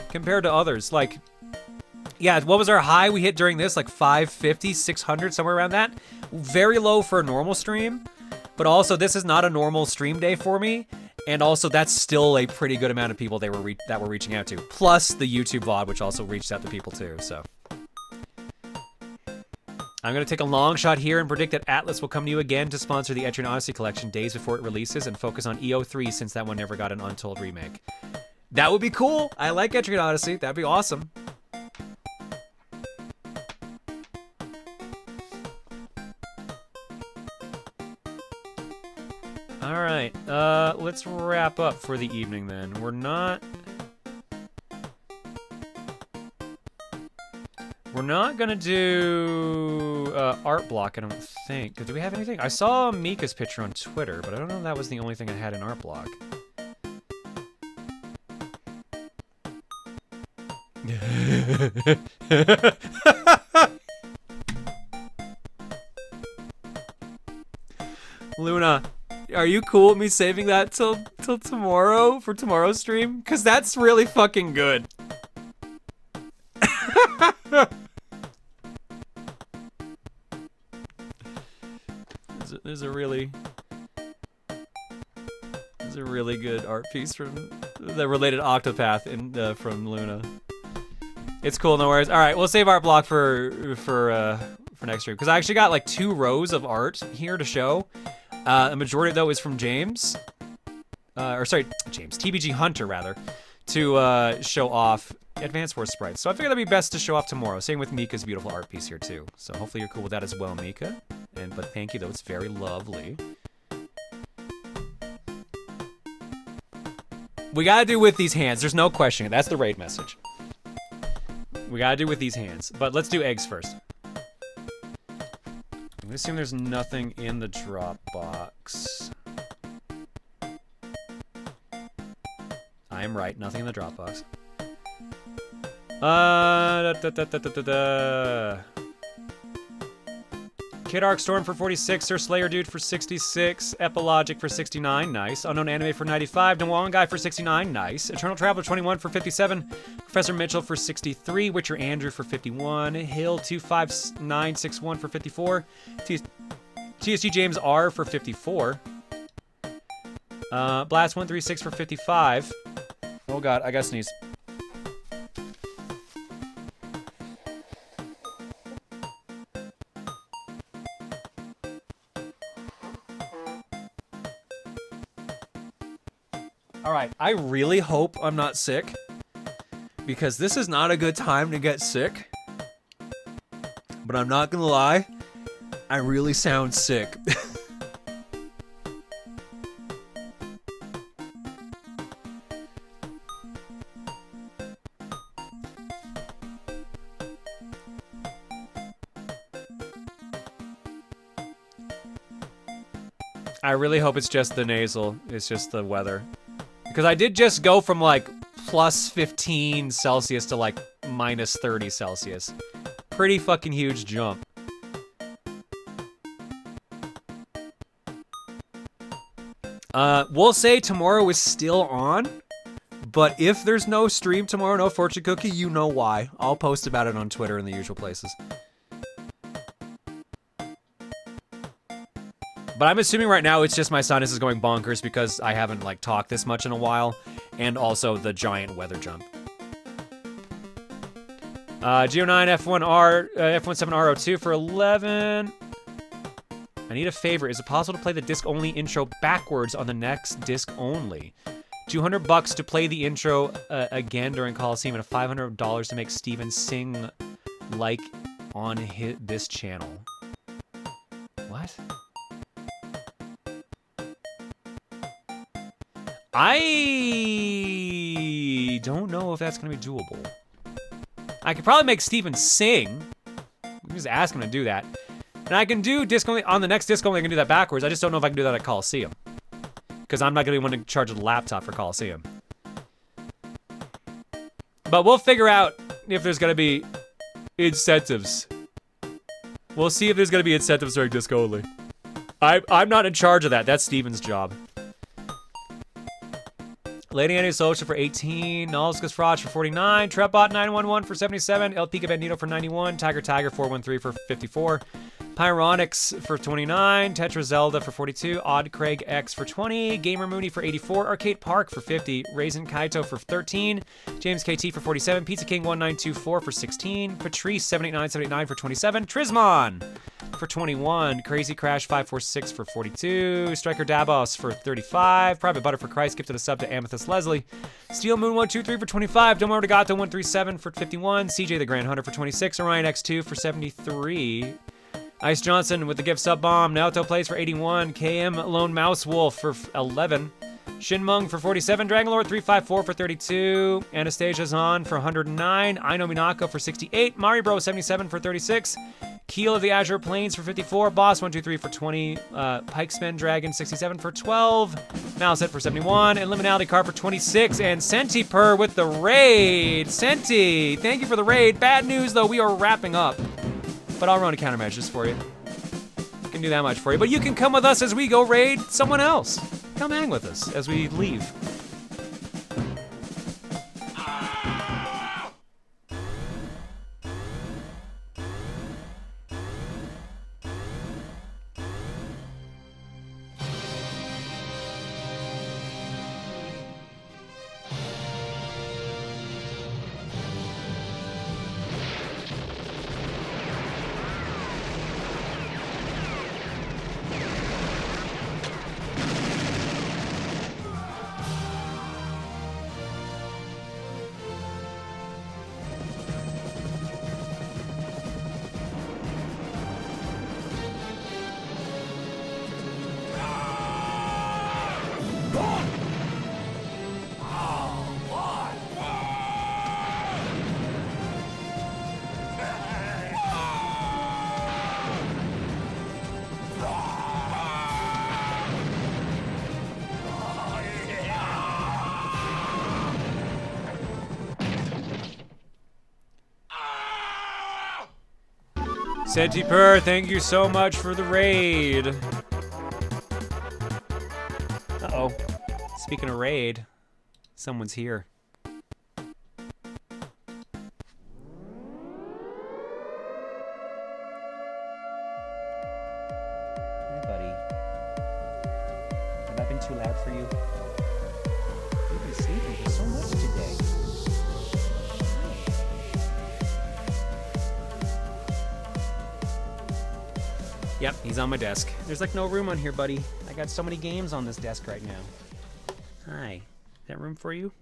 compared to others. Like, yeah, what was our high we hit during this? Like 550, 600, somewhere around that. Very low for a normal stream, but also this is not a normal stream day for me. And also, that's still a pretty good amount of people that were reaching out to. Plus the YouTube VOD, which also reached out to people too, so. I'm going to take a long shot here and predict that Atlas will come to you again to sponsor the Etrian Odyssey collection days before it releases and focus on EO3 since that one never got an Untold remake. That would be cool. I like Etrian Odyssey. That'd be awesome. Alright, let's wrap up for the evening then. We're not gonna do art block, I don't think. Do we have anything? I saw Mika's picture on Twitter, but I don't know if that was the only thing I had in art block. Luna, are you cool with me saving that till tomorrow for tomorrow's stream? Cause that's really fucking good. There's a really good art piece from the related Octopath from Luna. It's cool, no worries. All right, we'll save art block for next stream because I actually got like 2 rows of art here to show. The majority though is from James, TBG Hunter rather, to show off Advanced Wars sprites. So I figured that'd be best to show off tomorrow. Same with Mika's beautiful art piece here too. So hopefully you're cool with that as well, Mika. But thank you though, it's very lovely. We gotta do with these hands. There's no question. That's the raid message. We gotta do with these hands. But let's do eggs first. I'm gonna assume there's nothing in the Dropbox. I am right. Nothing in the Dropbox. Kid Arc Storm for 46, Sir Slayer Dude for 66, Epilogic for 69, nice. Unknown Anime for 95, Nwang Guy for 69, nice. Eternal Traveler 21 for 57, Professor Mitchell for 63, Witcher Andrew for 51, Hill 25961 for 54, TSG James R for 54, Blast 136 for 55. Oh god, I gotta sneeze. Alright, I really hope I'm not sick, because this is not a good time to get sick. But I'm not gonna lie, I really sound sick. I really hope it's just the nasal, it's just the weather. Because I did just go from like plus 15 Celsius to like minus 30 Celsius. Pretty fucking huge jump. We'll say tomorrow is still on, but if there's no stream tomorrow, no fortune cookie, you know why. I'll post about it on Twitter and the usual places. But I'm assuming right now it's just my sinus is going bonkers because I haven't like talked this much in a while, and also the giant weather jump. Geo9 F17RO2 for 11. I need a favor. Is it possible to play the disc-only intro backwards on the next disc only? $200 to play the intro again during Coliseum, and $500 to make Steven sing like on this channel. What? I don't know if that's gonna be doable. I could probably make Steven sing. We can just ask him to do that. And I can do disc only on the next disc only. I can do that backwards. I just don't know if I can do that at Coliseum, because I'm not gonna be one to charge a laptop for Coliseum. But we'll figure out if there's gonna be incentives. We'll see if there's gonna be incentives during disc only. I'm not in charge of that. That's Steven's job. Lady Annie Social for 18, Nolskus Froch for 49, Trepbot 911 for 77, El Pica Bandito for 91, Tiger 413 for 54, Pyronics for 29, Tetra Zelda for 42, Odd Craig X for 20, Gamer Mooney for 84, Arcade Park for 50, Raisin Kaito for 13, James KT for 47, Pizza King 1924 for 16, Patrice 78979 for 27, Trismon for 21, Crazy Crash 546 for 42, Striker Dabos for 35, Private Butter for Christ gifted a sub to Amethyst Leslie, Steel Moon 123 for 25, Domo Degato 137 for 51, CJ the Grand Hunter for 26, Orion X2 for 73, Ice Johnson with the gift sub bomb, Naoto Plays for 81, KM Lone Mouse Wolf for 11, Shinmung for 47, Dragonlord 354 for 32, Anastasia Zahn for 109, Aino Minako for 68, Mario Bro 77 for 36, Keel of the Azure Plains for 54, Boss 123 for 20, Pikesman Dragon 67 for 12, Mousehead for 71, and Liminality Car for 26, and Sentipur with the raid. Senti, thank you for the raid. Bad news though, we are wrapping up, but I'll run a countermeasures for you. I can do that much for you, but you can come with us as we go raid someone else. Come hang with us as we leave. Sentipur, thank you so much for the raid. Uh-oh. Speaking of raid, someone's here. Hey, buddy. Have I been too loud for you? You've been sleeping for so much today. Yep, he's on my desk. There's like no room on here, buddy. I got so many games on this desk right now. Hi. Is that room for you?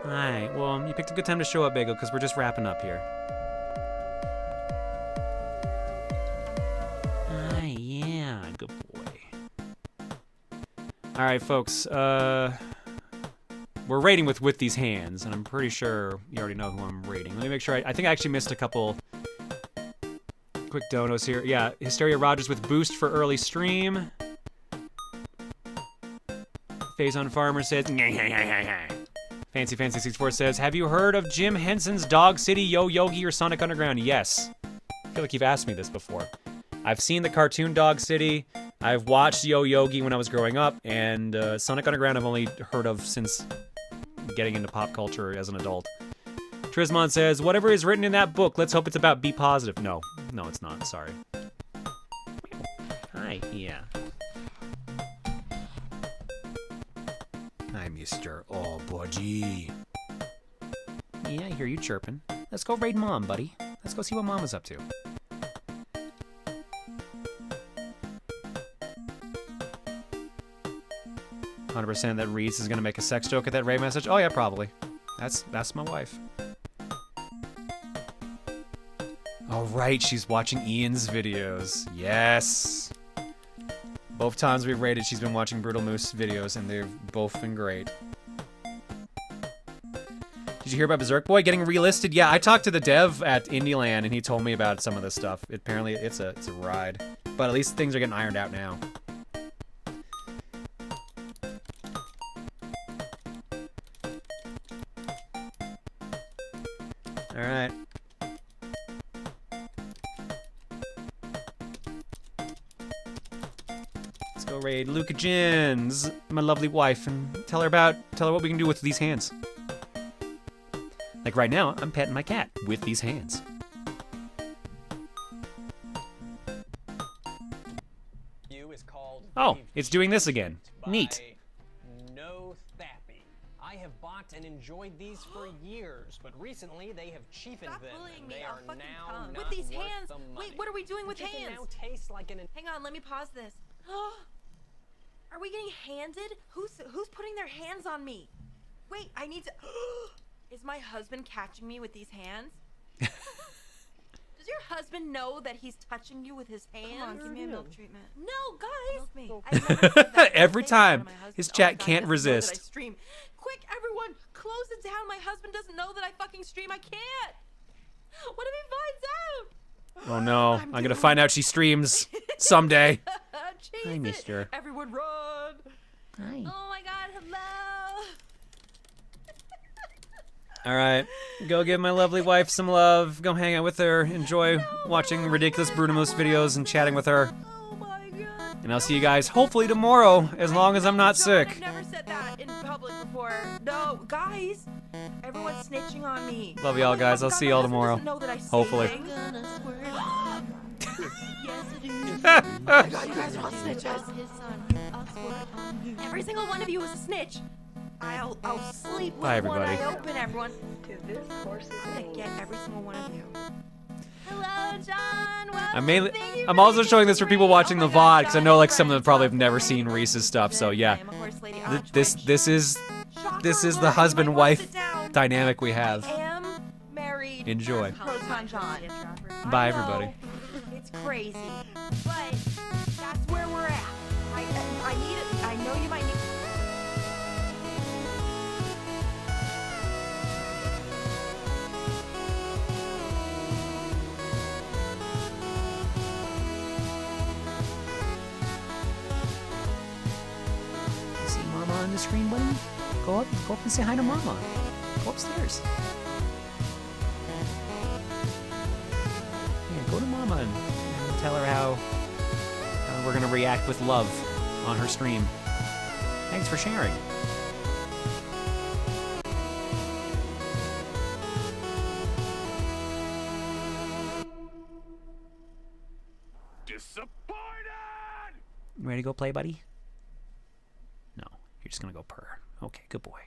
Hi. Well, you picked a good time to show up, Bagel, because we're just wrapping up here. Hi, yeah. Good boy. Alright, folks. We're raiding with these hands, and I'm pretty sure you already know who I'm raiding. Let me make sure. I think I actually missed a couple quick donos here. Yeah, Hysteria Rogers with boost for early stream. Phazon Farmer says, Fancy 64 says, have you heard of Jim Henson's Dog City, Yo Yogi, or Sonic Underground? Yes. I feel like you've asked me this before. I've seen the cartoon Dog City. I've watched Yo Yogi when I was growing up, and Sonic Underground I've only heard of since getting into pop culture as an adult. Trismon says, whatever is written in that book, let's hope it's about Be Positive. No, it's not. Sorry. Hi, yeah. Hi, Mr. Oh, budgie. Yeah, I hear you chirping. Let's go raid Mom, buddy. Let's go see what Mom is up to. "100% that Reese is gonna make a sex joke at that raid message." Oh yeah, probably. That's my wife. Oh right, she's watching Ian's videos. Yes. Both times we've raided, she's been watching Brutal Moose videos, and they've both been great. Did you hear about Berserk Boy getting relisted? Yeah, I talked to the dev at Indieland, and he told me about some of this stuff. Apparently, it's a ride, but at least things are getting ironed out now. All right. Let's go raid Luca Jins, my lovely wife, and tell her what we can do with these hands. Like right now, I'm petting my cat with these hands. Oh, it's doing this again. Neat. No Thappy. I have bought and enjoyed these for years, but recently they have cheapened them. And they are now not with these worth hands. the money. Wait, what are we doing with It can hands? now taste like an. Hang on, let me pause this. Are we getting handed? Who's putting their hands on me? Wait, I need to. Is my husband catching me with these hands? Does your husband know that he's touching you with his hands? Come on, give me a milk treatment. No, guys. Milk me. I've never said that. Every time, his chat God, can't he doesn't know that I resist. stream. Quick, everyone, close it down. My husband doesn't know that I fucking stream. I can't. What if he finds out? Oh no, I'm gonna find out she streams someday. Hi, mister. Everyone run. Hi. Oh my god, hello. All right, go give my lovely wife some love. Go hang out with her. Enjoy watching ridiculous Brutal Moose videos and chatting with her. Oh my god. And I'll see you guys hopefully tomorrow, as long as I'm not sick. I've never said that in public before. No, guys. Everyone's snitching on me. Love y'all, guys. I'll see y'all tomorrow. Hopefully. Oh my god, you guys are all snitches. Every single one of you is a snitch. I'll sleep with Bye, everybody. one eye open, everyone. I'm gonna get every single one of you. Hello, John. I'm also showing this for people watching the VOD, because I know like some of them probably have never seen Reese's stuff. So yeah, this is the husband-wife dynamic we have. Enjoy. Proton John. Bye, everybody. It's crazy, but that's where we're at. I need it. I know you on the screen, buddy? Go up and say hi to Mama. Go upstairs. Yeah, go to Mama and tell her how we're gonna react with love on her stream. Thanks for sharing. Disappointed! Ready to go play, buddy? No, you're just gonna go purr. Okay, good boy.